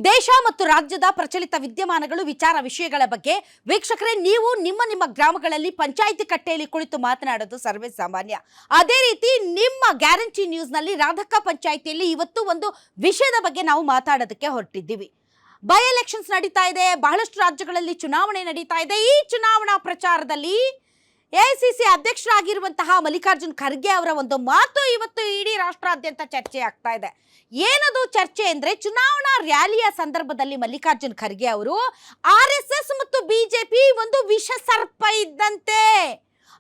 ದೇಶ ಮತ್ತು ರಾಜ್ಯದ ಪ್ರಚಲಿತ ವಿದ್ಯಮಾನಗಳು ವಿಚಾರ ವಿಷಯಗಳ ಬಗ್ಗೆ ವೀಕ್ಷಕರೇ ನೀವು ನಿಮ್ಮ ಗ್ರಾಮಗಳಲ್ಲಿ ಪಂಚಾಯಿತಿ ಕಟ್ಟೆಯಲ್ಲಿ ಕುಳಿತು ಮಾತನಾಡೋದು ಸರ್ವೇ ಸಾಮಾನ್ಯ. ಅದೇ ರೀತಿ ನಿಮ್ಮ ಗ್ಯಾರಂಟಿ ನ್ಯೂಸ್ ನಲ್ಲಿ ರಾಧಕ್ಕ ಪಂಚಾಯಿತಿಯಲ್ಲಿ ಇವತ್ತು ಒಂದು ವಿಷಯದ ಬಗ್ಗೆ ನಾವು ಮಾತಾಡೋದಕ್ಕೆ ಹೊರಟಿದ್ದೀವಿ. ಬೈ ಎಲೆಕ್ಷನ್ಸ್ ನಡೀತಾ ಇದೆ, ಬಹಳಷ್ಟು ರಾಜ್ಯಗಳಲ್ಲಿ ಚುನಾವಣೆ ನಡೀತಾ ಇದೆ. ಈ ಚುನಾವಣಾ ಪ್ರಚಾರದಲ್ಲಿ ಎಐಸಿಸಿ ಅಧ್ಯಕ್ಷರಾಗಿರುವಂತಹ ಮಲ್ಲಿಕಾರ್ಜುನ್ ಖರ್ಗೆ ಅವರ ಒಂದು ಮಾತು ಇವತ್ತು ಇಡೀ ರಾಷ್ಟ್ರಾದ್ಯಂತ ಚರ್ಚೆ ಆಗ್ತಾ ಇದೆ. ಏನದು ಚರ್ಚೆ ಅಂದ್ರೆ, ಚುನಾವಣಾ ರ್ಯಾಲಿಯ ಸಂದರ್ಭದಲ್ಲಿ ಮಲ್ಲಿಕಾರ್ಜುನ್ ಖರ್ಗೆ ಅವರು ಆರ್ಎಸ್ಎಸ್ ಮತ್ತು ಬಿಜೆಪಿ ಒಂದು ವಿಷ ಸರ್ಪ ಇದ್ದಂತೆ,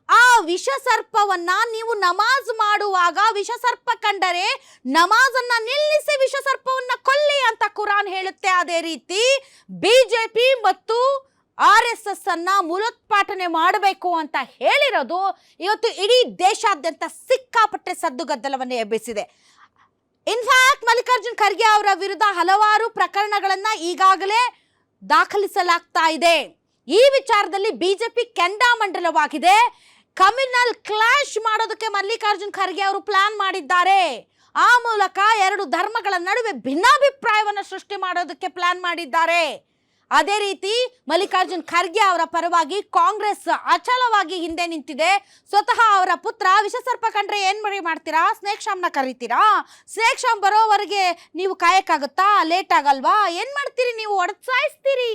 ಆ ವಿಷ ಸರ್ಪವನ್ನ ನೀವು ನಮಾಜ್ ಮಾಡುವಾಗ ವಿಷ ಸರ್ಪ ಕಂಡರೆ ನಮಾಜನ್ನ ನಿಲ್ಲಿಸಿ ವಿಷ ಸರ್ಪವನ್ನ ಕೊಲ್ಲಿ ಅಂತ ಕುರಾನ್ ಹೇಳುತ್ತೆ. ಅದೇ ರೀತಿ ಬಿಜೆಪಿ ಮತ್ತು ಆರ್ಎಸ್ಎಸ್ ಅನ್ನ ಮೂಲೋತ್ಪಾಟನೆ ಮಾಡಬೇಕು ಅಂತ ಹೇಳಿರೋದು ಇವತ್ತು ಇಡೀ ದೇಶಾದ್ಯಂತ ಸಿಕ್ಕಾಪಟ್ಟೆ ಸದ್ದುಗದ್ದಲವನ್ನು ಎಬ್ಬಿಸಿದೆ. ಇನ್ಫ್ಯಾಕ್ಟ್ ಮಲ್ಲಿಕಾರ್ಜುನ್ ಖರ್ಗೆ ಅವರ ವಿರುದ್ಧ ಹಲವಾರು ಪ್ರಕರಣಗಳನ್ನ ಈಗಾಗಲೇ ದಾಖಲಿಸಲಾಗ್ತಾ ಇದೆ. ಈ ವಿಚಾರದಲ್ಲಿ ಬಿಜೆಪಿ ಕೆಂಡಾಮಂಡಲವಾಗಿದೆ. ಕಮ್ಯುನಲ್ ಕ್ಲಾಶ್ ಮಾಡೋದಕ್ಕೆ ಮಲ್ಲಿಕಾರ್ಜುನ್ ಖರ್ಗೆ ಅವರು ಪ್ಲಾನ್ ಮಾಡಿದ್ದಾರೆ. ಆ ಮೂಲಕ ಎರಡು ಧರ್ಮಗಳ ನಡುವೆ ಭಿನ್ನಾಭಿಪ್ರಾಯವನ್ನು ಸೃಷ್ಟಿ ಮಾಡೋದಕ್ಕೆ ಪ್ಲಾನ್ ಮಾಡಿದ್ದಾರೆ. ಅದೇ ರೀತಿ ಮಲ್ಲಿಕಾರ್ಜುನ್ ಖರ್ಗೆ ಅವರ ಪರವಾಗಿ ಕಾಂಗ್ರೆಸ್ ಅಚಲವಾಗಿ ಹಿಂದೆ ನಿಂತಿದೆ. ಸ್ವತಃ ಅವರ ಪುತ್ರ ವಿಷಸರ್ಪ ಕಂಡ್ರೆ ಏನ್ ಮಾಡ್ತೀರಾ, ಸ್ನೇಕ್ ಶಾಮ್ನ ಕರೀತೀರಾ? ಸ್ನೇಕ್ ಶಾಮ್ ಬರೋವರೆಗೆ ನೀವು ಕಾಯಕ್ಕಾಗುತ್ತಾ? ಲೇಟ್ ಆಗಲ್ವಾ? ಏನ್ ಮಾಡ್ತೀರಿ ನೀವು? ಒಡಸಾಯಿಸ್ತೀರಿ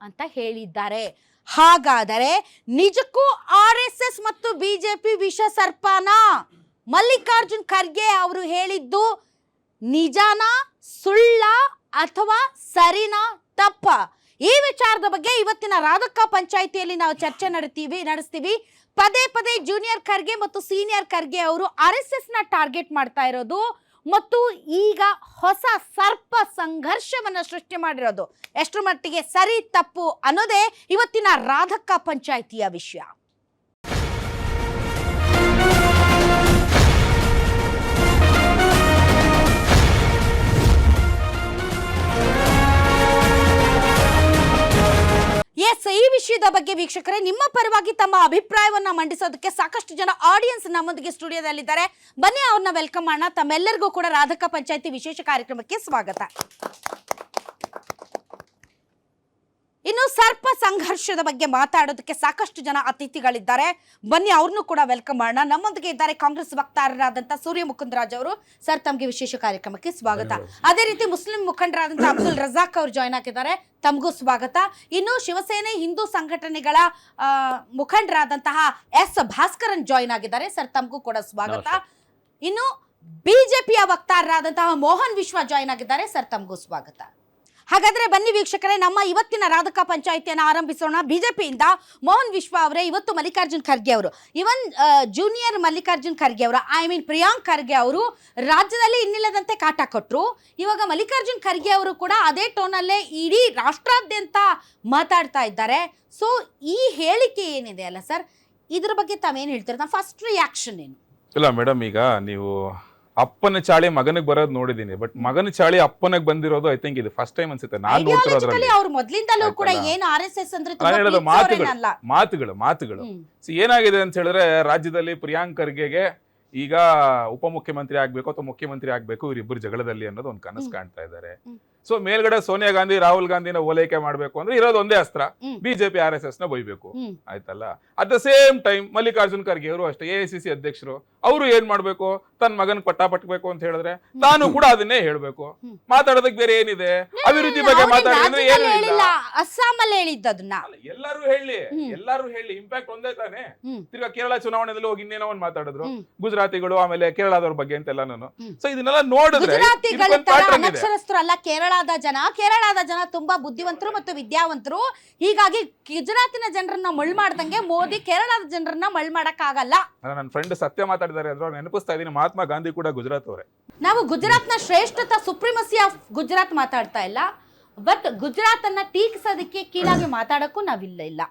ಅಂತ ಹೇಳಿದ್ದಾರೆ. ಹಾಗಾದರೆ ನಿಜಕ್ಕೂ ಆರ್ಎಸ್ಎಸ್ ಮತ್ತು ಬಿಜೆಪಿ ವಿಷ ಸರ್ಪನ? ಮಲ್ಲಿಕಾರ್ಜುನ್ ಖರ್ಗೆ ಅವರು ಹೇಳಿದ್ದು ನಿಜಾನ, ಸುಳ್ಳ ಅಥವಾ ಸರಿನಾ, ತಪ್ಪ? ಈ ವಿಚಾರದ ಬಗ್ಗೆ ಇವತ್ತಿನ ರಾಧಕ್ಕ ಪಂಚಾಯಿತಿಯಲ್ಲಿ ನಾವು ಚರ್ಚೆ ನಡೆಸ್ತೀವಿ. ಪದೇ ಪದೇ ಜೂನಿಯರ್ ಖರ್ಗೆ ಮತ್ತು ಸೀನಿಯರ್ ಖರ್ಗೆ ಅವರು ಆರ್ಎಸ್ಎಸ್ ನ ಟಾರ್ಗೆಟ್ ಮಾಡ್ತಾ ಇರೋದು ಮತ್ತು ಈಗ ಹೊಸ ಸರ್ಪ ಸಂಘರ್ಷವನ್ನ ಸೃಷ್ಟಿ ಮಾಡಿರೋದು ಎಷ್ಟರ ಮಟ್ಟಿಗೆ ಸರಿ ತಪ್ಪು ಅನ್ನೋದೇ ಇವತ್ತಿನ ರಾಧಕ್ಕ ಪಂಚಾಯಿತಿಯ ವಿಷಯ. ಈ ವಿಷಯದ ಬಗ್ಗೆ ವೀಕ್ಷಕರೇ ನಿಮ್ಮ ಪರವಾಗಿ ತಮ್ಮ ಅಭಿಪ್ರಾಯವನ್ನ ಮಂಡಿಸೋದಕ್ಕೆ ಸಾಕಷ್ಟು ಜನ ಆಡಿಯನ್ಸ್ ನಮ್ಮೊಂದಿಗೆ ಸ್ಟುಡಿಯೋದಲ್ಲಿದ್ದಾರೆ. ಬನ್ನಿ ಅವ್ರನ್ನ ವೆಲ್ಕಮ್ ಮಾಡೋಣ. ತಮ್ಮೆಲ್ಲರಿಗೂ ಕೂಡ ರಾಧಕ್ಕ ಪಂಚಾಯಿತಿ ವಿಶೇಷ ಕಾರ್ಯಕ್ರಮಕ್ಕೆ ಸ್ವಾಗತ. ಇನ್ನು ಸರ್ಪ ಸಂಘರ್ಷದ ಬಗ್ಗೆ ಮಾತಾಡೋದಕ್ಕೆ ಸಾಕಷ್ಟು ಜನ ಅತಿಥಿಗಳಿದ್ದಾರೆ. ಬನ್ನಿ ಅವ್ರನ್ನೂ ಕೂಡ ವೆಲ್ಕಮ್ ಮಾಡೋಣ. ನಮ್ಮೊಂದಿಗೆ ಇದ್ದಾರೆ ಕಾಂಗ್ರೆಸ್ ವಕ್ತಾರರಾದಂಥ ಸೂರ್ಯ ಮುಕುಂದರಾಜ್ ಅವರು. ಸರ್, ತಮಗೆ ವಿಶೇಷ ಕಾರ್ಯಕ್ರಮಕ್ಕೆ ಸ್ವಾಗತ. ಅದೇ ರೀತಿ ಮುಸ್ಲಿಂ ಮುಖಂಡರಾದಂಥ ಅಬ್ದುಲ್ ರಜಾಕ್ ಅವರು ಜಾಯ್ನ್ ಆಗಿದ್ದಾರೆ, ತಮಗೂ ಸ್ವಾಗತ. ಇನ್ನು ಶಿವಸೇನೆ ಹಿಂದೂ ಸಂಘಟನೆಗಳ ಮುಖಂಡರಾದಂತಹ ಎಸ್ ಭಾಸ್ಕರನ್ ಜಾಯ್ನ್ ಆಗಿದ್ದಾರೆ. ಸರ್, ತಮಗೂ ಕೂಡ ಸ್ವಾಗತ. ಇನ್ನು ಬಿಜೆಪಿಯ ವಕ್ತಾರರಾದಂತಹ ಮೋಹನ್ ವಿಶ್ವ ಜಾಯ್ನ್ ಆಗಿದ್ದಾರೆ. ಸರ್, ತಮಗೂ ಸ್ವಾಗತ. ಹಾಗಾದ್ರೆ ಬನ್ನಿ ವೀಕ್ಷಕರೇ, ನಮ್ಮ ಇವತ್ತಿನ ರಾಧಕ್ಕ ಪಂಚಾಯಿತಿಯನ್ನು ಆರಂಭಿಸೋಣ. ಬಿಜೆಪಿಯಿಂದ ಮೋಹನ್ ವಿಶ್ವ ಅವರೇ, ಇವತ್ತು ಮಲ್ಲಿಕಾರ್ಜುನ್ ಖರ್ಗೆ ಅವರು, ಇವನ್ ಜೂನಿಯರ್ ಮಲ್ಲಿಕಾರ್ಜುನ್ ಖರ್ಗೆ ಅವರು, ಪ್ರಿಯಾಂಕ್ ಖರ್ಗೆ ಅವರು ರಾಜ್ಯದಲ್ಲಿ ಇನ್ನಿಲ್ಲದಂತೆ ಕಾಟ ಕೊಟ್ಟರು. ಇವಾಗ ಮಲ್ಲಿಕಾರ್ಜುನ್ ಖರ್ಗೆ ಅವರು ಕೂಡ ಅದೇ ಟೋನಲ್ಲೇ ಇಡೀ ರಾಷ್ಟ್ರಾದ್ಯಂತ ಮಾತಾಡ್ತಾ ಇದ್ದಾರೆ. ಸೊ ಈ ಹೇಳಿಕೆ ಏನಿದೆ ಅಲ್ಲ ಸರ್, ಇದ್ರ ಬಗ್ಗೆ ತಾವೇನು ಹೇಳ್ತೀರ? ಫಸ್ಟ್ ರಿಯಾಕ್ಷನ್ ಏನು? ಇಲ್ಲ ಮೇಡಮ್, ಈಗ ನೀವು ಅಪ್ಪನ ಚಾಳಿ ಮಗನಿಗೆ ಬರೋದು ನೋಡಿದೀನಿ, ಬಟ್ ಮಗನ ಚಾಳಿ ಅಪ್ಪನಿಗೆ ಬಂದಿರೋದು ಐ ಥಿಂಕ್ ಇದು ಫಸ್ಟ್ ಟೈಮ್ ಅನ್ಸುತ್ತೆ ನಾನು ನೋಡ್ತಿರೋದ್ರಲ್ಲಿ. ಅವ್ರು ಮೊದಲಿಂದಲೂ ಕೂಡ ಏನು ಆರ್ಎಸ್ಎಸ್ ಅಂದ್ರೆ ಮಾತುಗಳು ಏನಾಗಿದೆ ಅಂತ ಹೇಳಿದ್ರೆ, ರಾಜ್ಯದಲ್ಲಿ ಪ್ರಿಯಾಂಕ್ ಖರ್ಗೆಗೆ ಈಗ ಉಪಮುಖ್ಯಮಂತ್ರಿ ಆಗ್ಬೇಕು ಅಥವಾ ಮುಖ್ಯಮಂತ್ರಿ ಆಗ್ಬೇಕು, ಇವರಿಬ್ಬರು ಜಗಳದಲ್ಲಿ ಅನ್ನೋದು ಒಂದು ಕನಸು ಕಾಣ್ತಾ ಇದ್ದಾರೆ. ಸೊ ಮೇಲ್ಗಡೆ ಸೋನಿಯಾ ಗಾಂಧಿ ರಾಹುಲ್ ಗಾಂಧಿನ ಓಲೈಕೆ ಮಾಡ್ಬೇಕು ಅಂದ್ರೆ ಇರೋದು ಒಂದೇ ಅಸ್ತ್ರ, ಬಿಜೆಪಿ ಆರ್ಎಸ್ಎಸ್ ನ ಬೈಬೇಕು, ಆಯ್ತಲ್ಲ. At the same time Mallikarjun Kharge ಅವರು ಅಷ್ಟೇ ಎಐಸಿಸಿ ಅಧ್ಯಕ್ಷರು, ಅವರು ಏನ್ ಮಾಡ್ಬೇಕು, ತನ್ನ ಮಗನ್ ಪಟ್ಟಾಪಟ್ಬೇಕು ಅಂತ ಹೇಳಿದ್ರೆ ತಾನು ಕೂಡ ಅದನ್ನೇ ಹೇಳ್ಬೇಕು. ಮಾತಾಡೋದಕ್ಕೆ ಬೇರೆ ಏನಿದೆ? ಅಭಿವೃದ್ಧಿ ಬಗ್ಗೆ ಮಾತಾಡಿದ್ರೆ ಏನು ಇಲ್ಲ. ಅಸ್ಸಾಮಲ್ಲಿ ಹೇಳಿದ್ದು ಅದನ್ನ ಎಲ್ಲರೂ ಹೇಳಿ ಇಂಪ್ಯಾಕ್ಟ್ ಒಂದೇ ತಾನೆ. ತಿರ್ಗಾ ಕೇರಳ ಚುನಾವಣೆಯಲ್ಲಿ ಹೋಗಿ ಇನ್ನೇನೋ ಒಂದು ಮಾತಾಡಿದ್ರು, ಗುಜರಾತಿಗಳು, ಆಮೇಲೆ ಕೇರಳದವ್ರ ಬಗ್ಗೆ ಅಂತೆಲ್ಲ. ಸೊ ಇದನ್ನೆಲ್ಲ ನೋಡಿದ್ರೆ ಕೇರಳದ ಜನ ತುಂಬಾ ಬುದ್ಧಿವಂತರು ಮತ್ತು ವಿದ್ಯಾವಂತರು. ಹೀಗಾಗಿ ಗುಜರಾತಿನ ಜನರನ್ನ ಮಳ್ ಮಾಡ್ದಂಗೆ ಮೋದಿ ಕೇರಳದ ಜನರನ್ನ ಮಳ್ ಮಾಡಕ್ ಆಗಲ್ಲ. ನನ್ನ ಫ್ರೆಂಡ್ ಸತ್ಯ ಮಾತಾಡಿದ್ದಾರೆ ಅದ್ರ ನೆನಪಿಸ್ತಾ ಇದೀನಿ, ಮಹಾತ್ಮ ಗಾಂಧಿ ಕೂಡ ಗುಜರಾತ್ ಅವರೇ. ನಾವು ಗುಜರಾತ್ ನ ಶ್ರೇಷ್ಠತಾ ಸುಪ್ರೀಮಸಿ ಆಫ್ ಗುಜರಾತ್ ಮಾತಾಡ್ತಾ ಇಲ್ಲ, ಬಟ್ ಗುಜರಾತ್ ಅನ್ನ ಟೀಕಿಸೋದಕ್ಕೆ ಕೀಳಾಗಿ ಮಾತಾಡಕ್ಕೂ ನಾವಿಲ್ಲ.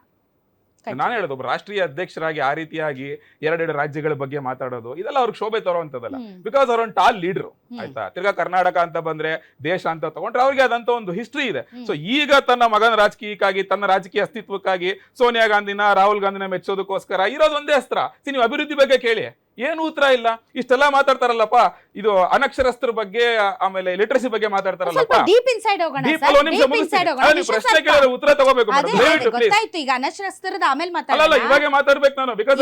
ನಾನು ಹೇಳೋದು, ಒಬ್ಬ ರಾಷ್ಟ್ರೀಯ ಅಧ್ಯಕ್ಷರಾಗಿ ಆ ರೀತಿಯಾಗಿ ಎರಡೆರಡು ರಾಜ್ಯಗಳ ಬಗ್ಗೆ ಮಾತಾಡೋದು ಇದೆಲ್ಲ ಅವ್ರಿಗೆ ಶೋಭೆ ತರೋಂಥದ್ದಲ್ಲ. ಬಿಕಾಸ್ ಅವ್ರ ಒಂದು ಟಾಲ್ ಲೀಡರ್, ಆಯ್ತಾ. ತಿರ್ಗಾ ಕರ್ನಾಟಕ ಅಂತ ಬಂದ್ರೆ, ದೇಶ ಅಂತ ತಗೊಂಡ್ರೆ ಅವ್ರಿಗೆ ಅದಂತ ಒಂದು ಹಿಸ್ಟ್ರಿ ಇದೆ. ಸೊ ಈಗ ತನ್ನ ಮಗನ ರಾಜಕೀಯಕ್ಕಾಗಿ, ತನ್ನ ರಾಜಕೀಯ ಅಸ್ತಿತ್ವಕ್ಕಾಗಿ ಸೋನಿಯಾ ಗಾಂಧಿನ ರಾಹುಲ್ ಗಾಂಧಿನ ಮೆಚ್ಚೋದಕ್ಕೋಸ್ಕರ ಇರೋದು ಒಂದೇ ಅಸ್ತ್ರ. ನೀವು ಅಭಿವೃದ್ಧಿ ಬಗ್ಗೆ ಕೇಳಿ, ಏನು ಉತ್ತರ ಇಲ್ಲ. ಇಷ್ಟೆಲ್ಲ ಮಾತಾಡ್ತಾರಲ್ಲಪ್ಪ, ಇದು ಅನಕ್ಷರಸ್ಥರ ಬಗ್ಗೆ ಆಮೇಲೆ ಲಿಟ್ರಸಿ ಬಗ್ಗೆ ಮಾತಾಡ್ತಾರಲ್ಲಪ್ಪ. ಡೀಪ್ ಇನ್ಸೈಡ್ ಹೋಗೋಣ ಸರ್, ಡೀಪ್ ಇನ್ಸೈಡ್ ಹೋಗೋಣ. ಪ್ರಶ್ನೆ ಕೇಳಿದ್ರೆ ಉತ್ತರ ತಗೋಬೇಕು ಮೇಡಮ್, ದಯವಿಟ್ಟು ಪ್ಲೀಸ್. ಗೊತ್ತಾಯ್ತು, ಈಗ ಅನಕ್ಷರಸ್ಥರದ ಆಮೇಲೆ ಅಲ್ಲ ಮಾತಾಡೋಣ. ಇವಾಗೆ ಮಾತಾಡ್ಬೇಕು ನಾನು, ಬಿಕಾಸ್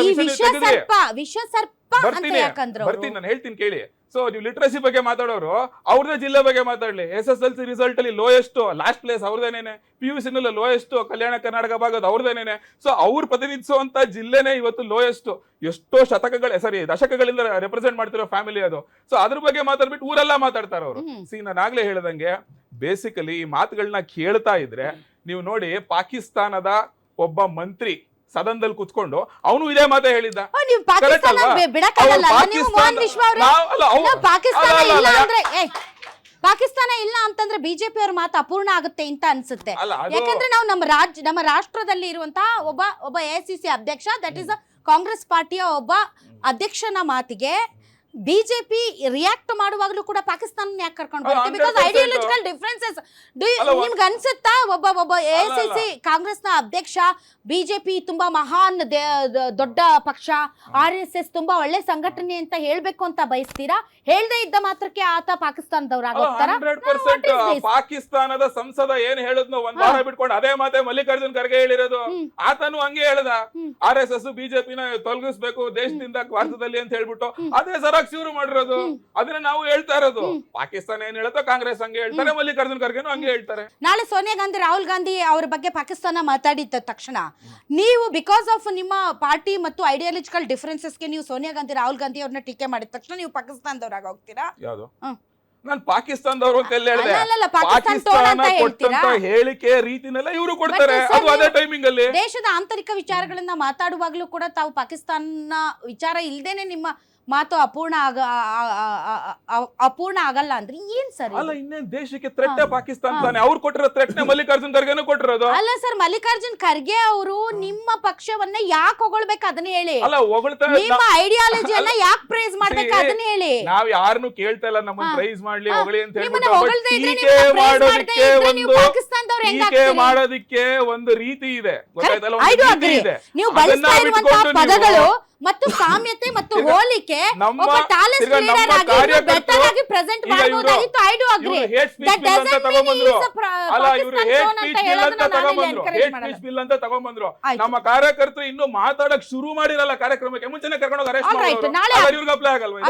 ವಿಷ ಸರ್ಪ ಅಂತ ಬರ್ತೀನಿ ಯಾಕಂದ್ರು ಬರ್ತೀನಿ ನಾನು ಹೇಳ್ತೀನಿ ಕೇಳಿ. ಸೊ ನೀವು ಲಿಟ್ರಸಿ ಬಗ್ಗೆ ಮಾತಾಡೋರು ಅವ್ರದೇ ಜಿಲ್ಲೆ ಬಗ್ಗೆ ಮಾತಾಡ್ಲಿ. SSLC ರಿಸಲ್ಟ್ ಅಲ್ಲಿ ಲೋಯೆಸ್ಟ್ ಲಾಸ್ಟ್ ಪ್ಲೇಸ್ ಅವ್ರದೇನೇನೆ, PUC ನಲ್ಲಿ ಲೋಯೆಸ್ಟ್ ಕಲ್ಯಾಣ ಕರ್ನಾಟಕ ಭಾಗದ ಅವ್ರದೇನೇನೆ. ಸೊ ಅವ್ರು ಪ್ರತಿನಿಧಿಸುವಂತ ಜಿಲ್ಲೆನೇ ಇವತ್ತು ಲೋಯೆಸ್ಟ್, ಎಷ್ಟೋ ದಶಕಗಳಿಂದ ರೆಪ್ರೆಸೆಂಟ್ ಮಾಡ್ತಿರೋ ಫ್ಯಾಮಿಲಿ ಅದು. ಸೊ ಅದ್ರ ಬಗ್ಗೆ ಮಾತಾಡ್ಬಿಟ್ಟು ಊರೆಲ್ಲ ಮಾತಾಡ್ತಾರ ಅವರು. ನಾನು ಆಗ್ಲೇ ಹೇಳ್ದಂಗೆ ಬೇಸಿಕಲಿ ಈ ಮಾತುಗಳನ್ನ ಕೇಳ್ತಾ ಇದ್ರೆ ನೀವು ನೋಡಿ, ಪಾಕಿಸ್ತಾನದ ಒಬ್ಬ ಮಂತ್ರಿ ಸದನದಲ್ಲಿ ಕುತ್ಕೊಂಡು ಅವನು ಇದೇ ಮಾತೇ ಹೇಳಿದ್ದ. ನೀವು ಪಾಕಿಸ್ತಾನ ಬಿಡಕ್ಕಾಗಲ್ಲ, ನೀವು ಮೋಹನ್ ವಿಶ್ವ ಅವರೇ ಪಾಕಿಸ್ತಾನ ಇಲ್ಲ ಅಂದ್ರೆ ಪಾಕಿಸ್ತಾನ ಇಲ್ಲ ಅಂತಂದ್ರೆ ಬಿಜೆಪಿ ಅವ್ರ ಮಾತು ಅಪೂರ್ಣ ಆಗುತ್ತೆ ಅಂತ ಅನ್ಸುತ್ತೆ. ಯಾಕಂದ್ರೆ ನಾವು ನಮ್ಮ ರಾಷ್ಟ್ರದಲ್ಲಿ ಇರುವಂತಹ ಒಬ್ಬ AICC ಅಧ್ಯಕ್ಷ, ದಟ್ ಇಸ್ ಕಾಂಗ್ರೆಸ್ ಪಾರ್ಟಿಯ ಒಬ್ಬ ಅಧ್ಯಕ್ಷನ ಮಾತಿಗೆ ಬಿಜೆಪಿ ರಿಯಾಕ್ಟ್ ಮಾಡುವಾಗ್ಲೂ ಕೂಡ ಪಾಕಿಸ್ತಾನ ಯಾಕೆ ಕರ್ಕೊಂಡು ಬರುತ್ತೆ? Because ideological differences. ನಿಮ್ಗೆ ಅನ್ಸುತ್ತಾ ಒಬ್ಬ AICC ಕಾಂಗ್ರೆಸ್ನ ಅಧ್ಯಕ್ಷ, ಬಿಜೆಪಿ ತುಂಬಾ ಮಹಾನ್ ದೊಡ್ಡ ಪಕ್ಷ, RSS ತುಂಬಾ ಒಳ್ಳೆ ಸಂಘಟನೆ ಅಂತ ಹೇಳ್ಬೇಕು ಅಂತ ಬಯಸ್ತೀರಾ? ಹೇಳ್ದೇ ಇದ್ದ ಮಾತ್ರಕ್ಕೆ ಆತ ಪಾಕಿಸ್ತಾನದವ್ರಾಗೋಗ್ತಾರ? 100% ಪಾಕಿಸ್ತಾನದ ಸಂಸದ ಏನ್ ಹೇಳಿದ್ನೋ ಒಂದ್ ವಾರ ಬಿಟ್ಕೊಂಡು ಅದೇ ಮಾತೆ ಮಲ್ಲಿಕಾರ್ಜುನ್ ಖರ್ಗೆ ಹೇಳಿರೋದು. ಆತನು ಹಂಗೆ ಹೇಳ್ದ, RSS ಬಿಜೆಪಿನ ತೊಲಗಿಸ್ಬೇಕು ದೇಶದಿಂದ ಭಾರತದಲ್ಲಿ ಅಂತ ಹೇಳ್ಬಿಟ್ಟು ಅದೇ ಸರ ಶುರು ಮಾಡಿರೋದು. ಅದನ್ನ ನಾವು ಹೇಳ್ತಾ ಇರೋದು. ಪಾಕಿಸ್ತಾನ ಏನ್ ಹೇಳುತ್ತೋ ಕಾಂಗ್ರೆಸ್ ಹಂಗೆ ಹೇಳ್ತಾರೆ, ಮಲ್ಲಿಕಾರ್ಜುನ್ ಖರ್ಗೆನೂ ಹಂಗೆ ಹೇಳ್ತಾರೆ. ನಾಳೆ ಸೋನಿಯಾ ಗಾಂಧಿ, ರಾಹುಲ್ ಗಾಂಧಿ ಅವ್ರ ಬಗ್ಗೆ ಪಾಕಿಸ್ತಾನ ಮಾತಾಡಿದ ತಕ್ಷಣ ನೀವು ಬಿಕಾಸ್ ಆಫ್ ನಿಮ್ಮ ಪಾರ್ಟಿ ಮತ್ತು ಐಡಿಯಾಲಜಿಕಲ್ ಡಿಫರೆನ್ಸಸ್ಗೆ ನೀವು ಸೋನಿಯಾ ಗಾಂಧಿ, ರಾಹುಲ್ ಗಾಂಧಿ ಅವ್ರನ್ನ ಟೀಕೆ ಮಾಡಿದ ತಕ್ಷಣ ನೀವು ಪಾಕಿಸ್ತಾನದವ್ರಾಗ ಹೋಗ್ತೀರಾ? ಯಾವ್ದು ನಾನು ಪಾಕಿಸ್ತಾನದವರು ಅಂತ ಎಲ್ಲ ಹೇಳಿದೆ. ಪಾಕಿಸ್ತಾನ ಕೊಟ್ಟಂತ ಹೇಳಿಕೆ ರೀತಿನೆಲ್ಲ ಇವರು ಕೊಡ್ತಾರೆ, ಅದು ಅದೇ ಟೈಮಿಂಗ್ ಅಲ್ಲಿ. ದೇಶದ ಆಂತರಿಕ ವಿಚಾರಗಳನ್ನ ಮಾತಾಡುವಾಗ್ಲೂ ಕೂಡ ತಾವು ಪಾಕಿಸ್ತಾನ ವಿಚಾರ ಇಲ್ದೇನೆ ನಿಮ್ಮ ಮಾತು ಅಪೂರ್ಣ ಆಗಲ್ಲ ಅಂದ್ರೆ ಏನ್ ಸರ್? ಅಲ್ಲ ಇನ್ನೇನ್ ದೇಶಕ್ಕೆ ಥ್ರೆಟ್ ಪಾಕಿಸ್ತಾನ ತಾನೆ. ಅವ್ರು ಕೊಟ್ಟಿರೋ ಥ್ರೆಟ್ ಮಲ್ಲಿಕಾರ್ಜುನ್ ಖರ್ಗೆನೂ ಕೊಟ್ಟಿರೋದು. ಅಲ್ಲ ಸರ್, ಮಲ್ಲಿಕಾರ್ಜುನ್ ಖರ್ಗೆ ಅವರು ನಿಮ್ಮ ಪಕ್ಷವನ್ನ ಯಾಕೆ ಹೊಗಳ್ಬೇಕು ಅದನ್ನ ಹೇಳಿ. ಅಲ್ಲ ಹೊಗಳ್ತಾರೆ, ನಿಮ್ಮ ಐಡಿಯಾಲಜಿಯನ್ನ ಯಾಕೆ ಪ್ರೈಸ್ ಮಾಡ್ಬೇಕು ಅದನ್ನ ಹೇಳಿ. ನಾವ್ ಯಾರನ್ನು ಕೇಳ್ತಾ ಇಲ್ಲ ನಮ್ಮನ್ನ ಪ್ರೈಸ್ ಮಾಡ್ಲಿ ಹೊಗಳಿ ಅಂತ ಹೇಳ್ಬಿಟ್ಟು. ಮಾಡೋದಕ್ಕೆ ಒಂದು ರೀತಿ ಇದೆ, ಗೊತ್ತಾಯ್ತಲ್ಲ? ನೀವು ಬಳಸ್ತಾ ಇರುವಂತಹ ಪದಗಳು ಮತ್ತು ಸಾಮ್ಯತೆ ಮತ್ತು ಹೋಲಿಕೆ ಒಬ್ಬ ಟಾಲೆಸ್ಟ್ ಲೀಡರ್ ಆಗಿ ಬೆಟರ್ ಆಗಿ ಪ್ರೆಸೆಂಟ್ ಮಾಡಬಹುದಾಗಿತ್ತು. I do agree. That doesn't mean is a bill ಅಂತ ತಗೊಂಡ್ಬಂದ್ರು. ನಮ್ಮ ಕಾರ್ಯಕರ್ತರು ಇನ್ನು ಮಾತಾಡಕ್ ಶುರು ಮಾಡಿರಲ್ಲ, ಕಾರ್ಯಕ್ರಮಕ್ಕೆ ಮುಂಚೆನೆ ಕರ್ಕೊಂಡು ಹೋಗಿ ಅರೆಸ್ಟ್ ಮಾಡಿದ್ರು. ಇವ್ರಿಗೆ ಅಪ್ಲೈ ಆಗಲ್ವಾ ಇದು?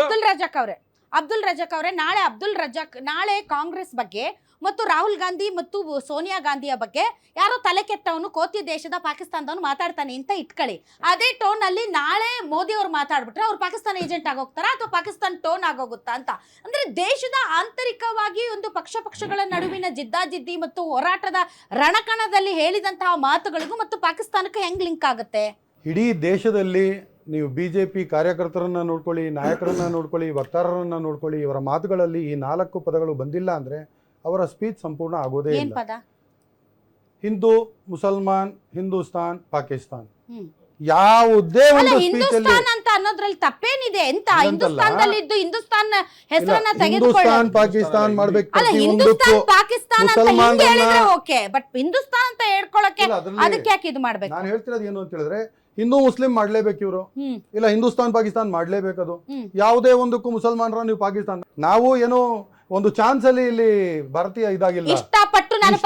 ಅಬ್ದುಲ್ ರಜಾಕ್ ಅವರೇ, ನಾಳೆ ಕಾಂಗ್ರೆಸ್ ಬಗ್ಗೆ ಮತ್ತು ರಾಹುಲ್ ಗಾಂಧಿ ಮತ್ತು ಸೋನಿಯಾ ಗಾಂಧಿಯ ಬಗ್ಗೆ ಯಾರೋ ತಲೆ ಕೆಟ್ಟವನು ಕೋತಿ ದೇಶದ ಪಾಕಿಸ್ತಾನದವನು ಮಾತಾಡ್ತಾನೆ ಅಂತ ಇಟ್ಕೊಳ್ಳಿ. ಅದೇ ಟೋನ್ ಅಲ್ಲಿ ನಾಳೆ ಮೋದಿ ಅವರು ಮಾತಾಡ್ಬಿಟ್ರೆ ಅವ್ರು ಪಾಕಿಸ್ತಾನ ಏಜೆಂಟ್ ಆಗೋಗ್ತಾರ ಅಥವಾ ಪಾಕಿಸ್ತಾನ ಟೋನ್ ಆಗೋಗುತ್ತಾ ಅಂತ. ಅಂದ್ರೆ ದೇಶದ ಆಂತರಿಕವಾಗಿ ಒಂದು ಪಕ್ಷಗಳ ನಡುವಿನ ಜಿದ್ದಾಜಿದ್ದಿ ಮತ್ತು ಹೋರಾಟದ ರಣಕಣದಲ್ಲಿ ಹೇಳಿದಂತಹ ಮಾತುಗಳಿಗೂ ಮತ್ತು ಪಾಕಿಸ್ತಾನಕ್ಕೆ ಹೆಂಗ್ ಲಿಂಕ್ ಆಗುತ್ತೆ? ಇಡೀ ದೇಶದಲ್ಲಿ ನೀವು BJP ಕಾರ್ಯಕರ್ತರನ್ನ ನೋಡ್ಕೊಳ್ಳಿ, ನಾಯಕರನ್ನ ನೋಡ್ಕೊಳ್ಳಿ, ವಕ್ತಾರರನ್ನ ನೋಡ್ಕೊಳ್ಳಿ, ಇವರ ಮಾತುಗಳಲ್ಲಿ ಈ 4 ಪದಗಳು ಬಂದಿಲ್ಲ ಅಂದ್ರೆ ಅವರ ಸ್ಪೀಚ್ ಸಂಪೂರ್ಣ ಆಗೋದೇ ಇಲ್ಲ. ಹಿಂದೂ, ಮುಸಲ್ಮಾನ್, ಹಿಂದೂಸ್ತಾನ್, ಪಾಕಿಸ್ತಾನ್, ಯಾವುದೇ ಒಂದು ಹಿಂದೂಸ್ತಾನ್ ಅಂತ ಅನ್ನೋದ್ರಲ್ಲಿ ತಪ್ಪೇನಿದೆ? ಎಂತ ಹಿಂದೂಸ್ತಾನದಲ್ಲಿ ಇದ್ದು ಹಿಂದೂಸ್ತಾನ್ ಹೆಸರನ್ನ ಹಿಂದೂಸ್ತಾನ್ ಪಾಕಿಸ್ತಾನ್ ಮಾಡ್ಬೇಕು. ಹಿಂದೂಸ್ತಾನ್ ಪಾಕಿಸ್ತಾನ್ ಅಂತ ಹಿಂಗೆ ಹೇಳಿದ್ರೆ ಓಕೆ, ಬಟ್ ಹಿಂದೂಸ್ತಾನ್ ಅಂತ ಹೇಳ್ಕೊಳಕ್ಕೆ ಅದಕ್ಕೆ ಯಾಕೆ ಇದು ಮಾಡ್ಬೇಕು? ನಾನು ಹೇಳ್ತಿರೋದು ಏನು ಅಂತ ಹೇಳಿದ್ರೆ, ಹಿಂದೂ ಮುಸ್ಲಿಂ ಮಾಡ್ಲೇಬೇಕು ಇವರು, ಇಲ್ಲ ಹಿಂದೂಸ್ತಾನ್ ಪಾಕಿಸ್ತಾನ್ ಮಾಡ್ಲೇಬೇಕದು. ಯಾವುದೇ ಒಂದಕ್ಕೂ ಮುಸಲ್ಮಾನರ ನೀವು ಪಾಕಿಸ್ತಾನ, ನಾವು ಏನೋ ಒಂದು ಚಾನ್ಸ್ ಅಲ್ಲಿ ಇಲ್ಲಿ ಭಾರತೀಯ ಇದಾಗಿಲ್ಲ. ಇಷ್ಟಪಟ್ಟು ನನ್ನ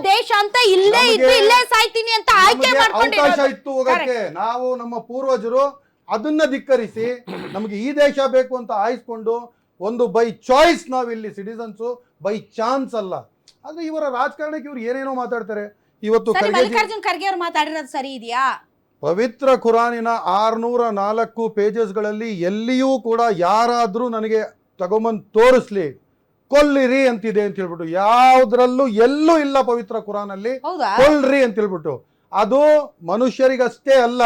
ದೇಶ ಅಂತ ಇಲ್ಲೇ ಇದ್ದು ಇಲ್ಲೇ ಸಾಯ್ತೀನಿ ಅಂತ ಆಯ್ಕೆ ಅವಕಾಶ ಇತ್ತು ಹೋಗಕ್ಕೆ. ನಾವು ನಮ್ಮ ಪೂರ್ವಜರು ಅದನ್ನ ಧಿಕ್ಕರಿಸಿ ನಮಗೆ ಈ ದೇಶ ಬೇಕು ಅಂತ ಆಯ್ಸ್ಕೊಂಡು ಒಂದು ಬೈ ಚಾಯ್ಸ್ ನಾವಿಲ್ಲಿ ಸಿಟಿಸನ್ಸು, ಬೈ ಚಾನ್ಸ್ ಅಲ್ಲ. ಆದ್ರೆ ಇವರ ರಾಜಕಾರಣಕ್ಕೆ ಇವ್ರು ಏನೇನೋ ಮಾತಾಡ್ತಾರೆ. ಇವತ್ತು ಮಲ್ಲಿಕಾರ್ಜುನ್ ಖರ್ಗೆ ಅವರು ಮಾತಾಡಿರೋದು ಸರಿ ಇದೆಯಾ? ಪವಿತ್ರ ಖುರಾನಿನ 604 ಪೇಜಸ್ಗಳಲ್ಲಿ ಎಲ್ಲಿಯೂ ಕೂಡ ಯಾರಾದ್ರೂ ನನಗೆ ತಗೊಂಬಂದು ತೋರಿಸ್ಲಿ ಕೊಲ್ಲಿರಿ ಅಂತಿದೆ ಅಂತ ಹೇಳ್ಬಿಟ್ಟು ಯಾವ್ದ್ರಲ್ಲೂ ಎಲ್ಲೂ ಇಲ್ಲ ಪವಿತ್ರ ಖುರಾನಲ್ಲಿ ಕೊಲ್ರಿ ಅಂತ ಹೇಳ್ಬಿಟ್ಟು. ಅದು ಮನುಷ್ಯರಿಗಷ್ಟೇ ಅಲ್ಲ,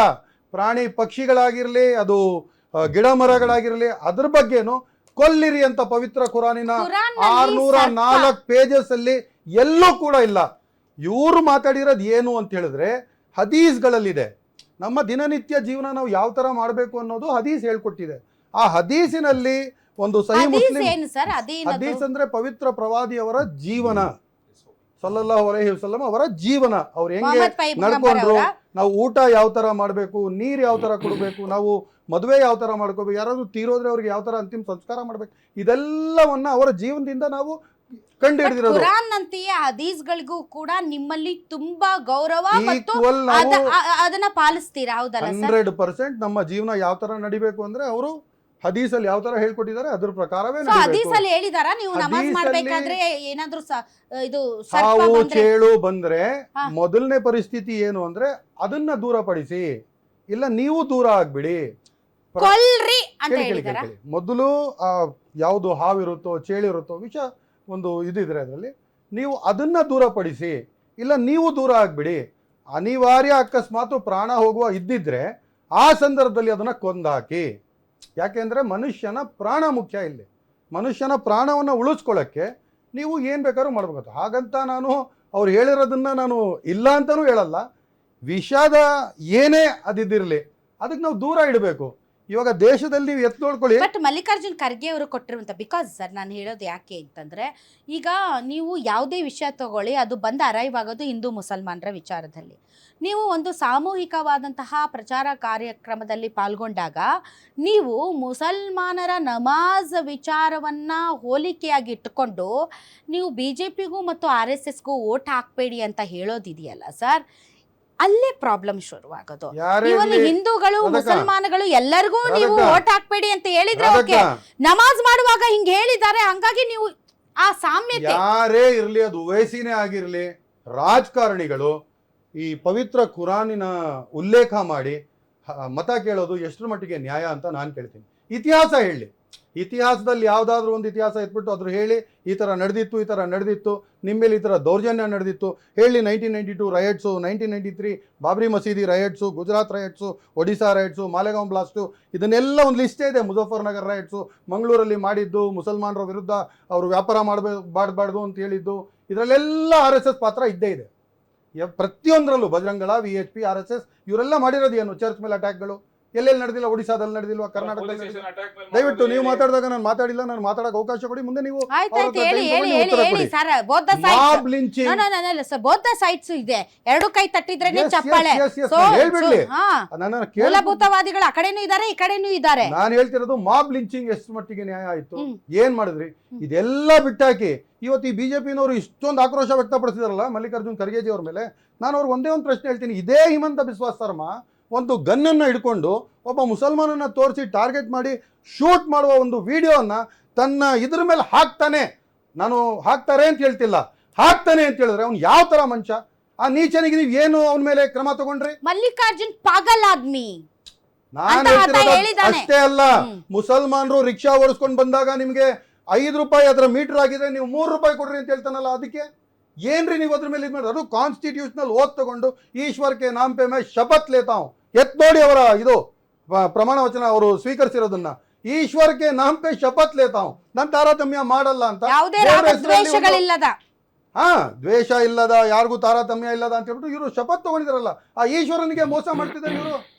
ಪ್ರಾಣಿ ಪಕ್ಷಿಗಳಾಗಿರ್ಲಿ, ಅದು ಗಿಡ ಮರಗಳಾಗಿರ್ಲಿ, ಅದ್ರ ಬಗ್ಗೆನು ಕೊಲ್ಲಿರಿ ಅಂತ ಪವಿತ್ರ ಖುರಾನಿನ 604 ಪೇಜಸ್ ಅಲ್ಲಿ ಎಲ್ಲೂ ಕೂಡ ಇಲ್ಲ. ಇವರು ಮಾತಾಡಿರೋದು ಏನು ಅಂತ ಹೇಳಿದ್ರೆ ಹದೀಸ್ಗಳಲ್ಲಿದೆ. ನಮ್ಮ ದಿನನಿತ್ಯ ಜೀವನ ನಾವು ಯಾವ ತರ ಮಾಡಬೇಕು ಅನ್ನೋದು ಹದೀಸ್ ಹೇಳ್ಕೊಟ್ಟಿದೆ. ಆ ಹದೀಸಿನಲ್ಲಿ ಒಂದು ಸಹಿ ಮುಸ್ಲಿಂ, ಹದೀಸ್ ಅಂದ್ರೆ ಪವಿತ್ರ ಪ್ರವಾದಿಯವರ ಜೀವನ, ಸಲ್ಲಲ್ಲಾಹು ಅಲೈಹಿ ವಸಲ್ಲಂ ಅವರ ಜೀವನ, ಅವ್ರು ಹೆಂಗೆ ಮೊಹಮ್ಮದ್ ಪೈಗಂಬರ್ ನಡ್ಕೊಂಡ್ರು, ಅವರ ನಾವು ಊಟ ಯಾವ ತರ ಮಾಡಬೇಕು, ನೀರು ಯಾವ ತರ ಕೊಡಬೇಕು, ನಾವು ಮದುವೆ ಯಾವ ತರ ಮಾಡ್ಕೋಬೇಕು, ಯಾರಾದ್ರೂ ತೀರೋದ್ರೆ ಅವ್ರಿಗೆ ಯಾವ ತರ ಅಂತಿಮ ಸಂಸ್ಕಾರ ಮಾಡ್ಬೇಕು, ಇದೆಲ್ಲವನ್ನ ಅವರ ಜೀವನದಿಂದ ನಾವು ಕಂಡು ಹಿಡಿದಿರೋದು. ಕುರಾನ್ ನಂತೆಯೇ ಹದೀಸ್ಗಳಿಗೂ ಕೂಡ ನಿಮ್ಮಲ್ಲಿ ತುಂಬಾ ಗೌರವ ಮತ್ತು ಈಕ್ವಲ್ ನಾವು ಅದನ್ನ ಪಾಲಿಸ್ತೀರಾ, ಹೌದಲ್ಲ ಸರ್? 100% ನಮ್ಮ ಜೀವನ ಯಾವ ತರ ನಡಿಬೇಕು ಅಂದ್ರೆ ಅವರು ಹದೀಸಲ್ಲಿ ಯಾವ ತರ ಹೇಳ್ಕೊಟ್ಟಿದ್ದಾರೆ ಅದ್ರ ಪ್ರಕಾರವೇ ಸೊ ನಡಿಬೇಕು. ಹದೀಸಲ್ಲಿ ಹೇಳಿದಾರ ನೀವು ನಮಾಜ್ ಹದೀಸಲ್ಲಿ ಮಾಡ್ಬೇಕಾದ್ರೆ ಏನಾದ್ರೂ ಇದು ಸರ್ಪ ಸಾವು ಬಂದ್ರೆ- ಚೇಳು ಬಂದ್ರೆ ಹಾ. ಮೊದಲನೇ ಪರಿಸ್ಥಿತಿ ಏನು ಅಂದ್ರೆ ಅದನ್ನ ದೂರಪಡಿಸಿ, ಇಲ್ಲ ನೀವು ದೂರ ಆಗ್ಬಿಡಿ. ಕೊಲ್ರಿ ಅಂತ ಕೇಳಿ ಕೇಳಿ ಹೇಳಿದಾರ. ಕೇಳಿ. ಮೊದಲು ಯಾವುದು ಹಾವಿರುತ್ತೋ ಚೇಳಿರುತ್ತೋ ವಿಷ ಒಂದು ಇದಿದ್ರೆ ಅದರಲ್ಲಿ ನೀವು ಅದನ್ನ ದೂರಪಡಿಸಿ, ಇಲ್ಲ ನೀವು ದೂರ ಆಗ್ಬಿಡಿ. ಅನಿವಾರ್ಯ ಅಕಸ್ಮಾತ್ ಪ್ರಾಣ ಹೋಗುವ ಇದ್ದಿದ್ರೆ ಆ ಸಂದರ್ಭದಲ್ಲಿ ಅದನ್ನ ಕೊಂದಾಕಿ. ಯಾಕೆಂದ್ರೆ ಮನುಷ್ಯನ ಪ್ರಾಣ ಮುಖ್ಯ ಇಲ್ಲಿ. ಮನುಷ್ಯನ ಪ್ರಾಣವನ್ನ ಉಳಿಸ್ಕೊಳ್ಳಕ್ಕೆ ನೀವು ಏನ್ ಬೇಕಾದ್ರೂ ಮಾಡ್ಬೇಕು. ಹಾಗಂತ ನಾನು ಅವ್ರು ಹೇಳಿರೋದನ್ನ ನಾನು ಇಲ್ಲ ಅಂತಾನೂ ಹೇಳಲ್ಲ. ವಿಷದ ಏನೇ ಅದಿದ್ದಿರಲಿ ಅದಕ್ಕೆ ನಾವು ದೂರ ಇಡಬೇಕು. ಇವಾಗ ದೇಶದಲ್ಲಿ ನೀವು ಎತ್ತು ನೋಡ್ಕೊಳ್ಳಿ. ಬಟ್ ಮಲ್ಲಿಕಾರ್ಜುನ್ ಖರ್ಗೆ ಅವರು ಕೊಟ್ಟಿರುವಂತ, ಬಿಕಾಸ್ ಸರ್ ನಾನು ಹೇಳೋದು ಯಾಕೆ ಅಂತಂದ್ರೆ, ಈಗ ನೀವು ಯಾವುದೇ ವಿಷಯ ತಗೊಳ್ಳಿ, ಅದು ಬಂದು ಅರೈವ್ ಆಗೋದು ಹಿಂದೂ ಮುಸಲ್ಮಾನರ ವಿಚಾರದಲ್ಲಿ. ನೀವು ಒಂದು ಸಾಮೂಹಿಕವಾದಂತಹ ಪ್ರಚಾರ ಕಾರ್ಯಕ್ರಮದಲ್ಲಿ ಪಾಲ್ಗೊಂಡಾಗ ನೀವು ಮುಸಲ್ಮಾನರ ನಮಾಜ್ ವಿಚಾರವನ್ನ ಹೋಲಿಕೆಯಾಗಿ ಇಟ್ಟುಕೊಂಡು ನೀವು BJPಗೂ ಮತ್ತು RSSಗೂ ಓಟ್ ಹಾಕ್ಬೇಡಿ ಅಂತ ಹೇಳೋದಿದೆಯಲ್ಲ ಸರ್, ಅಲ್ಲೇ ಪ್ರಾಬ್ಲಮ್ ಶುರುವಾಗೋದು. ಯಾರೇ ಇವಲ್ಲಿ ಇರ್ಲಿ, ಹಿಂದೂಗಳು ಅದಕ್ಕ- ಮುಸಲ್ಮಾನಗಳು ಎಲ್ಲರಿಗೂ ನೀವು ಅದಕ್ಕ- ಓಟ್ ಹಾಕ್ಬೇಡಿ ಅಂತ ಹೇಳಿದ್ರೆ ಓಕೆ, ಅದಕ್ಕ ನಮಾಜ್ ಮಾಡುವಾಗ ಹಿಂಗ್ ಹೇಳಿದ್ದಾರೆ, ಹಂಗಾಗಿ ನೀವು ಆ ಸಾಮ್ಯತೆ. ಯಾರೇ ಇರ್ಲಿ, ಅದು ಓವೈಸಿನೇ ಆಗಿರ್ಲಿ, ರಾಜಕಾರಣಿಗಳು ಈ ಪವಿತ್ರ ಕುರಾನಿನ ಉಲ್ಲೇಖ ಮಾಡಿ ಮತ ಕೇಳೋದು ಎಷ್ಟರ ಮಟ್ಟಿಗೆ ನ್ಯಾಯ ಅಂತ ನಾನು ಕೇಳ್ತೀನಿ. ಇತಿಹಾಸ ಹೇಳಿ, ಇತಿಹಾಸದಲ್ಲಿ ಯಾವುದಾದ್ರೂ ಒಂದು ಇತಿಹಾಸ ಎತ್ಬಿಟ್ಟು ಅದ್ರ ಹೇಳಿ ಈ ಥರ ನಡೆದಿತ್ತು, ಈ ಥರ ನಡೆದಿತ್ತು, ನಿಮ್ಮ ಮೇಲೆ ಈ ಥರ ದೌರ್ಜನ್ಯ ನಡೆದಿತ್ತು ಹೇಳಿ. 1992 rights, 1993 Babri Masjid riots, Gujarat riots, Odisha riots, Malegaon blast, ಇದನ್ನೆಲ್ಲ ಒಂದು ಲಿಸ್ಟೇ ಇದೆ. ಮುಜಫರ್ನಗರ್ ರೈಟ್ಸು, ಮಂಗಳೂರಲ್ಲಿ ಮಾಡಿದ್ದು, ಮುಸಲ್ಮಾನರ ವಿರುದ್ಧ ಅವರು ವ್ಯಾಪಾರ ಮಾಡಬಾರ್ದು ಅಂತ ಹೇಳಿದ್ದು, ಇದರಲ್ಲೆಲ್ಲ RSS ಪಾತ್ರ ಇದ್ದೇ ಇದೆ. ಪ್ರತಿಯೊಂದರಲ್ಲೂ ಬಜರಂಗಳ, VHP, RSS ಇವರೆಲ್ಲ ಮಾಡಿರೋದು ಏನು? ಚರ್ಚ್ ಮೇಲೆ ಅಟ್ಯಾಕ್ಗಳು ಎಲ್ಲೆಲ್ಲಿ ನಡೆದಿಲ್ಲ? ಒಡಿಶಾದಲ್ಲಿ ನಡೆದಿಲ್ವಾ? ಕರ್ನಾಟಕದಲ್ಲಿ ನಡೆದಿಲ್ಲ? ದಯವಿಟ್ಟು ನೀವು ಮಾತಾಡಿದಾಗ ನಾನು ಮಾತಾಡಿಲ್ಲ, ನಾನು ಮಾತಾಡೋಕೆ ಅವಕಾಶ ಕೊಡಿ. ಮುಂದೆ ನೀವು ಆಯ್ತಾಯ್ತು, ಹೇಳಿ sir. Both mob lynching sir, both sides ಇದೆ, ಎರಡು ಕೈ ತಟ್ಟಿದ್ರೇನೆ ಚಪ್ಪಾಳೆ. So, ಹೇಳ್ಬಿಡ್ಲಿ, ಹಾ, ನನ್ನ ಮೂಲಭೂತವಾದಿಗಳು ಆ ಕಡೆನೂ ಇದಾರೆ, ಈ ಕಡೆನೂ ಇದಾರೆ. ನಾನು ಹೇಳ್ತಿರೋದು ಮಾಬ್ ಲಿಂಚಿಂಗ್ ಎಷ್ಟು ಮಟ್ಟಿಗೆ ನ್ಯಾಯ ಆಯ್ತು, ಏನ್ ಮಾಡಿದ್ರಿ, ಇದೆಲ್ಲ ಬಿಟ್ಟಾಕಿ ಇವತ್ತು ಈ ಬಿಜೆಪಿನವರು ಇಷ್ಟೊಂದು ಆಕ್ರೋಶ ವ್ಯಕ್ತಪಡಿಸಿದಾರಲ್ಲ ಮಲ್ಲಿಕಾರ್ಜುನ್ ಖರ್ಗೆಜಿ ಅವ್ರ ಮೇಲೆ. ನಾನು ಅವ್ರಿಗೆ ಒಂದೇ ಒಂದು ಪ್ರಶ್ನೆ ಹೇಳ್ತೀನಿ. ಇದೇ ಹಿಮಂತ ಬಿಸ್ವಾ ಶರ್ಮಾ ಒಂದು ಗನ್ನನ್ನು ಹಿಡ್ಕೊಂಡು ಒಬ್ಬ ಮುಸಲ್ಮಾನನ್ನ ತೋರಿಸಿ ಟಾರ್ಗೆಟ್ ಮಾಡಿ ಶೂಟ್ ಮಾಡುವ ಒಂದು ವಿಡಿಯೋನ ತನ್ನ ಇದ್ರ ಮೇಲೆ ಹಾಕ್ತಾನೆ. ನಾನು ಹಾಕ್ತಾರೆ ಅಂತ ಹೇಳ್ತಿಲ್ಲ, ಹಾಕ್ತಾನೆ ಅಂತ ಹೇಳಿದ್ರೆ ಅವ್ನು ಯಾವ ತರ ಮನುಷ್ಯ? ಆ ನೀಚನಿಗೆ ನೀವು ಏನು ಅವನ ಮೇಲೆ ಕ್ರಮ ತಗೊಂಡ್ರಿ? ಮಲ್ಲಿಕಾರ್ಜುನ್ ಪಾಗಲ್ ಆದ್ಮಿ ನಾನು ಹೇಳ್ತಿರೋದು ಅಷ್ಟೇ ಅಲ್ಲ. ಮುಸಲ್ಮಾನರು ರಿಕ್ಷಾ ಓಡಿಸ್ಕೊಂಡು ಬಂದಾಗ ನಿಮ್ಗೆ 5 ರೂಪಾಯಿ ಅದರ ಮೀಟರ್ ಆಗಿದೆ, ನೀವು 3 ರೂಪಾಯಿ ಕೊಡ್ರಿ ಅಂತ ಹೇಳ್ತಾನಲ್ಲ, ಅದಕ್ಕೆ ಏನ್ರಿ ನೀವು ಅದ್ರ ಮೇಲೆ ಇದು ಮಾಡಿ? ಅದು ಕಾನ್ಸ್ಟಿಟ್ಯೂಷನಲ್ ಓತ್ ತಗೊಂಡು ಈಶ್ವರ್ಗೆ ನಾಮ್ ಪೇ ಮೇ ಶಪಥ್ ಲೇತಾವ್ ಎತ್ ನೋಡಿ ಅವರ ಇದು ಪ್ರಮಾಣ ವಚನ ಅವರು ಸ್ವೀಕರಿಸಿರೋದನ್ನ. ಈಶ್ವರ್ಗೆ ನಾಮ್ ಪೇ ಶಪಥ್ ಲೇತಾವ್, ನಾನು ತಾರತಮ್ಯ ಮಾಡಲ್ಲ ಅಂತ. ಯಾವುದೇ ದ್ವೇಷಗಳಿಲ್ಲದ, ಹಾ, ದ್ವೇಷ ಇಲ್ಲದ, ಯಾರಿಗೂ ತಾರತಮ್ಯ ಇಲ್ಲದ ಅಂತ ಹೇಳ್ಬಿಟ್ಟು ಇವರು ಶಪಥ್ ತಗೊಂಡಿದಾರಲ್ಲ. ಆ ಈಶ್ವರನಿಗೆ ಮೋಸ ಮಾಡ್ತಿದ್ದಾರೆ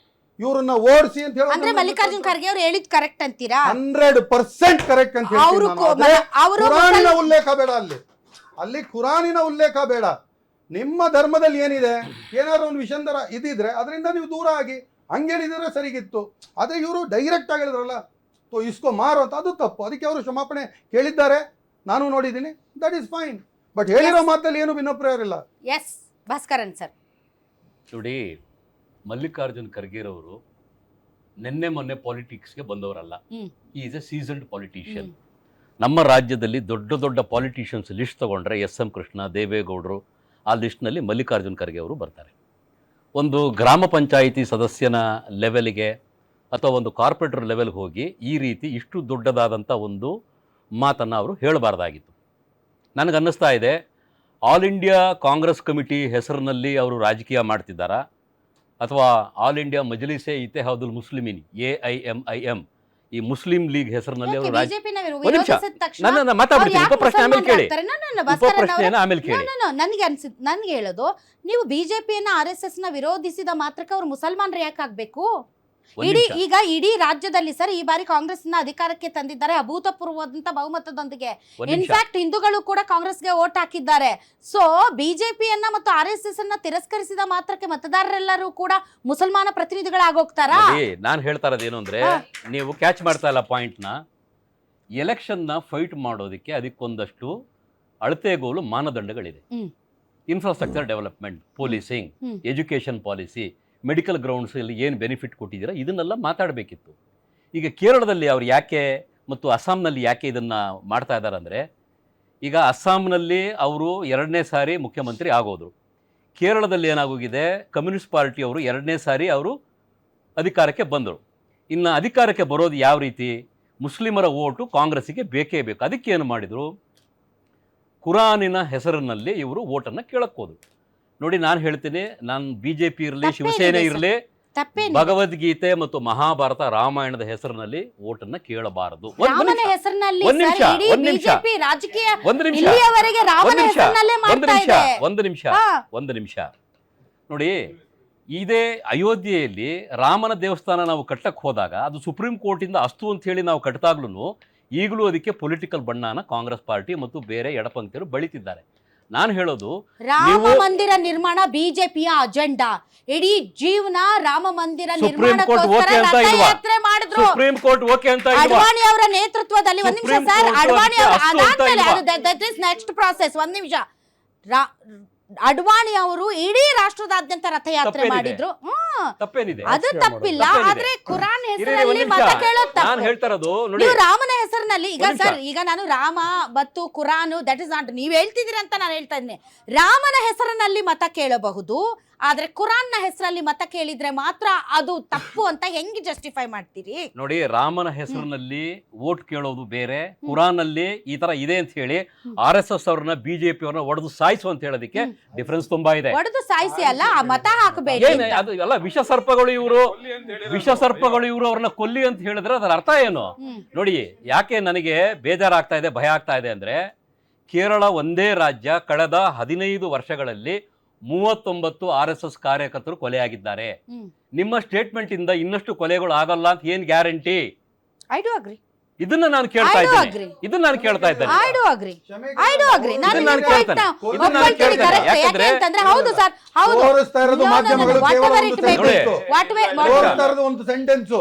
ಇವ್ರನ್ನ ಓಡಿಸಿ ಅಂತ ಹೇಳಿ. ಅಂದ್ರೆ ಮಲ್ಲಿಕಾರ್ಜುನ್ ಖರ್ಗೆ ಅವ್ರು ಹೇಳಿದ್ ಕರೆಕ್ಟ್ ಅಂತೀರಾ? 100% ಕರೆಕ್ಟ್ ಅಂತ ಹೇಳ್ತೀನಿ. ಕುರಾನಿನ ಉಲ್ಲೇಖ ಬೇಡ ಅಲ್ಲಿ ಕುರಾನಿನ ಉಲ್ಲೇಖ ಬೇಡ. ನಿಮ್ಮ ಧರ್ಮದಲ್ಲಿ ಏನಿದೆ, ಏನಾದ್ರು ಒಂದು ವಿಷಂದರ ಇದಿದ್ರೆ ಅದರಿಂದ ನೀವು ದೂರ ಆಗಿ ಹಂಗೇನಿದ್ರೆ ಸರಿಗಿತ್ತು. ಅದೇ ಇವರು ಡೈರೆಕ್ಟ್ ಆಗಿ ಹೇಳಿದ್ರಲ್ಲ, ಇಸ್ಕೋ ಮಾರು ಅಂತ, ಅದು ತಪ್ಪು. ಅದಕ್ಕೆ ಅವರು ಕ್ಷಮಾಪಣೆ ಕೇಳಿದ್ದಾರೆ, ನಾನು ನೋಡಿದ್ದೀನಿ, ದಟ್ ಈಸ್ ಫೈನ್. ಬಟ್ ಹೇಳಿರೋ ಮಾತಲ್ಲಿ ಏನು ಭಿನ್ನಪ್ರಾಯ ಇಲ್ಲ. ಎಸ್ ಭಾಸ್ಕರನ್ ಸರ್ ನೋಡಿ, ಮಲ್ಲಿಕಾರ್ಜುನ್ ಖರ್ಗೆರವರು ನಿನ್ನೆ ಮೊನ್ನೆ ಪಾಲಿಟಿಕ್ಸ್ಗೆ ಬಂದವರಲ್ಲ. Is a seasoned politician. ನಮ್ಮ ರಾಜ್ಯದಲ್ಲಿ ದೊಡ್ಡ ದೊಡ್ಡ ಪಾಲಿಟಿಷಿಯನ್ಸ್ ಲಿಸ್ಟ್ ತೊಗೊಂಡ್ರೆ SM ಕೃಷ್ಣ, ದೇವೇಗೌಡರು, ಆ ಲಿಸ್ಟ್ನಲ್ಲಿ ಮಲ್ಲಿಕಾರ್ಜುನ್ ಖರ್ಗೆ ಅವರು ಬರ್ತಾರೆ. ಒಂದು ಗ್ರಾಮ ಪಂಚಾಯಿತಿ ಸದಸ್ಯನ ಲೆವೆಲ್ಗೆ ಅಥವಾ ಒಂದು ಕಾರ್ಪೊರೇಟರ್ ಲೆವೆಲ್ಗೆ ಹೋಗಿ ಈ ರೀತಿ ಇಷ್ಟು ದೊಡ್ಡದಾದಂಥ ಒಂದು ಮಾತನ್ನು ಅವರು ಹೇಳಬಾರ್ದಾಗಿತ್ತು. ನನಗನ್ನಿಸ್ತಾ ಇದೆ, ಆಲ್ ಇಂಡಿಯಾ ಕಾಂಗ್ರೆಸ್ ಕಮಿಟಿ ಹೆಸರಿನಲ್ಲಿ ಅವರು ರಾಜಕೀಯ ಮಾಡ್ತಿದ್ದಾರಾ, ಅಥವಾ ಆಲ್ ಇಂಡಿಯಾ ಮಜ್ಲಿಸೆ ಇತ್ತೆಹಾದುಲ್ ಮುಸ್ಲಿಮೀನ್ AIMIM ಈ ಮುಸ್ಲಿಂ ಲೀಗ್ ಹೆಸರಿನಲ್ಲಿ ಅವರು ನನ್ಗೆ ಹೇಳೋದು, ನೀವು ಬಿಜೆಪಿಯನ್ನ RSS ನ ವಿರೋಧಿಸಿದ ಮಾತ್ರಕ್ಕೆ ಅವ್ರು ಮುಸಲ್ಮಾನರು ಯಾಕೆ ಆಗ್ಬೇಕು? ಇಡೀ ರಾಜ್ಯದಲ್ಲಿ ಸರ್ ಈ ಬಾರಿ ಕಾಂಗ್ರೆಸ್ ಅಧಿಕಾರಕ್ಕೆ ತಂದಿದ್ದಾರೆ ಅಭೂತಪೂರ್ವವಾದಂತ ಬಹುಮತದೊಂದಿಗೆ. ಇನ್ಫ್ಯಾಕ್ಟ್ ಹಿಂದೂಗಳು ಕೂಡ ಕಾಂಗ್ರೆಸ್ಗೆ ವೋಟ್ ಹಾಕಿದ್ದಾರೆ. ಸೊ ಬಿಜೆಪಿಯನ್ನ ಮತ್ತು RSS ಅನ್ನ ತಿರಸ್ಕರಿಸಿದ ಮಾತ್ರಕ್ಕೆ ಮತದಾರರೆಲ್ಲರೂ ಕೂಡ ಮುಸಲ್ಮಾನ ಪ್ರತಿನಿಧಿಗಳಾಗೋಗ್ತಾರಾ? ನಾನು ಹೇಳ್ತಾ ಇರೋದೇನು ಅಂದ್ರೆ, ನೀವು ಕ್ಯಾಚ್ ಮಾಡ್ತಾ ಇಲ್ಲ ಪಾಯಿಂಟ್ ನ. ಎಲೆಕ್ಷನ್ ನ ಫೈಟ್ ಮಾಡೋದಕ್ಕೆ ಅದಕ್ಕೊಂದಷ್ಟು ಅಳತೆಗೋಲು ಮಾನದಂಡಗಳಿದೆ. Infrastructure development, policing, education policy, medical grounds ಅಲ್ಲಿ ಏನು ಬೆನಿಫಿಟ್ ಕೊಟ್ಟಿದ್ದೀರಾ ಇದನ್ನೆಲ್ಲ ಮಾತಾಡಬೇಕಿತ್ತು. ಈಗ ಕೇರಳದಲ್ಲಿ ಅವ್ರು ಯಾಕೆ ಮತ್ತು ಅಸ್ಸಾಂನಲ್ಲಿ ಯಾಕೆ ಇದನ್ನು ಮಾಡ್ತಾ ಇದ್ದಾರೆ ಅಂದರೆ, ಈಗ ಅಸ್ಸಾಂನಲ್ಲಿ ಅವರು 2ನೇ ಸಾರಿ ಮುಖ್ಯಮಂತ್ರಿ ಆಗೋದು. ಕೇರಳದಲ್ಲಿ ಏನಾಗೋಗಿದೆ, ಕಮ್ಯುನಿಸ್ಟ್ ಪಾರ್ಟಿಯವರು 2ನೇ ಸಾರಿ ಅವರು ಅಧಿಕಾರಕ್ಕೆ ಬಂದರು. ಇನ್ನು ಅಧಿಕಾರಕ್ಕೆ ಬರೋದು ಯಾವ ರೀತಿ, ಮುಸ್ಲಿಮರ ಓಟು ಕಾಂಗ್ರೆಸ್ಸಿಗೆ ಬೇಕೇ ಬೇಕು. ಅದಕ್ಕೆ ಏನು ಮಾಡಿದರು, ಕುರಾನಿನ ಹೆಸರಿನಲ್ಲಿ ಇವರು ಓಟನ್ನು ಕೇಳಕ್ಕೆ ಹೋದರು. ನೋಡಿ, ನಾನು ಹೇಳ್ತೀನಿ, ನಾನು BJP ಇರಲಿ, ಶಿವಸೇನೆ ಇರಲಿ, ಭಗವದ್ಗೀತೆ ಮತ್ತು ಮಹಾಭಾರತ ರಾಮಾಯಣದ ಹೆಸರಿನಲ್ಲಿ ಓಟನ್ನು ಕೇಳಬಾರದು. ಒಂದು ನಿಮಿಷ ನೋಡಿ, ಇದೇ ಅಯೋಧ್ಯೆಯಲ್ಲಿ ರಾಮನ ದೇವಸ್ಥಾನ ನಾವು ಕಟ್ಟಕ್ಕೆ ಹೋದಾಗ ಅದು ಸುಪ್ರೀಂ ಕೋರ್ಟಿಂದ ಅಸ್ತು ಅಂತ ಹೇಳಿ ನಾವು ಕಟ್ಟಿದಾಗ್ಲೂ ಈಗಲೂ ಅದಕ್ಕೆ ಪೊಲಿಟಿಕಲ್ ಬಣ್ಣನ ಕಾಂಗ್ರೆಸ್ ಪಾರ್ಟಿ ಮತ್ತು ಬೇರೆ ಎಡಪಂಕ್ತಿಯರು ಬಳಿತಿದ್ದಾರೆ. ನಾನು ಹೇಳೋದು, ರಾಮ ಮಂದಿರ ನಿರ್ಮಾಣ ಬಿಜೆಪಿಯ ಅಜೆಂಡಾ. ಇಡೀ ಜೀವನ ರಾಮ ಮಂದಿರ ನಿರ್ಮಾಣಕ್ಕೋಸ್ಕರ ರಥಯಾತ್ರೆ ಮಾಡಿದ್ರು. ಸುಪ್ರೀಂ ಕೋರ್ಟ್ ಓಕೆ ಅಂತ ಅಡ್ವಾಣಿ ಅವರ ನೇತೃತ್ವದಲ್ಲಿ. ಒಂದ್ ನಿಮಿಷ ಸರ್, ಅಡ್ವಾಣಿ ಅವರು ಅದಾದ್ಮೇಲೆ ದಟ್ ಇಸ್ ನೆಕ್ಸ್ಟ್ ಪ್ರಾಸೆಸ್. ಒಂದ್ ನಿಮಿಷ, ಅಡ್ವಾಣಿ ಅವರು ಇಡೀ ರಾಷ್ಟ್ರದಾದ್ಯಂತ ರಥಯಾತ್ರೆ ಮಾಡಿದ್ರು. ಅದು ತಪ್ಪಿಲ್ಲ, ಆದ್ರೆ ಕುರಾನ್ ಹೆಸರಲ್ಲಿ ಮತ ಕೇಳೋದು ತಪ್ಪು. ನೀವು ರಾಮನ ಹೆಸರಿನಲ್ಲಿ ಈಗ ಸರ್, ಈಗ ನಾನು ರಾಮ ಮತ್ತು ಕುರಾನ್ ದಟ್ ಇಸ್ ನಾಟ್, ನೀವ್ ಹೇಳ್ತಿದ್ದೀರಿ ಅಂತ ನಾನು ಹೇಳ್ತಾ ಇದ್ದೀನಿ. ರಾಮನ ಹೆಸರಿನಲ್ಲಿ ಮತ ಕೇಳಬಹುದು, ಆದ್ರೆ ಕುರಾನ್ ನ ಹೆಸರಲ್ಲಿ ಮತ ಕೇಳಿದ್ರೆ ಮಾತ್ರ ಅದು ತಪ್ಪು ಅಂತ ಹೆಂಗೆ ಜಸ್ಟಿಫೈ ಮಾಡ್ತೀರಿ? ನೋಡಿ, ರಾಮನ ಹೆಸರಿನಲ್ಲಿ ವೋಟ್ ಕೇಳೋದು ಬೇರೆ, ಕುರಾನ್ ಅಲ್ಲಿ ಈ ತರ ಇದೆ ಅಂತ ಹೇಳಿ RSS ಅವ್ರನ್ನ BJP ಅವ್ರನ್ನ ಒಡೆದು ಸಾಯಿಸು ಅಂತ ಹೇಳೋದಕ್ಕೆ ಡಿಫರೆನ್ಸ್ ತುಂಬಾ ಇದೆ. ಒಡೆದು ಸಾಯಿಸಿ ಅಲ್ಲ, ಮತ ಹಾಕಬೇಡಿ. ಅದು ಎಲ್ಲ ವಿಷ ಸರ್ಪಗಳು ಇವರು ಅವ್ರನ್ನ ಕೊಲ್ಲಿ ಅಂತ ಹೇಳಿದ್ರೆ ಅದರ ಅರ್ಥ ಏನು? ನೋಡಿ, ಯಾಕೆ ನನಗೆ ಬೇಜಾರಾಗ್ತಾ ಇದೆ, ಭಯ ಆಗ್ತಾ ಇದೆ ಅಂದ್ರೆ, ಕೇರಳ ಒಂದೇ ರಾಜ್ಯ ಕಳೆದ 15 ವರ್ಷಗಳಲ್ಲಿ 39 RSS ಕಾರ್ಯಕರ್ತರು ಕೊಲೆಯಾಗಿದ್ದಾರೆ. ನಿಮ್ಮ ಸ್ಟೇಟ್ಮೆಂಟ್ ಇಂದ ಇನ್ನಷ್ಟು ಕೊಲೆಗಳು ಆಗಲ್ಲ ಅಂತ ಏನ್ ಗ್ಯಾರಂಟಿ? I do agri. ಇದನ್ನ ನಾನು ಕೇಳ್ತಾ ಇದ್ದೇನೆ. I do agri. ಯಾಕಂದ್ರೆ ಹೌದು ಸರ್, ಹೌದು. ಒಂದು ಸೆಂಟೆನ್ಸ್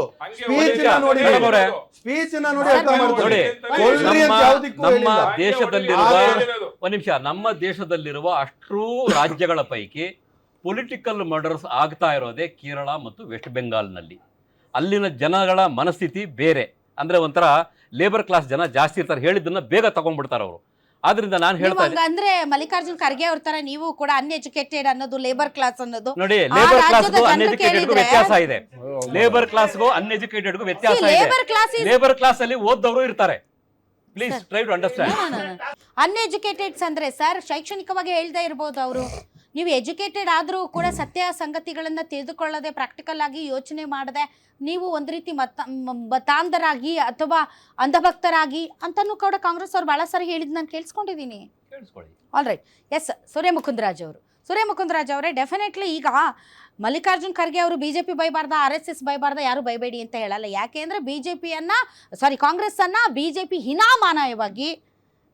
ನಮ್ಮ ದೇಶದಲ್ಲಿರುವ ಅಷ್ಟೂ ರಾಜ್ಯಗಳ ಪೈಕಿ ಪೊಲಿಟಿಕಲ್ ಮರ್ಡರ್ಸ್ ಆಗ್ತಾ ಇರೋದೇ ಕೇರಳ ಮತ್ತು ವೆಸ್ಟ್ ಬೆಂಗಾಲ್ನಲ್ಲಿ. ಅಲ್ಲಿನ ಜನಗಳ ಮನಸ್ಥಿತಿ ಬೇರೆ. ಅಂದ್ರೆ ಒಂಥರ ಲೇಬರ್ ಕ್ಲಾಸ್ ಜನ ಜಾಸ್ತಿ ಇರ್ತಾರೆ, ಹೇಳಿದ್ದನ್ನ ಬೇಗ ತಗೊಂಡ್ಬಿಡ್ತಾರೆ ಅವರು. ಆದ್ರಿಂದ ನಾನು ಹೇಳ್ತಾ ಇದ್ದೀನಿ, ಅಂದ್ರೆ ಮಲ್ಲಿಕಾರ್ಜುನ್ ಖರ್ಗೆ ಅವ್ರ ತರ ನೀವು ಕೂಡ ಅನ್ಎಜುಕೇಟೆಡ್ ಅನ್ನೋದು, ಲೇಬರ್ ಕ್ಲಾಸ್ ಅನ್ನೋದು. ನೋಡಿ, ಲೇಬರ್ ಕ್ಲಾಸ್ಗೂ ಅನ್ಎಜುಕೇಟೆಡ್ಗೂ ವ್ಯತ್ಯಾಸ ಇದೆ. ಲೇಬರ್ ಕ್ಲಾಸ್ಗೂ ಅನ್ಎಜುಕೇಟೆಡ್ಗೂ ವ್ಯತ್ಯಾಸ ಇದೆ. ಲೇಬರ್ ಕ್ಲಾಸ್ ಅಲ್ಲಿ ಓದ್ದವರು ಇರ್ತಾರೆ. Please try to understand. Uneducateds ಅಂದ್ರೆ ಸರ್, ಶೈಕ್ಷಣಿಕವಾಗಿ ಹೇಳ್ದೇ ಇರಬಹುದು ಅವರು. ನೀವು ಎಜುಕೇಟೆಡ್ ಆದರೂ ಕೂಡ ಸತ್ಯ ಸಂಗತಿಗಳನ್ನು ತಿಳಿದುಕೊಳ್ಳದೆ, ಪ್ರಾಕ್ಟಿಕಲ್ ಆಗಿ ಯೋಚನೆ ಮಾಡದೆ, ನೀವು ಒಂದು ರೀತಿ ಮತಾಂಧರಾಗಿ ಅಥವಾ ಅಂಧಭಕ್ತರಾಗಿ ಅಂತನೂ ಕೂಡ ಕಾಂಗ್ರೆಸ್ ಅವ್ರು ಭಾಳ ಸಾರಿ ಹೇಳಿದ್ ನಾನು ಕೇಳಿಸ್ಕೊಂಡಿದ್ದೀನಿ. All right, yes. ಸೂರ್ಯಮುಕುಂದರಾಜ್ ಅವರೇ, ಡೆಫಿನೆಟ್ಲಿ ಈಗ ಮಲ್ಲಿಕಾರ್ಜುನ್ ಖರ್ಗೆ ಅವರು BJP ಬೈಬಾರ್ದ, RSS ಬೈಬಾರ್ದ, ಯಾರು ಬೈಬೇಡಿ ಅಂತ ಹೇಳಲ್ಲ. ಯಾಕೆ ಅಂದರೆ ಕಾಂಗ್ರೆಸ್ ಅನ್ನ BJP ಹೀನಾಮಾನಯವಾಗಿ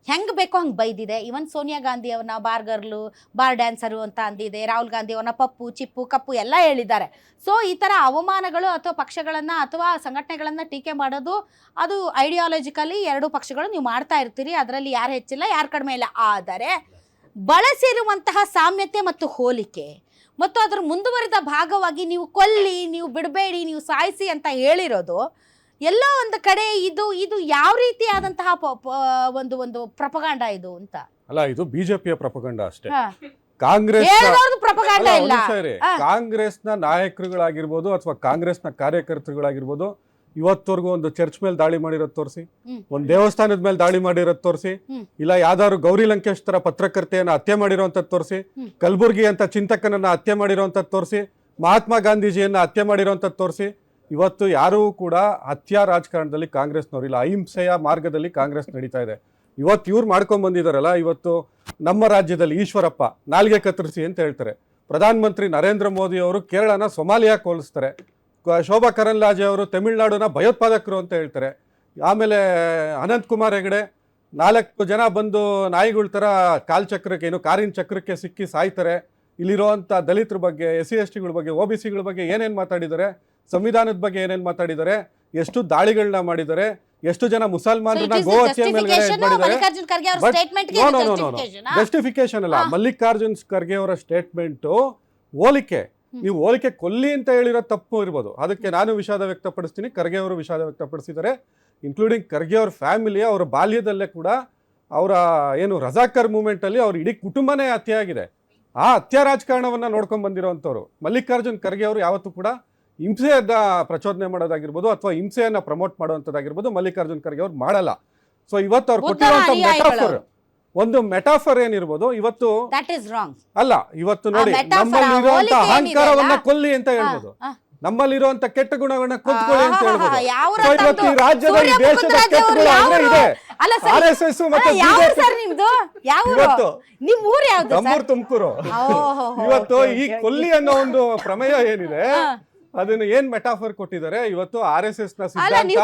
ಹೆಂಗೆ ಬೇಕೋ ಹಂಗೆ ಬೈದಿದೆ. ಇವನ್ ಸೋನಿಯಾ ಗಾಂಧಿ ಅವ್ರನ್ನ ಬಾರ್ ಗರ್ಲು, ಬಾರ್ ಡ್ಯಾನ್ಸರು ಅಂತ ಅಂದಿದೆ. ರಾಹುಲ್ ಗಾಂಧಿ ಅವ್ರನ್ನ ಪಪ್ಪು, ಚಿಪ್ಪು, ಕಪ್ಪು ಎಲ್ಲ ಹೇಳಿದ್ದಾರೆ. ಸೊ ಈ ಥರ ಅವಮಾನಗಳು ಅಥವಾ ಪಕ್ಷಗಳನ್ನು ಅಥವಾ ಸಂಘಟನೆಗಳನ್ನು ಟೀಕೆ ಮಾಡೋದು, ಅದು ಐಡಿಯಾಲಜಿಕಲಿ ಎರಡೂ ಪಕ್ಷಗಳು ನೀವು ಮಾಡ್ತಾ ಇರ್ತೀರಿ. ಅದರಲ್ಲಿ ಯಾರು ಹೆಚ್ಚಿಲ್ಲ, ಯಾರು ಕಡಿಮೆ ಇಲ್ಲ. ಆದರೆ ಬಳಸಿರುವಂತಹ ಸಾಮ್ಯತೆ ಮತ್ತು ಹೋಲಿಕೆ ಮತ್ತು ಅದರ ಮುಂದುವರಿದ ಭಾಗವಾಗಿ ನೀವು ಕೊಲ್ಲಿ, ನೀವು ಬಿಡಬೇಡಿ, ನೀವು ಸಾಯಿಸಿ ಅಂತ ಹೇಳಿರೋದು ಎಲ್ಲೋ ಒಂದು ಕಡೆ ಇದು ಯಾವ ರೀತಿಯಾದಂತಹ ಒಂದು ಪ್ರಪಗಾಂಡ ಇದು ಅಂತ ಅಲ್ಲ, ಇದು ಬಿಜೆಪಿಯ ಪ್ರಪಗಾಂಡ ಅಷ್ಟೇ. ಕಾಂಗ್ರೆಸ್ನ ನಾಯಕರುಗಳಾಗಿರ್ಬೋದು ಅಥವಾ ಕಾಂಗ್ರೆಸ್ನ ಕಾರ್ಯಕರ್ತರುಗಳಾಗಿರ್ಬೋದು, ಇವತ್ತವರೆಗೂ ಒಂದು ಚರ್ಚ್ ಮೇಲೆ ದಾಳಿ ಮಾಡಿರೋದು ತೋರಿಸಿ, ಒಂದು ದೇವಸ್ಥಾನದ ಮೇಲೆ ದಾಳಿ ಮಾಡಿರೋದು ತೋರಿಸಿ, ಇಲ್ಲ ಯಾವ್ದಾದ್ರು ಗೌರಿ ಲಂಕೇಶ್ ತರ ಪತ್ರಕರ್ತೆಯನ್ನ ಹತ್ಯೆ ಮಾಡಿರೋಂಥದ್ದು ತೋರಿಸಿ, ಕಲಬುರ್ಗಿ ಅಂತ ಚಿಂತಕನನ್ನ ಹತ್ಯೆ ಮಾಡಿರೋಂಥದ್ದು ತೋರಿಸಿ, ಮಹಾತ್ಮ ಗಾಂಧೀಜಿಯನ್ನ ಹತ್ಯೆ ಮಾಡಿರೋಂಥದ್ದು ತೋರಿಸಿ. ಇವತ್ತು ಯಾರೂ ಕೂಡ ಹತ್ಯಾ ರಾಜಕಾರಣದಲ್ಲಿ ಕಾಂಗ್ರೆಸ್ನವರಿಲ್ಲ. ಅಹಿಂಸೆಯ ಮಾರ್ಗದಲ್ಲಿ ಕಾಂಗ್ರೆಸ್ ನಡೀತಾ ಇದೆ. ಇವತ್ತು ಇವ್ರು ಮಾಡ್ಕೊಂಡ್ ಬಂದಿದ್ದಾರಲ್ಲ, ಇವತ್ತು ನಮ್ಮ ರಾಜ್ಯದಲ್ಲಿ ಈಶ್ವರಪ್ಪ ನಾಲ್ಗೆ ಕತ್ತರಿಸಿ ಅಂತ ಹೇಳ್ತಾರೆ. ಪ್ರಧಾನಮಂತ್ರಿ ನರೇಂದ್ರ ಮೋದಿ ಅವರು ಕೇರಳನ ಸೊಮಾಲಿಯಾ ಹೋಲಿಸ್ತಾರೆ. ಶೋಭಾ ಕರಂದ್ಲಾಜೆ ಅವರು ತಮಿಳ್ನಾಡುನ ಭಯೋತ್ಪಾದಕರು ಅಂತ ಹೇಳ್ತಾರೆ. ಆಮೇಲೆ ಅನಂತ್ ಕುಮಾರ್ ಹೆಗಡೆ 4 ಜನ ಬಂದು ನಾಯಿಗಳ ಥರ ಕಾಲ್ಚಕ್ರಕ್ಕೆ ಏನು ಕಾರಿನ ಚಕ್ರಕ್ಕೆ ಸಿಕ್ಕಿ ಸಾಯ್ತಾರೆ. ಇಲ್ಲಿರುವಂಥ ದಲಿತರ ಬಗ್ಗೆ, SC STಗಳ ಬಗ್ಗೆ, OBCಗಳ ಬಗ್ಗೆ ಏನೇನು ಮಾತಾಡಿದ್ದಾರೆ, ಸಂವಿಧಾನದ ಬಗ್ಗೆ ಏನೇನು ಮಾತಾಡಿದ್ದಾರೆ, ಎಷ್ಟು ದಾಳಿಗಳನ್ನ ಮಾಡಿದ್ದಾರೆ, ಎಷ್ಟು ಜನ ಮುಸಲ್ಮಾನರನ್ನ ಗೋಹತ್ಯೆ ಮೇಲ್ಗಡೆ ಜಸ್ಟಿಫಿಕೇಶನ್ ಅಲ್ಲ. ಮಲ್ಲಿಕಾರ್ಜುನ್ ಖರ್ಗೆ ಅವರ ಸ್ಟೇಟ್ಮೆಂಟು ಹೋಲಿಕೆ, ನೀವು ಹೋಲಿಕೆ ಕೊಲ್ಲಿ ಅಂತ ಹೇಳಿರೋ ತಪ್ಪು ಇರ್ಬೋದು, ಅದಕ್ಕೆ ನಾನು ವಿಷಾದ ವ್ಯಕ್ತಪಡಿಸ್ತೀನಿ. ಖರ್ಗೆ ಅವರು ವಿಷಾದ ವ್ಯಕ್ತಪಡಿಸಿದ್ದಾರೆ. ಇನ್ಕ್ಲೂಡಿಂಗ್ ಖರ್ಗೆ ಅವ್ರ ಫ್ಯಾಮಿಲಿ, ಅವರ ಬಾಲ್ಯದಲ್ಲೇ ಕೂಡ ಅವರ ಏನು ರಜಾಕರ್ ಮೂವ್ಮೆಂಟಲ್ಲಿ ಅವ್ರ ಇಡೀ ಕುಟುಂಬನೇ ಹತ್ಯೆ ಆಗಿದೆ. ಆ ಹತ್ಯೆ ರಾಜಕಾರಣವನ್ನು ನೋಡ್ಕೊಂಡು ಬಂದಿರೋವಂಥವ್ರು ಮಲ್ಲಿಕಾರ್ಜುನ್ ಖರ್ಗೆ ಅವರು ಯಾವತ್ತೂ ಕೂಡ ಹಿಂಸೆಯನ್ನ ಪ್ರಚೋದನೆ ಮಾಡೋದಾಗಿರ್ಬೋದು ಅಥವಾ ಹಿಂಸೆಯನ್ನ ಪ್ರಮೋಟ್ ಮಾಡುವಂಥದ್ದಾಗಿರ್ಬೋದು ಮಲ್ಲಿಕಾರ್ಜುನ್ ಖರ್ಗೆ ಅವ್ರು ಮಾಡಲ್ಲ. ಸೊ ಇವತ್ತು ಅವ್ರು ಕೊಟ್ಟಿರುವಂಥ ಮೆಟಾಫರ್, ಒಂದು ಮೆಟಾಫರ್ ಏನಿರ್ಬೋದು ಇವತ್ತು ಅಲ್ಲ, ಇವತ್ತು ನೋಡಿ ನಮ್ಮಲ್ಲಿ ಇರುವಂತ ಅಹಂಕಾರವನ್ನ ಕೊಲ್ಲಿ ಅಂತ ಹೇಳ್ಬೋದು, ನಮ್ಮಲ್ಲಿರುವಂತ ಕೆಟ್ಟ ಗುಣಗಳನ್ನ ಕೊಂದ್ಕೊಳ್ಳಿ ಅಂತ ಹೇಳ್ಬೋದು. ಇವತ್ತು ಈ ರಾಜ್ಯದ ಈ ದೇಶದ ಕೆಟ್ಟ ಗುಣ ಅಂದ್ರೆ ಇದೆ. RSS ಮತ್ತೆ ಇವತ್ತು ನಮ್ಮೂರು ತುಮಕೂರು. ಇವತ್ತು ಈ ಕೊಲ್ಲಿ ಅನ್ನೋ ಒಂದು ಪ್ರಮೇಯ ಏನಿದೆ ಅದನ್ನ ಏನ್ ಮೆಟಾಫರ್ ಕೊಟ್ಟಿದ್ದಾರೆ ಇವತ್ತು RSS ನ ಗಾಂಧೀಜಿ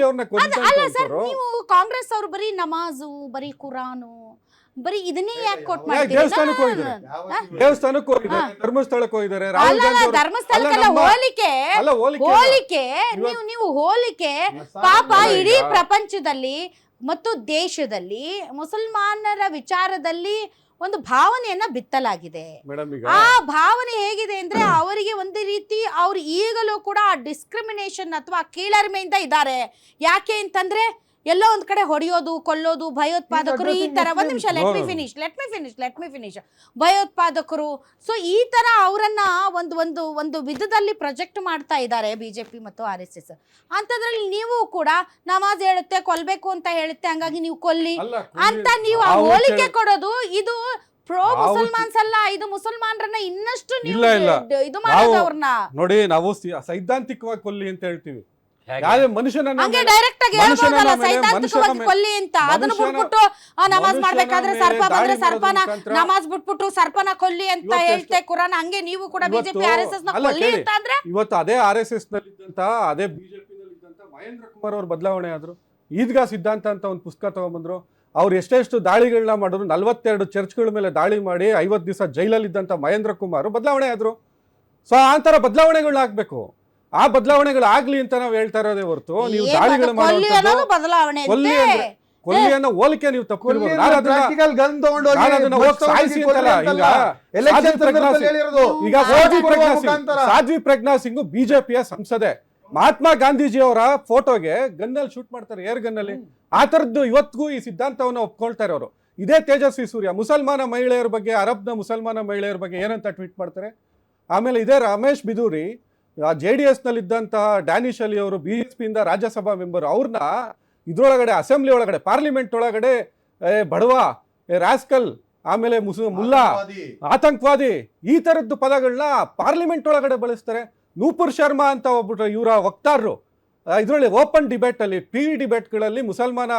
ಅವ್ರನ್ನ ನೀವು ಕಾಂಗ್ರೆಸ್ ಅವರು ಬರೀ ನಮಾಜು, ಬರೀ ಕುರಾನು, ಬರೀ ಇದನ್ನೇ ಯಾಕೆ ಕೊಟ್ ಮಾಡ್ತೀರಾ? ದೇವಸ್ಥಾನಕ್ಕೆ ಹೋಗಿದ್ದಾರೆ, ಧರ್ಮಸ್ಥಳಕ್ಕೆ ಹೋಗಿದ್ದಾರೆ. ಧರ್ಮಸ್ಥಳಕ್ಕೆಲ್ಲ ಹೋಲಿಕೆ ನೀವು ಹೋಲಿಕೆ ಪಾಪ ಇಡೀ ಪ್ರಪಂಚದಲ್ಲಿ ಮತ್ತು ದೇಶದಲ್ಲಿ ಮುಸಲ್ಮಾನರ ವಿಚಾರದಲ್ಲಿ ಒಂದು ಭಾವನೆಯನ್ನ ಬಿತ್ತಲಾಗಿದೆ. ಆ ಭಾವನೆ ಹೇಗಿದೆ ಅಂದ್ರೆ ಅವರಿಗೆ ಒಂದು ರೀತಿ ಅವ್ರು ಈಗಲೂ ಕೂಡ ಡಿಸ್ಕ್ರಿಮಿನೇಷನ್ ಅಥವಾ ಕೀಳರಿಮೆಯಿಂದ ಇದ್ದಾರೆ. ಯಾಕೆ ಅಂತಂದ್ರೆ ಎಲ್ಲೋ ಒಂದ್ ಕಡೆ ಹೊಡೆಯೋದು, ಕೊಲ್ಲೋದು, ಭಯೋತ್ಪಾದಕರು ಈ ತರ. ಒಂದ್ ನಿಮಿಷ, ಲೆಟ್ ಮಿ ಫಿನಿಶ್. ಭಯೋತ್ಪಾದಕರು, ಸೊ ಈ ತರ ಅವರನ್ನ ಒಂದು ವಿಧದಲ್ಲಿ ಪ್ರೊಜೆಕ್ಟ್ ಮಾಡ್ತಾ ಇದ್ದಾರೆ BJP ಮತ್ತು RSS. ಅಂತದ್ರಲ್ಲಿ ನೀವು ಕೂಡ ನಮಾಜ್ ಹೇಳುತ್ತೆ, ಕೊಲ್ಬೇಕು ಅಂತ ಹೇಳುತ್ತೆ, ಹಂಗಾಗಿ ನೀವು ಕೊಲ್ಲಿ ಅಂತ ನೀವು ಆ ಹೋಲಿಕೆ ಕೊಡೋದು ಇದು ಪ್ರೋ ಮುಸಲ್ಮಾನ್ಸ್ ಅಲ್ಲ, ಇದು ಮುಸಲ್ಮಾನರನ್ನ ಇನ್ನಷ್ಟು ಇದು ಮಾಡೋದು ಅವ್ರನ್ನ. ನೋಡಿ, ನಾವು ಸೈದ್ಧಾಂತಿಕವಾಗಿ ಕೊಲ್ಲಿ ಅಂತ ಹೇಳ್ತೀವಿ. ಕೊಲ್ಲಿ ಅಂತ ಅದನ್ನ ಬಿಟ್ಬಿಟ್ಟು ನಮಾಜ್ ಮಾಡ್ಬೇಕಾದ್ರೆ ಸರ್ಪ ಬಂದ್ರೆ ಸರ್ಪನ ನಮಾಜ್ ಬಿಟ್ಬಿಟ್ಟು ಸರ್ಪನ ಕೊಲ್ಲಿ ಅಂತ ಹೇಳ್ತೆ ಕುರಾನ್. ಹಂಗೆ ನೀವು ಕೂಡ BJP RSS ನ ಕೊಲ್ಲಿ ಅಂತ ಅಂದ್ರೆ ಇವತ್ತು ಅದೇ RSS ನಲ್ಲಿದ್ದಂತ ಅದೇ BJP ನಲ್ಲಿದ್ದಂತ ಮಹೇಂದ್ರ ಕುಮಾರ್ ಅವ್ರು ಬದಲಾವಣೆ ಆದ್ರು. ಈದ್ಗಾ ಸಿದ್ಧಾಂತ ಅಂತ ಒಂದು ಪುಸ್ತಕ ತಗೊಂಡ್ಬಂದ್ರು. ಅವ್ರು ಎಷ್ಟೆಷ್ಟು ದಾಳಿಗಳನ್ನ ಮಾಡಿದ್ರು, 42 ಚರ್ಚ್ಗಳ ಮೇಲೆ ದಾಳಿ ಮಾಡಿ 50 ದಿವಸ ಜೈಲಲ್ಲಿ ಇದ್ದಂತ ಮಹೇಂದ್ರ ಕುಮಾರ್ ಬದಲಾವಣೆ ಆದ್ರು. ಸೊ ಆ ತರ ಬದಲಾವಣೆಗಳು ಆಗ್ಬೇಕು. ಆ ಬದಲಾವಣೆಗಳು ಆಗ್ಲಿ ಅಂತ ನಾವು ಹೇಳ್ತಾ ಇರೋದೇ ಹೊರತು ನೀವು ದಾಳಿಗಳು ಕೊಲ್ಲಿಯನ್ನ ಹೋಲಿಕೆ ನೀವು ತಪ್ಪು. ಸಾಧ್ವಿ ಪ್ರಜ್ಞಾ ಸಿಂಗ್ BJPಯ ಸಂಸದೆ. ಮಹಾತ್ಮ ಗಾಂಧೀಜಿ ಅವರ ಫೋಟೋಗೆ ಗನ್ನಲ್ಲಿ ಶೂಟ್ ಮಾಡ್ತಾರೆ, ಏರ್ ಗನ್ನಲ್ಲಿ. ಆ ತರದ್ದು ಇವತ್ತಿಗೂ ಈ ಸಿದ್ಧಾಂತವನ್ನು ಒಪ್ಕೊಳ್ತಾರೆ ಅವರು. ಇದೇ ತೇಜಸ್ವಿ ಸೂರ್ಯ ಮುಸಲ್ಮಾನ ಮಹಿಳೆಯರ ಬಗ್ಗೆ, ಅರಬ್ನ ಮುಸಲ್ಮಾನ ಮಹಿಳೆಯರ ಬಗ್ಗೆ ಏನಂತ ಟ್ವೀಟ್ ಮಾಡ್ತಾರೆ. ಆಮೇಲೆ ಇದೇ ರಮೇಶ್ ಬಿದೂರಿ JDS ನಲ್ಲಿದ್ದಂತಹ ಡ್ಯಾನಿಶ್ ಅಲಿ ಅವರು BSPಯಿಂದ ರಾಜ್ಯಸಭಾ ಮೆಂಬರ್, ಅವ್ರನ್ನ ಇದ್ರೊಳಗಡೆ ಅಸೆಂಬ್ಲಿ ಒಳಗಡೆ ಪಾರ್ಲಿಮೆಂಟ್ ಒಳಗಡೆ ಬಡವ, ರಾಸ್ಕಲ್, ಆಮೇಲೆ ಮುಲ್ಲಾ, ಆತಂಕವಾದಿ ಈ ತರದ್ದು ಪದಗಳನ್ನ ಪಾರ್ಲಿಮೆಂಟ್ ಒಳಗಡೆ ಬಳಸ್ತಾರೆ. ನೂಪುರ್ ಶರ್ಮಾ ಅಂತ ಒಬ್ಬರು ಇವರ ವಕ್ತಾರರು ಇದರಲ್ಲಿ ಓಪನ್ ಡಿಬೇಟ್ ಅಲ್ಲಿ PV ಡಿಬೇಟ್ಗಳಲ್ಲಿ ಮುಸಲ್ಮಾನ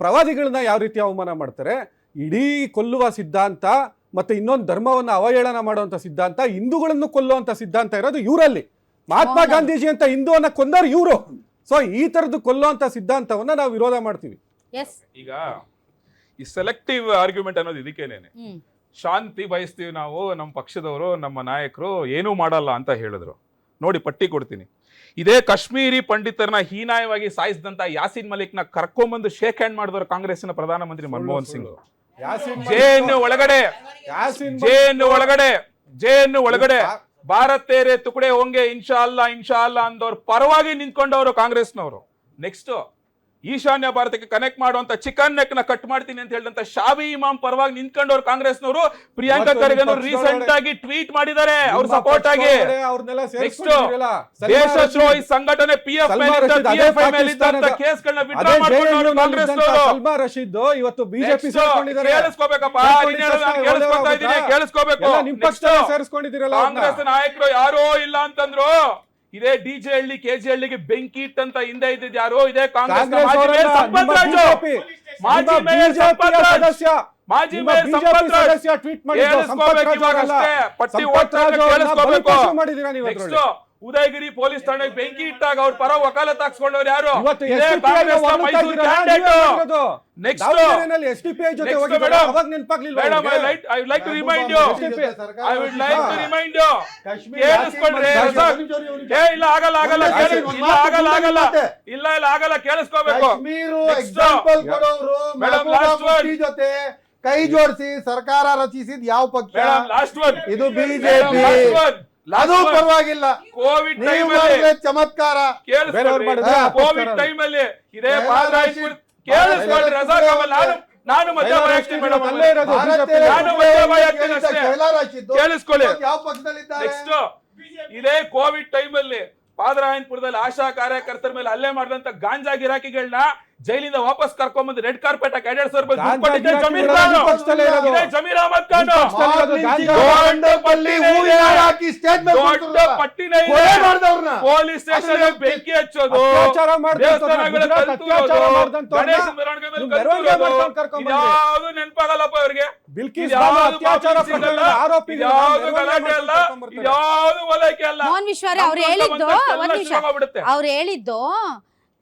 ಪ್ರವಾದಿಗಳನ್ನ ಯಾವ ರೀತಿ ಅವಮಾನ ಮಾಡ್ತಾರೆ. ಇಡೀ ಕೊಲ್ಲುವ ಸಿದ್ಧಾಂತ ಮತ್ತೆ ಇನ್ನೊಂದು ಧರ್ಮವನ್ನು ಅವಹೇಳನ ಮಾಡುವಂತ ಸಿದ್ಧಾಂತ, ಹಿಂದೂಗಳನ್ನು ಕೊಲ್ಲುವಂತ ಸಿದ್ಧಾಂತ ಇರೋದು ಇವರಲ್ಲಿ. ಮಹಾತ್ಮ ಗಾಂಧೀಜಿ ಅಂತ ಹಿಂದೂವನ್ನ ಕೊಂದವರು ಇವರು. ಸೊ ಈ ತರದ್ದು ಕೊಲ್ಲುವಂತ ಸಿದ್ಧಾಂತವನ್ನ ನಾವು ವಿರೋಧ ಮಾಡ್ತೀವಿ. ಈಗ ಈ ಸೆಲೆಕ್ಟಿವ್ ಆರ್ಗ್ಯುಮೆಂಟ್ ಅನ್ನೋದು ಇದಕ್ಕೇನೇನೆ. ಶಾಂತಿ ಬಯಸ್ತೀವಿ ನಾವು, ನಮ್ಮ ಪಕ್ಷದವರು, ನಮ್ಮ ನಾಯಕರು ಏನೂ ಮಾಡಲ್ಲ ಅಂತ ಹೇಳಿದ್ರು. ನೋಡಿ, ಪಟ್ಟಿ ಕೊಡ್ತೀನಿ. ಇದೇ ಕಾಶ್ಮೀರಿ ಪಂಡಿತರನ್ನ ಹೀನಾಯವಾಗಿ ಸಾಯಿಸಿದಂತ ಯಾಸೀನ್ ಮಲಿಕ್ನ ಕರ್ಕೊಂಬಂದು ಶೇಕ್ ಹ್ಯಾಂಡ್ ಮಾಡಿದವರು ಕಾಂಗ್ರೆಸ್ನ ಪ್ರಧಾನಮಂತ್ರಿ ಮನಮೋಹನ್ ಸಿಂಗ್. ಜೇನು ಒಳಗಡೆ ಭಾರತ್ ತೇರೆ ತುಕಡೆ ಹೋಂಗೆ ಇನ್ಶಾ ಅಲ್ಲಾ ಅಂದವ್ರ ಪರವಾಗಿ ನಿಂತ್ಕೊಂಡವರು ಕಾಂಗ್ರೆಸ್ನವರು. ನೆಕ್ಸ್ಟ್ ಈಶಾನ್ಯ ಭಾರತಕ್ಕೆ ಕನೆಕ್ಟ್ ಮಾಡುವಂತ ಚಿಕನ್ ನೆಕ್ ನ ಕಟ್ ಮಾಡ್ತೀನಿ ಅಂತ ಹೇಳಿದಂತ ಶಾಬಿ ಇಮಾಮ್ ಪರವಾಗಿ ನಿಂತ್ಕೊಂಡವ್ರು ಕಾಂಗ್ರೆಸ್ನವರು. ಪ್ರಿಯಾಂಕಾ ಖರ್ಗೆ ರೀಸೆಂಟ್ ಆಗಿ ಟ್ವೀಟ್ ಮಾಡಿದ್ದಾರೆ ಅವ್ರ ಸಪೋರ್ಟ್ ಆಗಿ. ನೆಕ್ಸ್ಟ್ ದೇಶದ್ರೋಹಿ ಸಂಘಟನೆ PF ಮೇಲಿದ್ದಂತ ಕೇಸ್ಗಳನ್ನ ವಿಡ್ರಾ ಮಾಡಿಕೊಂಡವರು ಕಾಂಗ್ರೆಸ್ನವರು. ಸಲ್ಮಾ ರಶೀದ್ ಇವತ್ತು BJP ಸೇರ್ಕೊಂಡಿದ್ದಾರೆ. ಕೇಳಿಸ್ಕೋಬೇಕಪ್ಪ, ಕೇಳಿಸ್ಕೋಬೇಕು. ಕಾಂಗ್ರೆಸ್ ನಾಯಕರು ಯಾರೋ ಇಲ್ಲ ಅಂತಂದ್ರು. ಇದೇ DJ ಹಳ್ಳಿ KG ಹಳ್ಳಿಗೆ ಬೆಂಕಿ ಇಟ್ಟಂತ ಹಿಂದೆ ಇದ್ದಿದ್ ಯಾರು? ಇದೇ ಕಾಂಗ್ರೆಸ್ ಮಾಜಿ ನಿಮ್ಮ ಮೇಯರ್ ಬಿಜೆಪಿ ಸಂಪತ್ ರಾಜ್ ಸದಸ್ಯ ಟ್ವೀಟ್ ಮಾಡಿದ್ದು ಸಂಪತ್ ಕೇಳಿಸ್ಕೋಬೇಕು ರಾಜ್ ಇವಾಗ ಅವರಲ್ಲ. ಅಷ್ಟೇ. ಪಟ್ಟಿ ಸಂಪತ್ ಓದ್ತಾ ರಾಜ್ ಇದ್ರೆ ಅವ್ರನ್ನ ಕೇಳಿಸ್ಕೋಬೇಕು. ಬಲಿಪಶು ಮಾಡಿದ್ದೀರಾ ನೀವು ನೆಕ್ಸ್ಟ್ ಅದ್ರಲ್ಲಿ. ಉದಯಗಿರಿ ಪೊಲೀಸ್ ಠಾಣೆಗೆ ಬೆಂಕಿ ಇಟ್ಟಾಗ ಅವ್ರ ಪರ ವಕಾಲತ್ ಹಾಕ್ಸ್ಕೊಂಡವ್ರು ಯಾರು? ಇವತ್ತು ಇದೇ SDPI ಕಾಂಗ್ರೆಸ್ನ ಹೊರಡ್ತಾ ಮೈಸೂರು ಇದ್ದೀರಲ್ಲ, ಕ್ಯಾಂಡಿಡೇಟ್. ನೀವೇ ಮಾಡಿರೋದು. ನೆಕ್ಸ್ಟ್ ದಾವಣಗೆರೆನಲ್ಲಿ SDPI ಜೊತೆ Next ಹೋಗಿದ್ದಾರೆ, ಮೇಡಮ್. ಅವಾಗ ನೆನಪಾಗ್ಲಿಲ್ವಾ ಮೇಡಮ್ ನಿಮ್ಗೆ? I would like to remind you I would like to remind you ಕೇಳಿಸ್ಕೊಂಡ್ರೆ ಇಲ್ಲ ಆಗಲ್ಲ ಆಗಲ್ಲ ಇಲ್ಲ ಆಗಲ್ಲ ಕೇಳಿಸ್ಕೋಬೇಕು. ಕಾಶ್ಮೀರು Next. ಎಕ್ಸಾಂಪಲ್ ಕೊಡೋರು madam, Mehbooba last one. Mufti ಜೊತೆ ಕೈ ಜೋಡಿಸಿ ಸರ್ಕಾರ ರಚಿಸಿದ ಯಾವ ಪಕ್ಷ? ಮೇಡಮ್ ಲಾಸ್ಟ್ ಒನ್ ಇದು ಬಿಜೆಪಿ. ಅದು ಪರವಾಗಿಲ್ಲ, ಕೋವಿಡ್ ನೀವು ಟೈಮ್ ಮಾಡಿದ್ರೆ ಅಲ್ಲಿ ಚಮತ್ಕಾರ. ಬೇರೆಯವ್ರು ಮಾಡಿದ್ರೆ ಕೋವಿಡ್ ಟೈಮ್ ಅಲ್ಲಿ ಇದೇ ಪಾದರಾಯಪುರ ಕೇಳಿಸ್ಕೊಂಡ್ರೆ ರಜಾಕ್ ಅಹಮದ್ ನಾನು ಮಧ್ಯ ವಯಸ್ಸಿನ ಮೇಡಮ್ ಅಲ್ಲೇ ಇರೋದು ಭಾರತೀಯ BJP. ನಾನು ಮಧ್ಯ ವಯಸ್ಸಿನ ಅಷ್ಟೇ. ಕೈಲಾರಾಶಿದ್ದು ಕೇಳಿಸ್ಕೊಳ್ಳಿ. ಯಾವ ಪಕ್ಷದಲ್ಲಿದ್ದಾರೆ? ನೆಕ್ಸ್ಟ್ ಇದೇ ಕೋವಿಡ್ ಟೈಮ್ ಅಲ್ಲಿ ಪಾದರಾಯನಪುರದಲ್ಲಿ ಆಶಾ ಕಾರ್ಯಕರ್ತರ ಮೇಲೆ ಹಲ್ಲೆ ಮಾಡಿದಂತ ಗಾಂಜಾ ಗಿರಾಕಿಗಳನ್ನ ಜೈಲಿಂದ ವಾಪಸ್ ಕರ್ಕೊಂಡ್ಬಂದು ರೆಡ್ ಕಾರ್ಪೆಟ್ ಹಾಕಿ ಗಾಂಜಾ ಗಿರಾಕಿಗಳು ಪಕ್ಷದಲ್ಲೇ ಇರೋದು. ಜಮೀರ್ ಅಹಮದ್ ಖಾನ್ ಪಕ್ಷದಲ್ಲಿ ಇರೋದು ಗಾಂಜಾ. ಮಂಡಪಲ್ಲಿ ಹೂ ಹಾಕಿ ಸ್ಟೇಜ್ ಮೇಲೆ ದೊಡ್ಡ ಕೂರ್ಸಿದ್ರಲ್ಲ. ಪಟ್ಟಿನ ಕೊಲೆ ಮಾಡ್ದವ್ರನ್ನ. ಪೊಲೀಸ್ ಸ್ಟೇಷನ್ ಬೆಂಕಿ ಹಚ್ಚೋದು, ಅತ್ಯಾಚಾರ ಮಾಡ್ದಂಥವ್ರನ್ನ, ದೇವಸ್ಥಾನಗಳ ಗುಜರಾತ್ ಕಲ್ತುರೋದು, ಅತ್ಯಾಚಾರ ಮಾಡ್ದಂಥವ್ರನ್ನ ಗಣೇಶ ಮೆರವಣಿಗೆ ಮೇಲೆ ನೀವು ಮೆರವಣಿಗೆ ಕಲ್ತುರೋದು, ಮಾಡ್ಕೊಂಡು ಕರ್ಕೊಂಡ್ಬಂದ್ರಿ. ಇದ್ಯಾವುದು ನೆನಪಾಗಲ್ಲಪ್ಪ ಅವ್ರಿಗೆ. ಬಿಲ್ಕಿಸ್ ಬಾನು ಅತ್ಯಾಚಾರ ಪ್ರಕರಣದ ಆರೋಪಿಗಳು ಇದ್ಯಾವುದು ಗಲಾಟೆ ಅಲ್ಲ, ಇದ್ಯಾವುದು ಓಲೈಕೆ ಅಲ್ಲ. ಮೋಹನ್ ವಿಶ್ವರೇ ಅವ್ರು ಹೇಳಿದ್ದು ಎಲ್ಲ ಒಂದ್ ನಿಮಿಷ, ಶುರುವಾಗ್ಬಿಡುತ್ತೆ. ಅವ್ರು ಹೇಳಿದ್ದು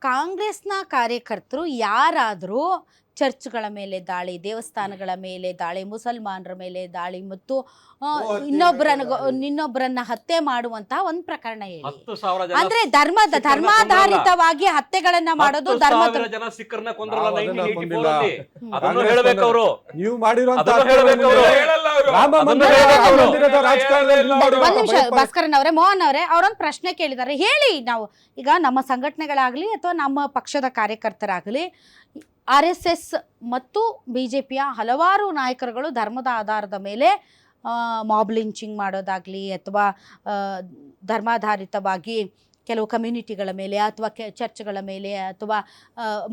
ಕಾಂಗ್ರೆಸ್ನ ಕಾರ್ಯಕರ್ತರು ಯಾರಾದರೂ ಚರ್ಚ್ಗಳ ಮೇಲೆ ದಾಳಿ, ದೇವಸ್ಥಾನಗಳ ಮೇಲೆ ದಾಳಿ, ಮುಸಲ್ಮಾನರ ಮೇಲೆ ದಾಳಿ ಮತ್ತು ಇನ್ನೊಬ್ಬರನ್ನ ಹತ್ಯೆ ಮಾಡುವಂತಹ ಒಂದ್ ಪ್ರಕರಣ ಹೇಳಿ. 10,000 ಜನ ಅಂದ್ರೆ ಧರ್ಮಾಧಾರಿತವಾಗಿ ಹತ್ಯೆಗಳನ್ನ ಮಾಡೋದು 10,000 ಜನ ಸಿಕ್ಕರ್ನ ಕೊಂದ್ರಲ್ಲ ನಾವು ಅದನ್ನ 1984 ಅಲ್ಲಿ. ಕೊಂದಿಲ್ಲ. ಅದನ್ನು ಹೇಳ್ಬೇಕು ಅವರು. ನೀವು ಮಾಡಿರುವಂತ ಅದನ್ನು ಹೇಳ್ಬೇಕು ಅವರು. ಹೇಳಲ್ಲ ಅವರು. ರಾಮ ಮಂದಿರ ಅದನ್ನು ಮಂದಿರದ ರಾಜಕಾರಣದಲ್ಲಿ ನೀವು ಒಂದ್ ಮಾಡಿರುವಂತ ನಿಮಿಷ ಭಾಸ್ಕರನ್ ಅವರೇ, ಮೋಹನ್ ಅವರೇ, ಅವರೊಂದು ಪ್ರಶ್ನೆ ಕೇಳಿದ್ದಾರೆ. ಹೇಳಿ, ನಾವು ಈಗ ನಮ್ಮ ಸಂಘಟನೆಗಳಾಗಲಿ ಅಥವಾ ನಮ್ಮ ಪಕ್ಷದ ಕಾರ್ಯಕರ್ತರಾಗಲಿ RSS ಮತ್ತು BJPಯ ಹಲವಾರು ನಾಯಕರುಗಳು ಧರ್ಮದ ಆಧಾರದ ಮೇಲೆ ಮಾಬ್ ಲಿಂಚಿಂಗ್ ಮಾಡೋದಾಗಲಿ ಅಥವಾ ಧರ್ಮಾಧಾರಿತವಾಗಿ ಕೆಲವು ಕಮ್ಯುನಿಟಿಗಳ ಮೇಲೆ ಅಥವಾ ಚರ್ಚ್ಗಳ ಮೇಲೆ ಅಥವಾ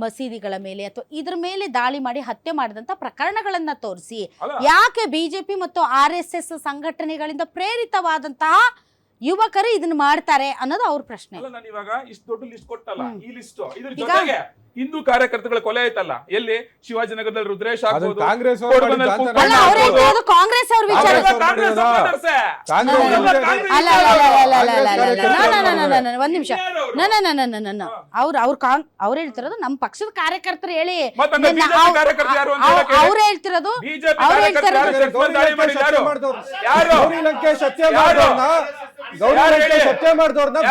ಮಸೀದಿಗಳ ಮೇಲೆ ಅಥವಾ ಇದ್ರ ಮೇಲೆ ದಾಳಿ ಮಾಡಿ ಹತ್ಯೆ ಮಾಡಿದಂಥ ಪ್ರಕರಣಗಳನ್ನು ತೋರಿಸಿ ಯಾಕೆ BJP ಮತ್ತು RSS ಸಂಘಟನೆಗಳಿಂದ ಪ್ರೇರಿತವಾದಂತಹ ಯುವಕರು ಇದನ್ನ ಮಾಡ್ತಾರೆ ಅನ್ನೋದು ಅವ್ರ ಪ್ರಶ್ನೆ. ಅಲ್ಲ, ನಾನು ಇವಾಗ ಇಷ್ಟು ದೊಡ್ಡ ಲಿಸ್ಟ್ ಕೊಟ್ಟಲ್ಲ, ಈ ಲಿಸ್ಟ್ ಇದ್ರ ಜೊತೆಗೆ ಹಿಂದೂ ಕಾರ್ಯಕರ್ತಗಳ ಕೊಲೆ ಆಯ್ತಲ್ಲ, ಎಲ್ಲಿ ಶಿವಾಜಿನಗರದಲ್ಲಿ ರುದ್ರೇಶ್ ಅದು ಆಗ್ಬೋದು, ಕಾಂಗ್ರೆಸ್ ಅವ್ರು ಕೋಡಬಂದಲ್ಲಿ ಮಾಡಿದ್ದು ಕುಪ್ಪಳ್ಳಿ ಅಲ್ಲ, ಅವ್ರು ಆಗ್ಬೋದು. ಹೇಳ್ತಿರೋದು ಕಾಂಗ್ರೆಸ್ ಅವ್ರ ವಿಚಾರ. ಕಾಂಗ್ರೆಸ್ supporters ಏ. ಒಂದ್ ನಿಮಿಷ, ಅವ್ರು ಹೇಳ್ತಿರೋದು ನಮ್ಮ ಪಕ್ಷದ ಕಾರ್ಯಕರ್ತರು ಹೇಳಿ. ಮತ್ತಂದ್ರೆ BJP ಕಾರ್ಯಕರ್ತರು ಯಾರು ಅಂತ ಹೇಳಕ್ಕೆ? ಅವ್ರು ಹೇಳ್ತಿರೋದು BJP ಅವ್ರು ಕಾರ್ಯಕರ್ತರು ಯಾರು? ಹೇಳ್ತಿರೋದು ಚರ್ಚ್ ದಾಳಿ ಮಾಡಿದ್ದು ಯಾರು? ಯಾರು? ಗೌರಿ ಲಂಕೇಶ್ ಹತ್ಯೆ ಯಾರು? ಮಾಡಿದವ್ರನ್ನ ಯಾರು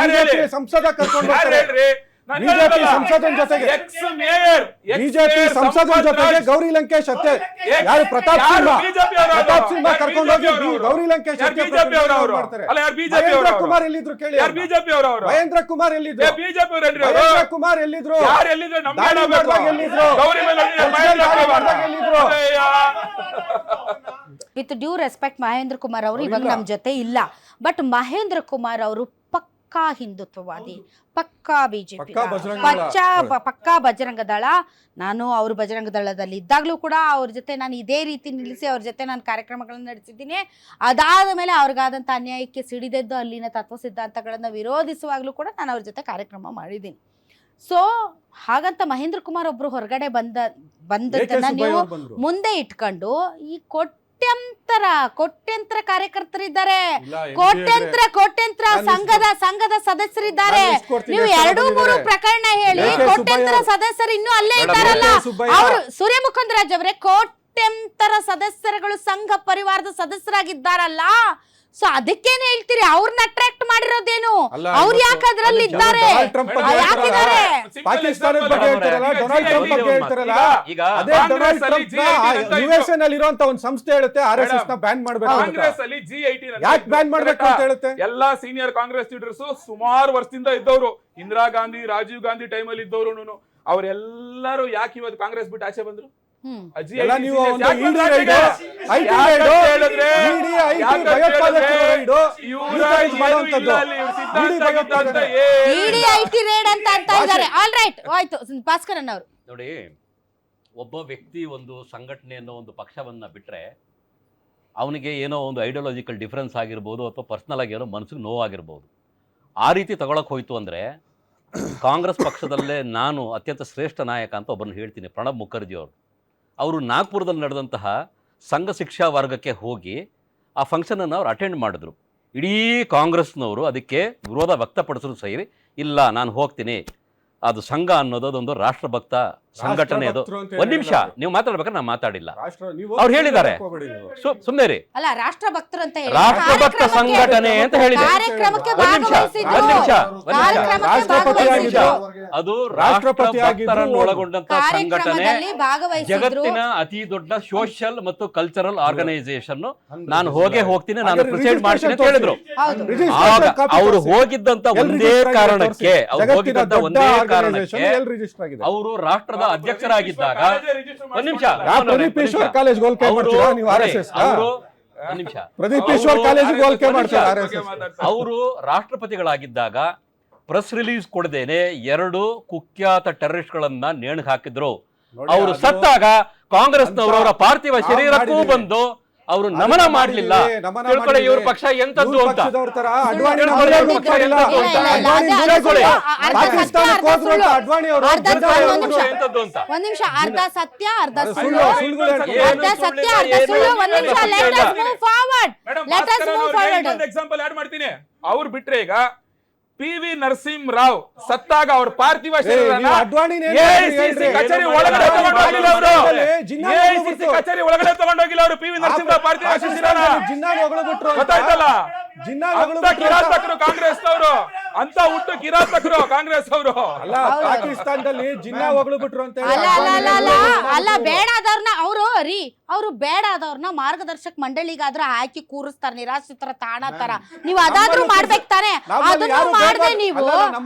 ಹೇಳಿ? ಯಾರು ಹೇಳಿ? BJP ಸಂಸದ ಕರ್ಕೊಂಡು ಯಾರು ಬರ್ತಾರೆ. ಹೇಳ್ರಿ? ನಾನು BJP ಹೇಳಲ್ಲ. ಸಂಸದನ ಜೊತೆಗೆ ex-mayor, ಬಿಜೆಪಿ ಸಂಸದನ ಜೊತೆಗೆ ಗೌರಿ ಲಂಕೇಶ್ ಹತ್ಯೆ ಯಾರು ಪ್ರತಾಪ್ ಸಿಂಹ ಕರ್ಕೊಂಡೋಗಿ ಗೌರಿ ಲಂಕೇಶ್ ಹತ್ಯೆ ಮಾಡ್ತಾರೆ. ಮಹೇಂದ್ರ ಕುಮಾರ್ ಎಲ್ಲಿದ್ರು ಕೇಳಿ. ಮಹೇಂದ್ರ ಕುಮಾರ್ ಎಲ್ಲಿದ್ರು? ಮಹೇಂದ್ರ ಕುಮಾರ್ ಎಲ್ಲಿದ್ರು? ದಾಳಿ ಮಾಡಿದಾಗ ಎಲ್ಲಿದ್ರು? ಎಲ್ಲಿದ್ರು? With due respect, Mahendra Kumar ಅವರು ಇವಾಗ ನಮ್ಮ ಜೊತೆ ಇಲ್ಲ. ಬಟ್ ಮಹೇಂದ್ರ ಕುಮಾರ್ ಅವರು ಪಕ್ಕಾ ಹಿಂದುತ್ವವಾದಿ, ಪಕ್ಕಾ BJP, ಪಕ್ಕಾ ಬಜರಂಗ ದಳ. ನಾನು ಅವರು ಬಜರಂಗ ದಳದಲ್ಲಿ ಇದ್ದಾಗಲೂ ಕೂಡ ಅವ್ರ ಜೊತೆ ನಾನು ಇದೇ ರೀತಿ ನಿಲ್ಲಿಸಿ ಅವ್ರ ಜೊತೆ ನಾನು ಕಾರ್ಯಕ್ರಮಗಳನ್ನು ನಡೆಸಿದ್ದೀನಿ. ಅದಾದ ಮೇಲೆ ಅವ್ರಿಗಾದಂಥ ಅನ್ಯಾಯಕ್ಕೆ ಸಿಡಿದೆದ್ದು ಅಲ್ಲಿನ ತತ್ವ ಸಿದ್ಧಾಂತಗಳನ್ನು ವಿರೋಧಿಸುವಾಗಲೂ ಕೂಡ ನಾನು ಅವ್ರ ಜೊತೆ ಕಾರ್ಯಕ್ರಮ ಮಾಡಿದ್ದೀನಿ. ಸೊ ಹಾಗಂತ ಮಹೇಂದ್ರ ಕುಮಾರ್ ಒಬ್ರು ಹೊರಗಡೆ ಬಂದದ್ದನ್ನ ನೀವು ಮುಂದೆ ಇಟ್ಕೊಂಡು ಈ ಕೋಟ್ಯಂತರ ಕಾರ್ಯಕರ್ತರಿದ್ದಾರೆ, ಕೋಟ್ಯಂತರ ಸಂಘದ ಸದಸ್ಯರಿದ್ದಾರೆ. ನೀವು 2-3 ಪ್ರಕರಣ ಹೇಳಿ, ಕೋಟ್ಯಂತರ ಸದಸ್ಯರು ಇನ್ನೂ ಅಲ್ಲೇ ಇದ್ದಾರಲ್ಲ. ಅವರು ಸೂರ್ಯ ಮುಖಂದರಾಜ್ ಅವರೇ, ಕೋಟ್ಯಂತರ ಸದಸ್ಯರುಗಳು ಸಂಘ ಪರಿವಾರದ ಸದಸ್ಯರಾಗಿದ್ದಾರಲ್ಲ. ಸೊ ಅದಕ್ಕೇನೆ ಹೇಳ್ತೀರಿ ಅವ್ರನ್ನ ಅಟ್ರಾಕ್ಟ್ ಮಾಡಿರೋದೇನು? ಅವ್ರು ಯಾಕೆ ಅದ್ರಲ್ಲಿ ಇದ್ದಾರೆ? ಯಾಕಿದ್ದಾರೆ? ಪಾಕಿಸ್ತಾನದ ಬಗ್ಗೆ ಹೇಳ್ತಾರಲ್ಲ, ಡೊನಾಲ್ಡ್ ಟ್ರಂಪ್ ಬಗ್ಗೆ ಹೇಳ್ತಾರಲ್ಲ. ಈಗ ಅದೇ ಡೊನಾಲ್ಡ್ ಟ್ರಂಪ್ USA ನಲ್ಲಿ ಇರುವಂತ ಒಂದು ಸಂಸ್ಥೆ ಹೇಳುತ್ತೆ RSS ನ ಬ್ಯಾನ್ ಮಾಡಬೇಕು. ಕಾಂಗ್ರೆಸ್ ಅಲ್ಲಿ G18 ಯಾಕೆ ಬ್ಯಾನ್ ಮಾಡಬೇಕು ಅಂತ ಹೇಳುತ್ತೆ? ಎಲ್ಲಾ ಸೀನಿಯರ್ ಕಾಂಗ್ರೆಸ್ ಲೀಡರ್ಸ್ ಸುಮಾರು ವರ್ಷದಿಂದ ಇದ್ದವರು, ಇಂದಿರಾ ಗಾಂಧಿ, ರಾಜೀವ್ ಗಾಂಧಿ ಟೈಮ್ ಅಲ್ಲಿ ಇದ್ದವರು, ಅವರೆಲ್ಲರೂ ಯಾಕೆ ಇವತ್ತು ಕಾಂಗ್ರೆಸ್ ಬಿಟ್ಟು ಆಚೆ ಬಂದ್ರು? ಎಲ್ಲ ನೀವು ಒಂದು ED raid, IT raid, ED, IT ಭಯೋತ್ಪಾದಕರ ರೈಡ್, ಮಾಡುವಂತದ್ದು ED IT ರೈಡ್ ಅಂತ ಇದ್ದಾರೆ. ಆಲ್ ರೈಟ್, ಆಯ್ತು ಭಾಸ್ಕರನ್ ಅವರು. ನೋಡಿ, ಒಬ್ಬ ವ್ಯಕ್ತಿ ಒಂದು ಸಂಘಟನೆಯನ್ನು ಒಂದು ಪಕ್ಷವನ್ನ ಬಿಟ್ರೆ ಅವನಿಗೆ ಏನೋ ಒಂದು ಐಡಿಯಾಲಜಿಕಲ್ ಡಿಫರೆನ್ಸ್ ಆಗಿರ್ಬೋದು ಅಥವಾ ಪರ್ಸ್ನಲ್ ಆಗಿ ಏನೋ ಮನಸ್ಸಿಗೆ ನೋವಾಗಿರ್ಬೋದು. ಆ ರೀತಿ ತಗೊಳಕ್ ಹೋಯ್ತು ಅಂದರೆ ಕಾಂಗ್ರೆಸ್ ಪಕ್ಷದಲ್ಲೇ ನಾನು ಅತ್ಯಂತ ಶ್ರೇಷ್ಠ ನಾಯಕ ಅಂತ ಒಬ್ಬರನ್ನು ಹೇಳ್ತೀನಿ, ಪ್ರಣಬ್ ಮುಖರ್ಜಿ ಅವರು. ಅವರು ನಾಗ್ಪುರದಲ್ಲಿ ನಡೆದಂತಹ ಸಂಘ ಶಿಕ್ಷಾ ವರ್ಗಕ್ಕೆ ಹೋಗಿ ಆ ಫಂಕ್ಷನನ್ನು ಅವ್ರು ಅಟೆಂಡ್ ಮಾಡಿದ್ರು. ಇಡೀ ಕಾಂಗ್ರೆಸ್ನವರು ಅದಕ್ಕೆ ವಿರೋಧ ವ್ಯಕ್ತಪಡಿಸಿದ್ರು ಸರಿ, ಇಲ್ಲ ನಾನು ಹೋಗ್ತೀನಿ, ಅದು ಸಂಘ ಅನ್ನೋದು ಅದೊಂದು ರಾಷ್ಟ್ರಭಕ್ತ ಸಂಘಟನೆ. ಅದು ಒಂದ್ ನಿಮಿಷ ನೀವು ಮಾತಾಡ್ಬೇಕಾದ್ರೆ ನಾನು ಮಾತಾಡಿಲ್ಲ, ಅವ್ರು ಹೇಳಿದ್ದಾರೆ, ಸುಮ್ಮನೆ ರೀ. ಅಲ್ಲ ರಾಷ್ಟ್ರಭಕ್ತರು ಅಂತ ಹೇಳಿ ರಾಷ್ಟ್ರಭಕ್ತ ಸಂಘಟನೆ ಅಂತ ಹೇಳಿದೆ. ಕಾರ್ಯಕ್ರಮಕ್ಕೆ ಒಂದ್ ನಿಮಿಷ, ಅದು ರಾಷ್ಟ್ರಭಕ್ತರನ್ನು ಒಳಗೊಂಡಂತ ಸಂಘಟನೆ, ಜಗತ್ತಿನ ಅತಿ ದೊಡ್ಡ ಸೋಷಿಯಲ್ ಮತ್ತು ಕಲ್ಚರಲ್ ಆರ್ಗನೈಸೇಷನ್. ನಾನು ಹೋಗ್ತೀನಿ, ನಾನು ಪ್ರೆಸಿಡೆಂಟ್ ಮಾಡ್ತೀನಿ ಅಂತ ಹೇಳಿದ್ರು. ಆಗ ಅವರು ಹೋಗಿದ್ದಂತ ಒಂದೇ ಕಾರಣಕ್ಕೆ ಅವರು ರಾಷ್ಟ್ರದ ಅಧ್ಯಕ್ಷರಾಗಿದ್ದಾಗ ಒಂದ್ ನಿಮಿಷ ಪ್ರದೀಪ್ ಈಶ್ವರ್ ಕಾಲೇಜ್ ಹೋಲಿಕೆ ಮಾಡ್ತೀರಾ ನೀವು RSS? ಪ್ರದೀಪ್ ಈಶ್ವರ್ ಕಾಲೇಜ್ ಹೋಲಿಕೆ ಮಾಡ್ತಾರೆ RSS. ಅವರು ರಾಷ್ಟ್ರಪತಿಗಳಾಗಿದ್ದಾಗ ಪ್ರೆಸ್ ರಿಲೀಸ್ ಕೊಡದೇನೆ 2 ಕುಖ್ಯಾತ ಟೆರರಿಸ್ಟ್ ಗಳನ್ನ ನೇಣು ಹಾಕಿದ್ರು. ಅವರು ಸತ್ತಾಗ ಕಾಂಗ್ರೆಸ್ನವರು ಅವರ ಪಾರ್ಥಿವ ಶರೀರಕ್ಕೂ ಬಂದು ಅವರು ನಮನ ಮಾಡಲಿಲ್ಲ. ತಿಳ್ಕೊಳ್ಳಿ ಇವ್ರ ಪಕ್ಷ ಎಂತದ್ದು ಅಂತ. ಒಂದ್ ನಿಮಿಷ, ಅರ್ಧ ಸತ್ಯ ಅರ್ಧ ಸುಳ್ಳು, ಅರ್ಧ ಸತ್ಯ ಅರ್ಧ ಸುಳ್ಳು. ಒಂದ್ ನಿಮಿಷ, let us move forward, let us move forward. Example add ಮಾಡ್ತೀನಿ. ಅವ್ರು ಬಿಟ್ರೆ ಈಗ PV ನರಸಿಂಹರಾವ್ ಸತ್ತಾಗ ಅವ್ರ ಪಾರ್ಥಿವ ಶರೀರನ AICC ಕಚೇರಿ ಒಳಗಡೆ ತಗೊಂಡೋಗಿಲ್ಲ ಅವರು. AICC ಕಚೇರಿ ಒಳಗಡೆ ತಗೊಂಡೋಗಿಲ್ಲ ಅವರು PV ನರಸಿಂಹರಾವ್ ಪಾರ್ಥಿವ ಶರೀರನ. ಗೊತ್ತಾಯ್ತಲ್ಲ, ಅಂತ ಕಿರಾತಕರು ಕಾಂಗ್ರೆಸ್ನವರು, ಅಂತ ಹುಟ್ಟು ಕಿರಾತಕರು ಕಾಂಗ್ರೆಸ್ ಅವರು. ಅಲ್ಲ, ಪಾಕಿಸ್ತಾನದಲ್ಲಿ ಜಿನ್ನಾ ಹೊಗಳು ಬಿಟ್ರು ಅಂತ ಅಲ್ಲ, ಬೇಡಾದವ್ರನ್ನ ಅವರು ಬೇಡಾದವ್ರನ್ನ ಮಾರ್ಗದರ್ಶಕ ಮಂಡಳಿಗಾದ್ರೂ ಹಾಕಿ ಕೂರಿಸ್ತಾರ, ನಿರಾಶ್ರಿತರ ತಾಣ ತರ. ನೀವು ಅದಾದ್ರೂ ಮಾಡ್ಬೇಕು ತಾನೆ, ಅದನ್ನು ಮಾಡದೆ ನೀವು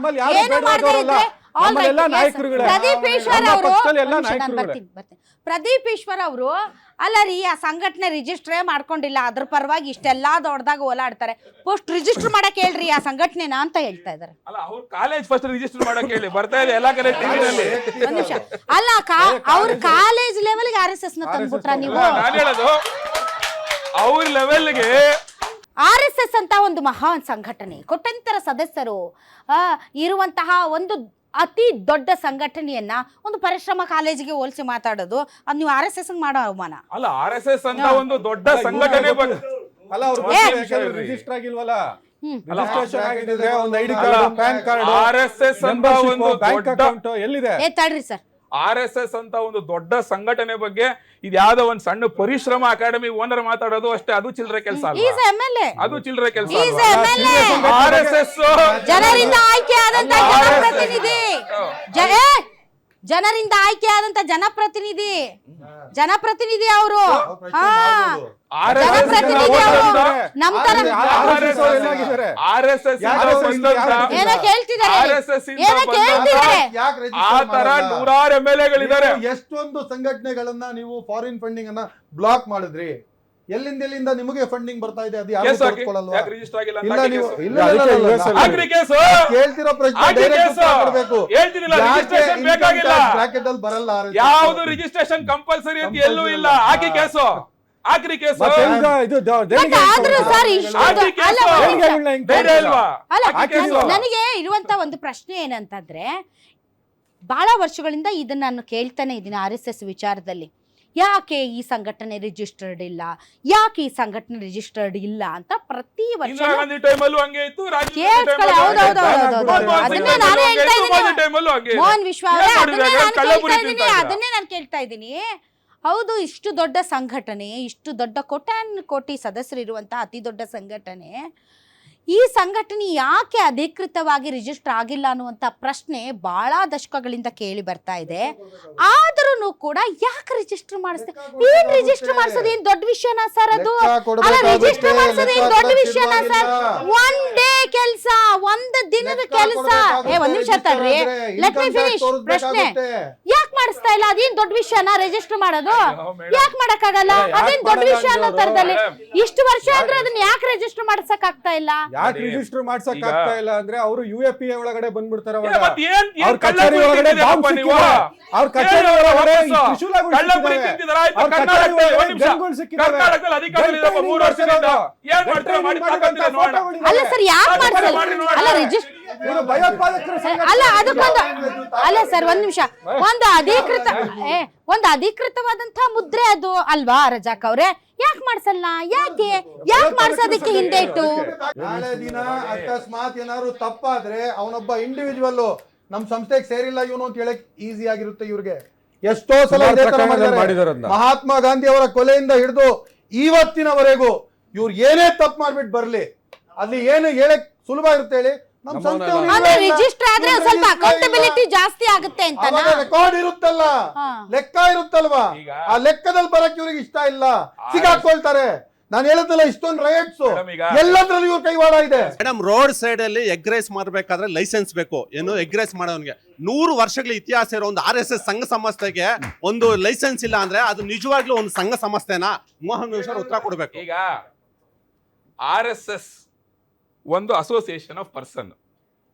ಏನು ಮಾಡದೆ ಇದ್ರೆ ಪ್ರದೀಪ್ ಈಶ್ವರ್ ಅವರು, ಪ್ರದೀಪ್ ಈಶ್ವರ್ ಅವರು ಅಲ್ಲ ರೀ, ಆ ಸಂಘಟನೆ ರಿಜಿಸ್ಟ್ರೇ ಮಾಡ್ಕೊಂಡಿಲ್ಲ, ಅದ್ರ ಪರವಾಗಿ ಇಷ್ಟೆಲ್ಲಾ ದೊಡ್ಡದಾಗ ಓಲಾಡ್ತಾರೆ. ಪೋಸ್ಟ್ ರಿಜಿಸ್ಟರ್ ಮಾಡಕ್ ಹೇಳ್ರಿ ಆ ಸಂಘಟನೆನ ಅಂತ ಹೇಳ್ತಾ ಇದಾರೆ. ಅಲ್ಲ, ಅವ್ರ ಕಾಲೇಜ್ ಫಸ್ಟ್ ರಿಜಿಸ್ಟರ್ ಮಾಡಕ್ ಹೇಳಿ, ಬರ್ತಾ ಇದೆ ಎಲ್ಲಾ ಕಡೆ ಟಿವಿನಲ್ಲಿ. ಒಂದ್ ನಿಮಿಷ, ಅಲ್ಲ ಅವ್ರ ಕಾಲೇಜ್ ಲೆವೆಲ್ಗೆ RSS ನ ತಂದ್ಬಿಟ್ರ ನೀವು? ನಾನು ಹೇಳೋದು ಅವ್ರ ಲೆವೆಲ್ಗೆ RSS ಅಂತ ಒಂದು ಮಹಾನ್ ಸಂಘಟನೆ, ಕೋಟ್ಯಂತರ ಸದಸ್ಯರು ಇರುವಂತಹ ಒಂದು ಅತಿ ದೊಡ್ಡ ಸಂಘಟನೆಯನ್ನ ಒಂದು ಪರಿಶ್ರಮ ಕಾಲೇಜಿಗೆ ಹೋಲಿಸಿ ಮಾತಾಡೋದು, ಅದು ನೀವು RSS ಮಾಡೋ ಅವಮಾನ ಅಲ್ಲ. RSS ಅಂತ ಒಂದು ದೊಡ್ಡ ಸಂಘಟನೆ ಅಲ್ಲ, ಅವ್ರು ರಿಜಿಸ್ಟರ್ ಆಗಿಲ್ವಲ್ಲ, ರಿಜಿಸ್ಟ್ರೇಷನ್ ಆಗಿದ್ರೆ ಒಂದು ID card, PAN card, RSS ಅಂತ ಒಂದು ಬ್ಯಾಂಕ್ ಅಕೌಂಟ್ ಎಲ್ಲಿದೆ? ತಡ್ರಿ ಸರ್, RSS ಅಂತ ಒಂದು ದೊಡ್ಡ ಸಂಘಟನೆ ಬಗ್ಗೆ ಇದು ಯಾವ್ದೋ ಒಂದು ಸಣ್ಣ ಪರಿಶ್ರಮ ಅಕಾಡೆಮಿ ಓನರ್ ಮಾತಾಡೋದು ಅಷ್ಟೇ, ಅದು ಚಿಲ್ಲರೆ ಕೆಲಸ ಅಲ್ಲ. ಅದು ಚಿಲ್ಲರೆ ಕೆಲಸ. RSS ಜನರಿಂದ ಆಯ್ಕೆಯಾದಂತ ಜನಪ್ರತಿನಿಧಿ, ಜನರಿಂದ ಆಯ್ಕೆಯಾದಂತ ಜನಪ್ರತಿನಿಧಿ ಅವರು. ಜನಪ್ರತಿನಿಧಿ ಅವರು ನಮ್ ತರ ಆ ತರ ನೂರಾರು MLA ಎಷ್ಟೊಂದು ಸಂಘಟನೆಗಳನ್ನ ನೀವು ಫಾರಿನ್ ಫಂಡಿಂಗ್ ಅನ್ನ ಬ್ಲಾಕ್ ಮಾಡಿದ್ರಿ. ಎಲ್ಲಿಂದ ನಿಮಗೆ ಫಂಡಿಂಗ್ ಬರ್ತಾ ಇದೆ? ಅದು ಯಾರು ತೋರಿಸ್ಕೊಳ್ಳಲ್ವಾ? ಕೇಳ್ತಿರೋ ಪ್ರಶ್ನೆ ಬ್ರಾಕೆಟ್ ಅಲ್ಲಿ ಬರಲ್ಲ. ಯಾವುದು ರಿಜಿಸ್ಟ್ರೇಷನ್ ಕಂಪಲ್ಸರಿ ಅಂತ ಎಲ್ಲೂ ಇಲ್ಲ. ಹಾಕಿ ಕೇಸು, ಹಾಕ್ರಿ ಕೇಸು. ನನಗೆ ಇರುವಂತ ಒಂದು ಪ್ರಶ್ನೆ ಏನಂತಂದ್ರೆ, ಬಹಳ ವರ್ಷಗಳಿಂದ ಇದನ್ನ ನಾನು ಕೇಳ್ತಾನೆ ಇದ್ದೀನಿ RSS ವಿಚಾರದಲ್ಲಿ. ಯಾಕೆ ಈ ಸಂಘಟನೆ ರಿಜಿಸ್ಟರ್ಡ್ ಇಲ್ಲ, ಯಾಕೆ ಈ ಸಂಘಟನೆ ರಿಜಿಸ್ಟರ್ಡ್ ಇಲ್ಲ ಅಂತ ಪ್ರತಿ ವರ್ಷ ಮೋಹನ್ ವಿಶ್ವ ಅದನ್ನೇ ನಾನು ಕೇಳ್ತಾ ಇದ್ದೀನಿ. ಹೌದು, ಇಷ್ಟು ದೊಡ್ಡ ಸಂಘಟನೆ, ಇಷ್ಟು ದೊಡ್ಡ ಕೋಟಿ ಸದಸ್ಯರಿರುವಂತಹ ಅತಿ ದೊಡ್ಡ ಸಂಘಟನೆ, ಈ ಸಂಘಟನೆ ಯಾಕೆ ಅಧಿಕೃತವಾಗಿ ರಿಜಿಸ್ಟರ್ ಆಗಿಲ್ಲ ಅನ್ನುವಂಥ ಪ್ರಶ್ನೆ ಬಹಳ ದಶಕಗಳಿಂದ ಕೇಳಿ ಬರ್ತಾ ಇದೆ. ಆದ್ರೂ ಕೂಡ ಯಾಕೆ ರಿಜಿಸ್ಟರ್ ಮಾಡಿಸ್ತೆ? ಏನ್ ರಿಜಿಸ್ಟರ್ ಮಾಡಿಸೋದು ಏನ್ ದೊಡ್ಡ ವಿಷಯನಾ ಸರ್? ಅದು ಅಲ್ಲ, ರಿಜಿಸ್ಟರ್ ಮಾಡಿಸೋದು ಏನ್ ದೊಡ್ಡ ವಿಷಯನಾ ಸರ್? ಒನ್ ಡೇ ಕೆಲಸ, ಒಂದು ದಿನದ ಕೆಲಸ. ಒಂದ್ ನಿಮಿಷ ತಡ್ರಿ, ಲೆಟ್ ಮಿ ಫಿನಿಶ್. ಪ್ರಶ್ನೆ ಯಾಕೆ ಮಾಡಿಸ್ತಾ ಇಲ್ಲ? ಅದೇನ್ ದೊಡ್ಡ ವಿಷಯನಾ ರಿಜಿಸ್ಟರ್ ಮಾಡೋದು? ಯಾಕೆ ಮಾಡಕ್ಕಾಗಲ್ಲ? ಅದೇನ್ ದೊಡ್ಡ ವಿಷಯ ಅನ್ನೋ ತರದಲ್ಲಿ ಇಷ್ಟು ವರ್ಷ ಅಂದ್ರೆ ಅದನ್ನ ಯಾಕೆ ರಿಜಿಸ್ಟರ್ ಮಾಡ್ಸಕ್ ಆಗ್ತಾ ಇಲ್ಲ? ಯಾಕೆ ರಿಜಿಸ್ಟರ್ ಮಾಡ್ಸಕ್ ಆಗ್ತಾ ಇಲ್ಲ ಅಂದ್ರೆ ಅವರು UAPA ಒಳಗಡೆ ಬಂದ್ಬಿಡ್ತಾರ. ಅವ್ರ ಕಚೇರಿ ಒಳಗಡೆ ಈ ತ್ರಿಶೂಲಗಳು ಕಳ್ಳಪುರಿ ಸಿಕ್ಕಿದಾವೆ. ತಿಂತಿದ್ದಾರೆ, ಆಯ್ತು, ಅವ್ರ ಕರ್ನಾಟಕದಲ್ಲಿ ಕಚೇರಿ ಒಂದ್ ನಿಮಿಷ. ಗನ್ಗಳು ಸಿಕ್ಕಿದಾವೆ. ಕರ್ನಾಟಕದಲ್ಲಿ ಅಧಿಕಾರಿಗಳಿದ್ದಾರೆ 3 ವರ್ಷದಿಂದ. ಏನ್ ಮಾಡ್ತೀರಾ ಮಾಡಿ ತಾಕತ್ತಿದೆ ನೋಡೋಣ. ಅಲ್ಲ ಸರ್, ಯಾಕೆ ಮಾಡ್ಸಲ್ಲ? ಅಲ್ಲ ರಿಜಿಸ್ಟರ್ ಇವರು ಭಯೋತ್ಪಾದಕರ ಸಂಘ ಅಲ್ಲ ಅದಕ್ಕೊಂದು ಅಲ್ಲ ಸರ್, ಒಂದ್ ನಿಮಿಷ. ಒಂದು ಅಧಿಕೃತವಾದಂತಹ ಮುದ್ರೆ ಅದು ಅಲ್ವಾ ರಜಾಕ್ ಅವ್ರೆ? ಯಾಕೆ ಮಾಡ್ಸಲ್ಲ? ಯಾಕೆ ಮಾಡ್ಸೋದಕ್ಕೆ ಹಿಂದೆ ಇಟ್ಟು? ನಾಳೆ ದಿನ ಅಕಸ್ಮಾತ್ ಏನಾದ್ರು ತಪ್ಪಾದ್ರೆ ಅವನೊಬ್ಬ ಇಂಡಿವಿಜುವಲ್ ನಮ್ ಸಂಸ್ಥೆಗೆ ಸೇರಿಲ್ಲ ಇವನು ಅಂತ ಹೇಳಕ್ ಈಸಿ ಆಗಿರುತ್ತೆ ಇವ್ರಿಗೆ. ಎಷ್ಟೋ ಸಲ ಇದೇ ತರ ಮಾಡಿದ್ದಾರೆ. ಮಹಾತ್ಮ ಗಾಂಧಿ ಅವರ ಕೊಲೆಯಿಂದ ಹಿಡಿದು ಇವತ್ತಿನವರೆಗೂ ಇವ್ರು ಏನೇ ತಪ್ಪು ಮಾಡ್ಬಿಟ್ಟು ಬರ್ಲಿ, ಅಲ್ಲಿ ಏನು ಹೇಳಕ್ ಸುಲಭ ಇರುತ್ತೆ ಹೇಳಿ? ನಮ್ ಸಂಸ್ಥೆ ಅಂದ್ರೆ ರಿಜಿಸ್ಟರ್ ಆದ್ರೆ ಸ್ವಲ್ಪ ಅಕೌಂಟಬಿಲಿಟಿ ಜಾಸ್ತಿ ಆಗುತ್ತೆ ಅಂತ ರೆಕಾರ್ಡ್ ಇರುತ್ತಲ್ಲ, ಲೆಕ್ಕ ಇರುತ್ತಲ್ವಾ, ಆ ಲೆಕ್ಕದಲ್ಲಿ ಬರಕ್ ಇವ್ರಿಗೆ ಇಷ್ಟ ಇಲ್ಲ, ಸಿಗಾಕೊಳ್ತಾರೆ. ನಾನು ಹೇಳಿದ್ನಲ್ಲ, ಇಷ್ಟೊಂದು ರೈಟ್ಸ್ ಎಲ್ಲದ್ರಲ್ಲೂ ಇವ್ರ ಕೈವಾಡ ಇದೆ. ಮೇಡಮ್, ರೋಡ್ ಸೈಡ್ ಅಲ್ಲಿ ಎಗ್ ರೈಸ್ ಮಾಡಬೇಕಾದ್ರೆ ಲೈಸೆನ್ಸ್ ಬೇಕು. ಏನು ಎಗ್ ರೈಸ್ ಮಾಡೋನ್ಗೆ 100 ವರ್ಷಗಳ ಇತಿಹಾಸ ಇರೋ ಒಂದು RSS ಸಂಘ ಸಂಸ್ಥೆಗೆ ಒಂದು ಲೈಸೆನ್ಸ್ ಇಲ್ಲ ಅಂದ್ರೆ ಅದು ನಿಜವಾಗ್ಲೂ ಒಂದು ಸಂಘ ಸಂಸ್ಥೆನಾ? ಮೋಹನ್ ಸರ್ ಉತ್ತರ ಕೊಡ್ಬೇಕು. ಈಗ RSS ಒಂದು ಅಸೋಸಿಯೇಷನ್ ಆಫ್ ಪರ್ಸನ್.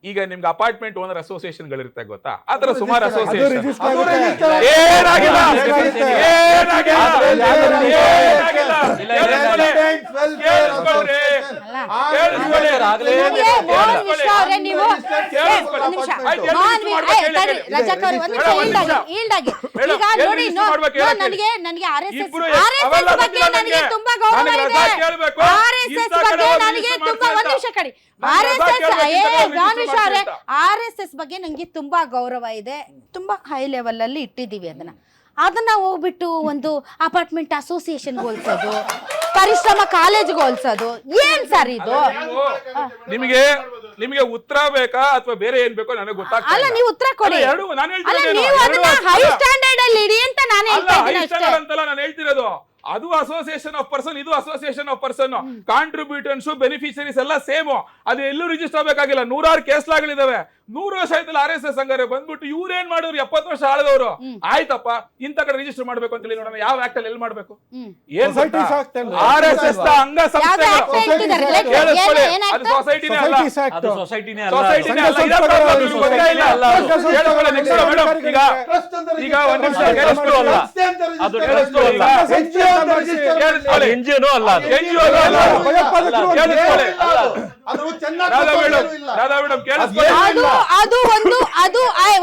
ಈಗ ನಿಮ್ಗೆ ಅಪಾರ್ಟ್ಮೆಂಟ್ ಓನರ್ ಅಸೋಸಿಯೇಷನ್ ಗಳಿರುತ್ತೆ ಗೊತ್ತಾ? ಆತರ ಸುಮಾರು ಅಸೋಸಿಯೇಷನ್ RSS ಬಗ್ಗೆ ನಂಗೆ ತುಂಬಾ ಗೌರವ ಇದೆ. ತುಂಬಾ ಹೈ ಲೆವೆಲ್ ಅಲ್ಲಿ ಇಟ್ಟಿದೀವಿ ಅದನ್ನ ಹೋಗ್ಬಿಟ್ಟು ಒಂದು ಅಪಾರ್ಟ್ಮೆಂಟ್ ಅಸೋಸಿಯೇಷನ್ ಹೋಲ್ಸೋದು, ಪರಿಶ್ರಮ ಕಾಲೇಜ್ಗೆ ಹೋಲ್ಸೋದು, ಏನ್ ಸರ್ ಇದು? ನಿಮಗೆ ಉತ್ತರ ಬೇಕಾ ಅಥವಾ ಬೇರೆ ಏನ್ ಬೇಕೋ ನನಗೆ ಗೊತ್ತಾಗ್ತಿಲ್ಲ. ಅಲ್ಲ, ನೀವು ಉತ್ತರ ಕೊಡಿ. ನೀವು ಅದನ್ನ ಹೈ ಸ್ಟ್ಯಾಂಡರ್ಡ್ ಅಲ್ಲಿ ಇಡಿ ಅಂತ ನಾನು ಹೇಳ್ತಾ ಇದ್ದೀನಿ ಅಷ್ಟೇ. ಅಂತಲ್ಲ ನಾನು ಹೇಳ್ತಿರೋದು. ಅದು ಅಸೋಸಿಯೇಷನ್ ಆಫ್ ಪರ್ಸನ್, ಇದು association of person. Contributors beneficiaries ಎಲ್ಲ ಸೇಮ್. ಅದು ಎಲ್ಲೂ ರಿಜಿಸ್ಟರ್ ಆಗಬೇಕಾಗಿಲ್ಲ. 100 ಕೇಸ್ ಲಾಗಳಿದಾವೆ. 100 ವರ್ಷ ಆಯ್ತಲ್ಲ RSS ಹಂಗಾರೆ ಬಂದ್ಬಿಟ್ಟು ಇವ್ರೇನ್ ಮಾಡಿದ್ರು? 70 ವರ್ಷ ಆಳದವರು. ಆಯ್ತಪ್ಪ, ಇಂತ ಕಡೆ ರಿಜಿಸ್ಟರ್ ಮಾಡ್ಬೇಕು ಅಂತ ಹೇಳಿ ನೋಡೋಣ. ಯಾವ ಆಕ್ಟ್ ಅಲ್ಲಿ ಎಲ್ಲಿ ಮಾಡ್ಬೇಕು? ಏನ್ RSS ಅಂಗ ಸಂಸ್ಥೆ ಸೊಸೈಟಿನೇ ಅಲ್ಲ. ಈಗ ಒಂದ್ ನಿಮಿಷ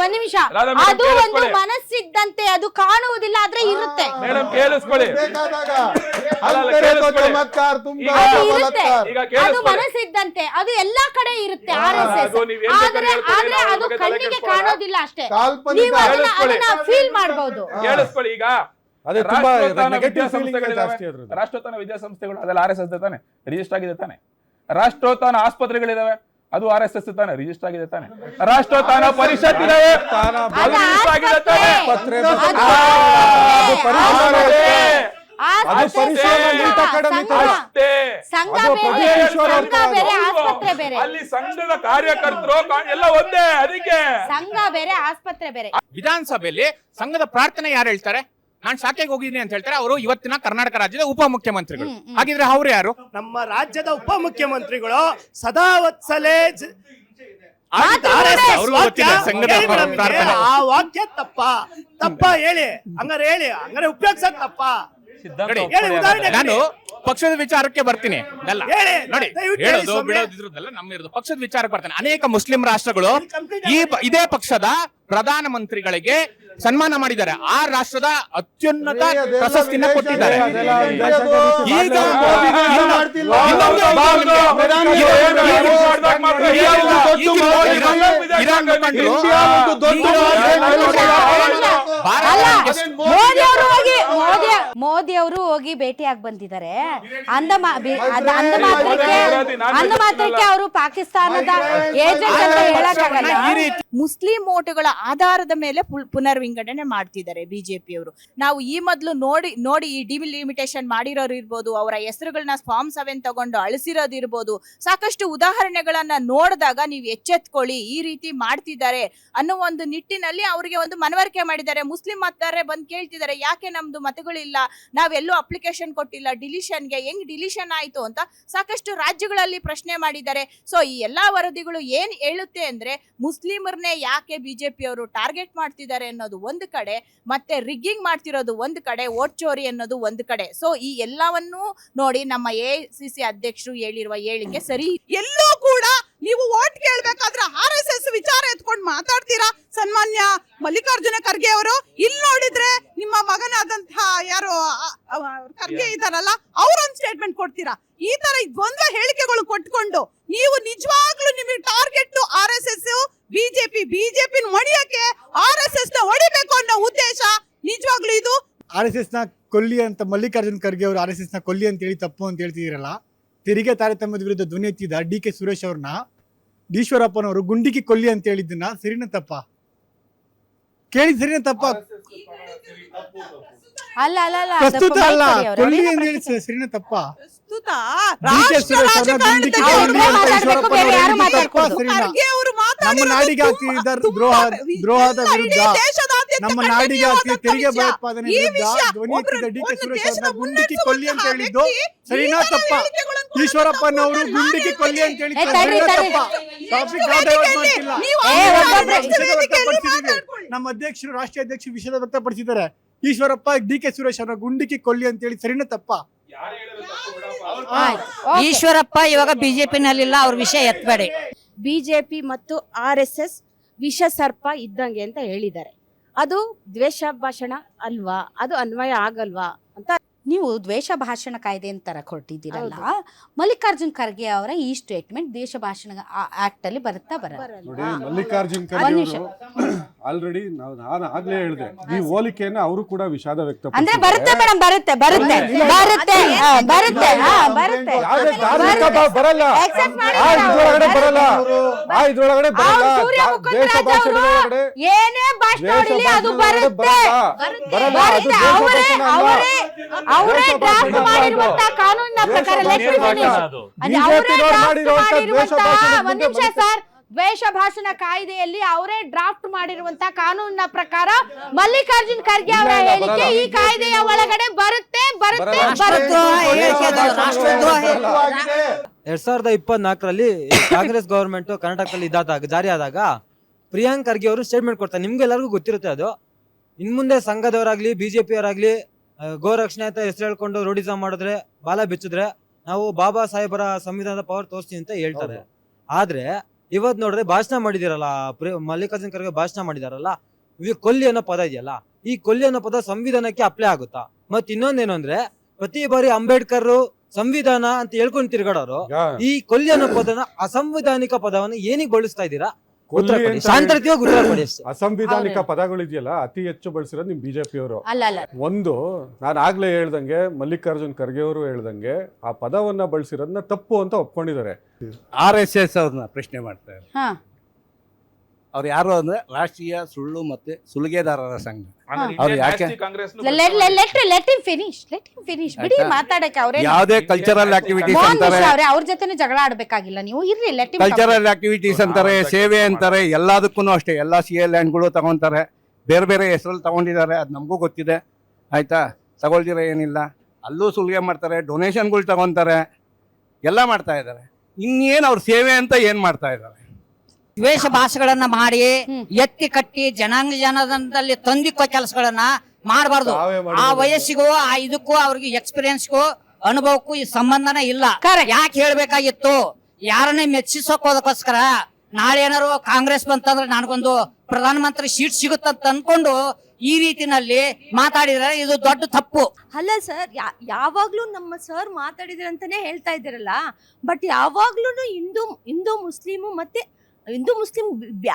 ಒಂದ್ ನಿಮಿಷ. ಅದು ಒಂದು ಮನಸ್ಸಿದ್ದಂತೆ, ಅದು ಕಾಣುವುದಿಲ್ಲ ಆದ್ರೆ ಇರುತ್ತೆ. ಮೇಡಮ್ ಕೇಳಿಸ್ಕೊಳ್ಳಿ, ಅದು ಮನಸ್ಸಿದ್ದಂತೆ, ಅದು ಎಲ್ಲಾ ಕಡೆ ಇರುತ್ತೆ RSS. ಆದ್ರೆ ಅದು ಕಣ್ಣಿಗೆ ಕಾಣೋದಿಲ್ಲ ಅಷ್ಟೇ. ನೀವು ಅದನ್ನ ಫೀಲ್ ಮಾಡಬಹುದು. ಕೇಳಿಸ್ಕೊಳ್ಳಿ. ಈಗ ರಾಷ್ಟ್ರೋತ್ಥಾನ ವಿದ್ಯಾಸಂಸ್ಥೆಗಳು ಅದೆಲ್ಲ RSS ತಾನೆ, ರಿಜಿಸ್ಟರ್ ಆಗಿದೆ ತಾನೆ. ರಾಷ್ಟ್ರೋತ್ಥಾನ ಆಸ್ಪತ್ರೆಗಳಿದಾವೆ, ಅದು RSS ತಾನೆ, ರಿಜಿಸ್ಟರ್ ಆಗಿದೆ ತಾನೆ. ರಾಷ್ಟ್ರೋತ್ಥಾನ ಪರಿಷತ್ ಇದಾವೆ, ಅಲ್ಲಿ ಸಂಘದ ಕಾರ್ಯಕರ್ತರು ಎಲ್ಲ ಒಂದೇ. ಅದಕ್ಕೆ ಸಂಘ ಬೇರೆ, ಆಸ್ಪತ್ರೆ ಬೇರೆ. ವಿಧಾನಸಭೆಯಲ್ಲಿ ಸಂಘದ ಪ್ರಾರ್ಥನೆ ಯಾರು ಹೇಳ್ತಾರೆ? ನಾನು ಶಾಖೆಗೆ ಹೋಗಿದ್ದೀನಿ ಅಂತ ಹೇಳ್ತಾರೆ. ಅವರು ಇವತ್ತಿನ ಕರ್ನಾಟಕ ರಾಜ್ಯದ ಉಪಮುಖ್ಯಮಂತ್ರಿಗಳು. ಹಾಗಿದ್ರೆ ಅವ್ರು ಯಾರು? ನಮ್ಮ ರಾಜ್ಯದ ಉಪಮುಖ್ಯಮಂತ್ರಿಗಳು ಸದಾ ವತ್ಸಲೆ ಆ ವಾಕ್ಯ ತಪ್ಪ ಹೇಳಿ, ಹಂಗಾರೆ ಉಪಯೋಗಿಸೋದ್ ತಪ್ಪ. ನಾನು ಪಕ್ಷದ ವಿಚಾರಕ್ಕೆ ಬರ್ತೀನಿ. ನೋಡಿ, ಹೇಳೋದು ಬಿಡೋದಿದ್ರದಲ್ಲ ನಮ್ಮಿರೋದು. ಪಕ್ಷದ ವಿಚಾರಕ್ಕೆ ಬರ್ತೀನಿ. ಅನೇಕ ಮುಸ್ಲಿಂ ರಾಷ್ಟ್ರಗಳು ಇದೇ ಪಕ್ಷದ ಪ್ರಧಾನ ಮಂತ್ರಿಗಳಿಗೆ ಸನ್ಮಾನ ಮಾಡಿದ್ದಾರೆ. ಆ ರಾಷ್ಟ್ರದ ಅತ್ಯುನ್ನತ ಪ್ರಶಸ್ತಿನ ಕೊಟ್ಟಿದ್ದಾರೆ. ಈಗ ಮೋದಿ ಅವರು ಹೋಗಿ ಭೇಟಿಯಾಗಿ ಬಂದಿದ್ದಾರೆ. ಅಂದ ಮಾತ್ರಕ್ಕೆ ಅವರು ಪಾಕಿಸ್ತಾನದ ಏಜೆಂಟ್ ಅಂತ ಹೇಳಕ್ಕಾಗಲ್ಲ. ಮುಸ್ಲಿಂ ಓಟುಗಳ ಆಧಾರದ ಮೇಲೆ ಪುನರ್ವಿಂಗಡಣೆ ಮಾಡ್ತಿದ್ದಾರೆ ಬಿಜೆಪಿಯವರು. ನಾವು ಈ ಮೊದಲು ನೋಡಿ ಈ ಡಿಲಿಮಿಟೇಷನ್ ಮಾಡಿರೋರು ಇರ್ಬೋದು, ಅವರ ಹೆಸರುಗಳನ್ನ ಫಾರ್ಮ್ 7 ತಗೊಂಡು ಅಳಿಸಿರೋದು ಇರ್ಬೋದು, ಸಾಕಷ್ಟು ಉದಾಹರಣೆಗಳನ್ನ ನೋಡಿದಾಗ ನೀವು ಎಚ್ಚೆತ್ಕೊಳ್ಳಿ, ಈ ರೀತಿ ಮಾಡ್ತಿದ್ದಾರೆ ಅನ್ನೋ ಒಂದು ನಿಟ್ಟಿನಲ್ಲಿ ಅವರಿಗೆ ಒಂದು ಮನವರಿಕೆ ಮಾಡಿದ್ದಾರೆ. ಮುಸ್ಲಿಂ ಮತದಾರರೇ ಬಂದು ಕೇಳ್ತಿದ್ದಾರೆ, ಯಾಕೆ ನಮ್ದು ಮತಗಳಿಲ್ಲ, ನಾವೆಲ್ಲೂ ಅಪ್ಲಿಕೇಶನ್ ಕೊಟ್ಟಿಲ್ಲ, ಡಿಲಿಷನ್ಗೆ ಹೆಂಗ್ ಡಿಲಿಷನ್ ಆಯ್ತು ಅಂತ ಸಾಕಷ್ಟು ರಾಜ್ಯಗಳಲ್ಲಿ ಪ್ರಶ್ನೆ ಮಾಡಿದ್ದಾರೆ. ಸೊ ಈ ಎಲ್ಲಾ ವರದಿಗಳು ಏನ್ ಹೇಳುತ್ತೆ ಅಂದ್ರೆ ಮುಸ್ಲಿಮರನ್ನ ಅವ್ರನ್ನೇ ಯಾಕೆ ಬಿಜೆಪಿ ಅವರು ಟಾರ್ಗೆಟ್ ಮಾಡ್ತಿದ್ದಾರೆ ಅನ್ನೋದು ಒಂದು ಕಡೆ, ಮತ್ತೆ ರಿಗ್ಗಿಂಗ್ ಮಾಡ್ತಿರೋದು ಒಂದು ಕಡೆ, ವೋಟ್ ಚೋರಿ ಅನ್ನೋದು ಒಂದು ಕಡೆ. ಸೊ ಈ ಎಲ್ಲವನ್ನೂ ನೋಡಿ ನಮ್ಮ AICC ಅಧ್ಯಕ್ಷರು ಹೇಳಿರುವ ಹೇಳಿಕೆ ಸರಿ. ಎಲ್ಲೂ ಕೂಡ ನೀವು ವೋಟ್ ಕೇಳ್ಬೇಕಾದ್ರೆ RSS ವಿಚಾರ ಎತ್ಕೊಂಡು ಮಾತಾಡ್ತೀರಾ ಸನ್ಮಾನ್ಯ ಮಲ್ಲಿಕಾರ್ಜುನ ಖರ್ಗೆ ಅವರು. ಇಲ್ಲಿ ನೋಡಿದ್ರೆ ನಿಮ್ಮ ಮಗನಾದಂತಹ ಯಾರು ಖರ್ಗೆ ಇದಾರಲ್ಲ, ಅವ್ರೊಂದು ಸ್ಟೇಟ್ಮೆಂಟ್ ಕೊಡ್ತೀರಾ. ಈ ತರ ದ್ವಂದ್ವ ಹೇಳಿಕೆಗಳು ಕೊಟ್ಕೊಂಡು ನೀವು ನಿಜವಾಗ್ಲೂ ನಿಮಗೆ ಟಾರ್ಗೆಟ್ RSS, ಬಿಜೆಪಿ ಹೊಡಿಯಕ್ಕೆ RSS ನ ಹೊಡಿಬೇಕು ಅನ್ನೋ ಉದ್ದೇಶ ನಿಜವಾಗ್ಲೂ ಇದು. RSS ನ ಕೊಲ್ಲಿ ಅಂತ ಮಲ್ಲಿಕಾರ್ಜುನ್ ಖರ್ಗೆ ಅವರು RSS ನ ಕೊಲ್ಲಿ ಅಂತ ಹೇಳಿ ತಪ್ಪು ಅಂತ ಹೇಳ್ತಿದ್ದೀರಲ್ಲ. ತೆರಿಗೆ ತಾರತಮ್ಯದ ವಿರುದ್ಧ ಧ್ವನಿ ಎತ್ತಿದ DK ಸುರೇಶ್ ಅವ್ರನ್ನ ಈಶ್ವರಪ್ಪನವರು ಗುಂಡಿಕ್ಕಿ ಕೊಲ್ಲಿ ಅಂತ ಹೇಳಿದ್ದನ್ನ ಸರಿನ ತಪ್ಪ? ಕೇಳಿ ಸರಿನ ತಪ್ಪ? ಅಲ್ಲ ಅಲ್ಲ ಅಲ್ಲ ಪ್ರಸ್ತುತ ಅಲ್ಲ, ಕೊಲ್ಲಿ ಅಂತ ಹೇಳಿ ಸರಿನ ತಪ್ಪ? ಪ್ರಸ್ತುತ DK ಸುರೇಶ್ ಅವ್ರನ್ನ ಗುಂಡಿಕ್ಕಿ ಕೊಲ್ಲಿ ಅಂತ ಈಶ್ವರಪ್ಪನವರು ಹೇಳಿದ್ದು ತಪ್ಪ ಸರಿನಾ? ಖರ್ಗೆ ಅವರು ನಮ್ಮ ನಾಡಿಗೆ ಆಗ್ತಿದ್ದ ದ್ರೋಹದ ವಿರುದ್ಧ, ನಮ್ಮ ನಾಡಿಗೆ ಆಗ್ತಿದ್ದ ತೆರಿಗೆ ಭಯೋತ್ಪಾದನೆ ವಿರುದ್ಧ ಧ್ವನಿ ಎತ್ತಿದ DK ಸುರೇಶ್ ಅವ್ರನ್ನ ಗುಂಡಿಕ್ಕಿ ಕೊಲ್ಲಿ ಅಂತ ಹೇಳಿದ್ದು ಸರಿನಾ ತಪ್ಪ? ಈಶ್ವರಪ್ಪನವರು ಗುಂಡಿಕ್ಕಿ ಕೊಲ್ಲಿ ಅಂತ ಹೇಳಿದ್ದು ಸರಿನಾ ತಪ್ಪ? ಟಾಪಿಕ್ ಡೈವರ್ಟ್ ಮಾಡ್ತಿಲ್ಲ. ನಮ್ಮ ಅಧ್ಯಕ್ಷರು, ರಾಷ್ಟ್ರೀಯ ಅಧ್ಯಕ್ಷರು ವಿಷಯ ವ್ಯಕ್ತಪಡಿಸಿದ್ದಾರೆ. ಈಶ್ವರಪ್ಪ DK ಸುರೇಶ್ ಅವರ ಗುಂಡಿಕ್ಕಿ ಕೊಲ್ಲಿ ಅಂತ ಹೇಳಿ ಸರಿನಾ ತಪ್ಪ? ಈಶ್ವರಪ್ಪ ಇವಾಗ ಬಿಜೆಪಿನಲ್ಲಿಲ್ಲ, ಅವ್ರ ವಿಷಯ ಎತ್ತಬೇಡಿ. ಬಿಜೆಪಿ ಮತ್ತು RSS ವಿಷ ಸರ್ಪ ಇದ್ದಂಗೆ ಅಂತ ಹೇಳಿದ್ದಾರೆ. ಅದು ದ್ವೇಷ ಭಾಷಣ ಅಲ್ವಾ? ಅದು ಅನ್ವಯ ಆಗಲ್ವಾ ಅಂತ ನೀವು ದ್ವೇಷ ಭಾಷಣ ಕಾಯ್ದೆ ಅಂತರ ಕೊಟ್ಟಿದ್ದೀರಲ್ಲ, ಮಲ್ಲಿಕಾರ್ಜುನ್ ಖರ್ಗೆ ಅವರ ಈ ಸ್ಟೇಟ್ಮೆಂಟ್ ದೇಶ ಭಾಷಣ ಆಕ್ಟ್ ಅಲ್ಲಿ ಬರುತ್ತಾ ಬರಲ್ಲ? ನೋಡಿ, ಮಲ್ಲಿಕಾರ್ಜುನ್ ಖರ್ಗೆ ಅವರು ಆಲ್ರೆಡಿ ನಾನು ಆಗ್ಲೇ ಹೇಳಿದೆ, ಈ ಹೋಲಿಕೆಯನ್ನ ಅವರು ಕೂಡ ವಿಷಾದ ಅಂದ್ರೆ ವ್ಯಕ್ತಪಡಿಸಿದ್ದಾರೆ. ಬರುತ್ತೆ ಮೇಡಮ್, ಬರುತ್ತೆ ಬರುತ್ತೆ ಬರುತ್ತೆ ಬರುತ್ತೆ ಬರುತ್ತೆ ಯಾವುದೇ ಧಾರ್ಮಿಕ ಭಾವ ಬರಲ್ಲ, ಇದ್ರೊಳಗಡೆ ಬರಲ್ಲ, ಇದ್ರೊಳಗಡೆ ಬರಲ್ಲ. ದೇಶ ಭಾಷಣದೊಳಗಡೆ ಏನೇ ಭಾಷಣ ಹೊಡಿಲಿ ಅದು ಬರುತ್ತೆ ಬರಲ್ಲ. ಅದು ದೇಶ ಭಾಷಣ ಅಲ್ಲ. ಅವರೇ ಡ್ರಾಫ್ಟ್ ಮಾಡಿರುವಂತ ಕಾನೂನಿನ ಪ್ರಕಾರ ಒಂದ್ ನಿಮಿಷ ಸರ್, ದ್ವೇಷ ಭಾಷಣ ಕಾಯ್ದೆಯಲ್ಲಿ ಅವರೇ ಡ್ರಾಫ್ಟ್ ಮಾಡಿರುವಂತ ಕಾನೂನಿನ ಪ್ರಕಾರ ಮಲ್ಲಿಕಾರ್ಜುನ್ ಖರ್ಗೆ ಅವರ ಹೇಳಿಕೆ ಈ ಕಾಯ್ದೆಯ ಒಳಗಡೆ ಬರುತ್ತೆ ಬರುತ್ತೆ ಬರುತ್ತೆ. 2024ರಲ್ಲಿ ಕಾಂಗ್ರೆಸ್ ಗವರ್ಮೆಂಟ್ ಕರ್ನಾಟಕದಲ್ಲಿ ಜಾರಿ ಆದಾಗ ಪ್ರಿಯಾಂಕ್ ಖರ್ಗೆ ಅವರು ಸ್ಟೇಟ್ಮೆಂಟ್ ಕೊಡ್ತಾರೆ. ನಿಮ್ಗೆಲ್ಲರಿಗೂ ಗೊತ್ತಿರುತ್ತೆ ಅದು. ಇನ್ ಮುಂದೆ ಸಂಘದವರಾಗ್ಲಿ ಬಿಜೆಪಿ ಅವರಾಗ್ಲಿ ಗೋರಕ್ಷಣೆ ಅಂತ ಹೆಸರು ಹೇಳ್ಕೊಂಡು ರೋಡಿಸಮ್ ಮಾಡಿದ್ರೆ, ಬಾಲ ಬಿಚ್ಚಿದ್ರೆ ನಾವು ಬಾಬಾ ಸಾಹೇಬರ ಸಂವಿಧಾನದ ಪವರ್ ತೋರಿಸ್ತೀವಿ ಅಂತ ಹೇಳ್ತಾರೆ. ಆದ್ರೆ ಇವತ್ ನೋಡ್ರೆ ಭಾಷಣ ಮಾಡಿದಿರಲ್ಲ, ಮಲ್ಲಿಕಾರ್ಜುನ್ ಖರ್ಗೆ ಭಾಷಣ ಮಾಡಿದಾರಲ್ಲ, ಈ ಕೊಲ್ಲಿ ಅನ್ನೋ ಪದ ಇದೆಯಲ್ಲ, ಈ ಕೊಲ್ಲಿ ಅನ್ನೋ ಪದ ಸಂವಿಧಾನಕ್ಕೆ ಅಪ್ಲೈ ಆಗುತ್ತಾ? ಮತ್ ಇನ್ನೊಂದೇನು ಅಂದ್ರೆ, ಪ್ರತಿ ಬಾರಿ ಅಂಬೇಡ್ಕರ್ ಸಂವಿಧಾನ ಅಂತ ಹೇಳ್ಕೊಂಡು ತಿರ್ಗಾಡೋರು ಈ ಕೊಲ್ಲಿ ಅನ್ನೋ ಪದನ ಅಸಂವಿಧಾನಿಕ ಪದವನ್ನು ಏನಿಗೆ ಬಳಸ್ತಾ ಇದ್ದೀರಾ? ಶಾಂತರತಿಯಾಗಿ ಉತ್ತರ ಕೊಡಿ. ಅಸಂವಿಧಾನಿಕ ಪದಗಳಿದೆಯಲ್ಲ ಅತಿ ಹೆಚ್ಚು ಬಳಸಿರೋದು ನಿಮ್ ಬಿಜೆಪಿ ಅವರು. ಒಂದು, ನಾನು ಆಗ್ಲೇ ಹೇಳ್ದಂಗೆ ಮಲ್ಲಿಕಾರ್ಜುನ್ ಖರ್ಗೆ ಅವರು ಹೇಳ್ದಂಗೆ ಆ ಪದವನ್ನ ಬಳಸಿರೋದನ್ನ ತಪ್ಪು ಅಂತ ಒಪ್ಕೊಂಡಿದ್ದಾರೆ. RSS ಅವ್ರನ್ನ ಪ್ರಶ್ನೆ ಮಾಡ್ತಾರೆ. ಅವ್ರು ಯಾರು ಅಂದ್ರೆ ರಾಷ್ಟ್ರೀಯ ಸುಳ್ಳು ಮತ್ತೆ ಸುಲಿಗೆದಾರರ ಸಂಘ. ಅವ್ರು ಯಾಕೆ ಬಿಡಿ ಮಾತಾಡಕ್ಕೆ, ಅವರೇ ಯಾವುದೇ ಕಲ್ಚರಲ್ ಆಕ್ಟಿವಿಟೀಸ್ ಅಂತಾರೆ, ಅವ್ರ ಜೊತೆ ಜಗಳ ಆಡ್ಬೇಕಾಗಿಲ್ಲ ನೀವು, ಇರ್ರಿ. ಕಲ್ಚರಲ್ ಆಕ್ಟಿವಿಟೀಸ್ ಅಂತಾರೆ, ಸೇವೆ ಅಂತಾರೆ, ಎಲ್ಲದಕ್ಕೂ ಅಷ್ಟೇ. ಎಲ್ಲ CA ಲ್ಯಾಂಡ್ಗಳು ತಗೊಂತಾರೆ, ಬೇರೆ ಬೇರೆ ಹೆಸರಲ್ಲಿ ತಗೊಂಡಿದ್ದಾರೆ, ಅದು ನಮಗೂ ಗೊತ್ತಿದೆ ಆಯ್ತಾ. ತಗೊಳ್ದಿರ ಏನಿಲ್ಲ, ಅಲ್ಲೂ ಸುಲಿಗೆ ಮಾಡ್ತಾರೆ, ಡೊನೇಷನ್ಗಳು ತಗೊಂತಾರೆ, ಎಲ್ಲ ಮಾಡ್ತಾ ಇದ್ದಾರೆ. ಇನ್ನೇನು ಅವ್ರ ಸೇವೆ ಅಂತ ಏನ್ ಮಾಡ್ತಾ ಇದ್ದಾರೆ? ದ್ವೇಷ ಭಾಷೆಗಳನ್ನ ಮಾಡಿ ಎತ್ತಿ ಕಟ್ಟಿ ಜನಾಂಗದಲ್ಲಿ ತಂದಿಕ್ಕೋ ಕೆಲಸಗಳನ್ನ ಮಾಡಬಾರ್ದು. ಆ ವಯಸ್ಸಿಗೂ ಆ ಇದಕ್ಕೂ ಅವ್ರಿಗೆ ಎಕ್ಸ್ಪೀರಿಯನ್ಸ್ಗೂ ಅನುಭವಕ್ಕೂ ಈ ಸಂಬಂಧನೇ ಇಲ್ಲ. ಯಾಕೆ ಹೇಳ್ಬೇಕಾಗಿತ್ತು? ಯಾರನ್ನೇ ಮೆಚ್ಚಿಸೋಕೋದಕ್ಕೋಸ್ಕರ ನಾಳೆ ಏನಾರು ಕಾಂಗ್ರೆಸ್ ಬಂತಂದ್ರೆ ನನಗೊಂದು ಪ್ರಧಾನಮಂತ್ರಿ ಸೀಟ್ ಸಿಗುತ್ತಂತ ಅನ್ಕೊಂಡು ಈ ರೀತಿನಲ್ಲಿ ಮಾತಾಡಿದ್ರೆ ಇದು ದೊಡ್ಡ ತಪ್ಪು ಅಲ್ಲ ಸರ್. ಯಾವಾಗ್ಲೂ ನಮ್ಮ ಸರ್ ಮಾತಾಡಿದ್ರೆ ಅಂತಾನೆ ಹೇಳ್ತಾ ಇದ್ದೀರಲ್ಲ, ಬಟ್ ಯಾವಾಗ್ಲೂ ಹಿಂದೂ ಮುಸ್ಲಿಮು ಮತ್ತೆ ಹಿಂದೂ ಮುಸ್ಲಿಂ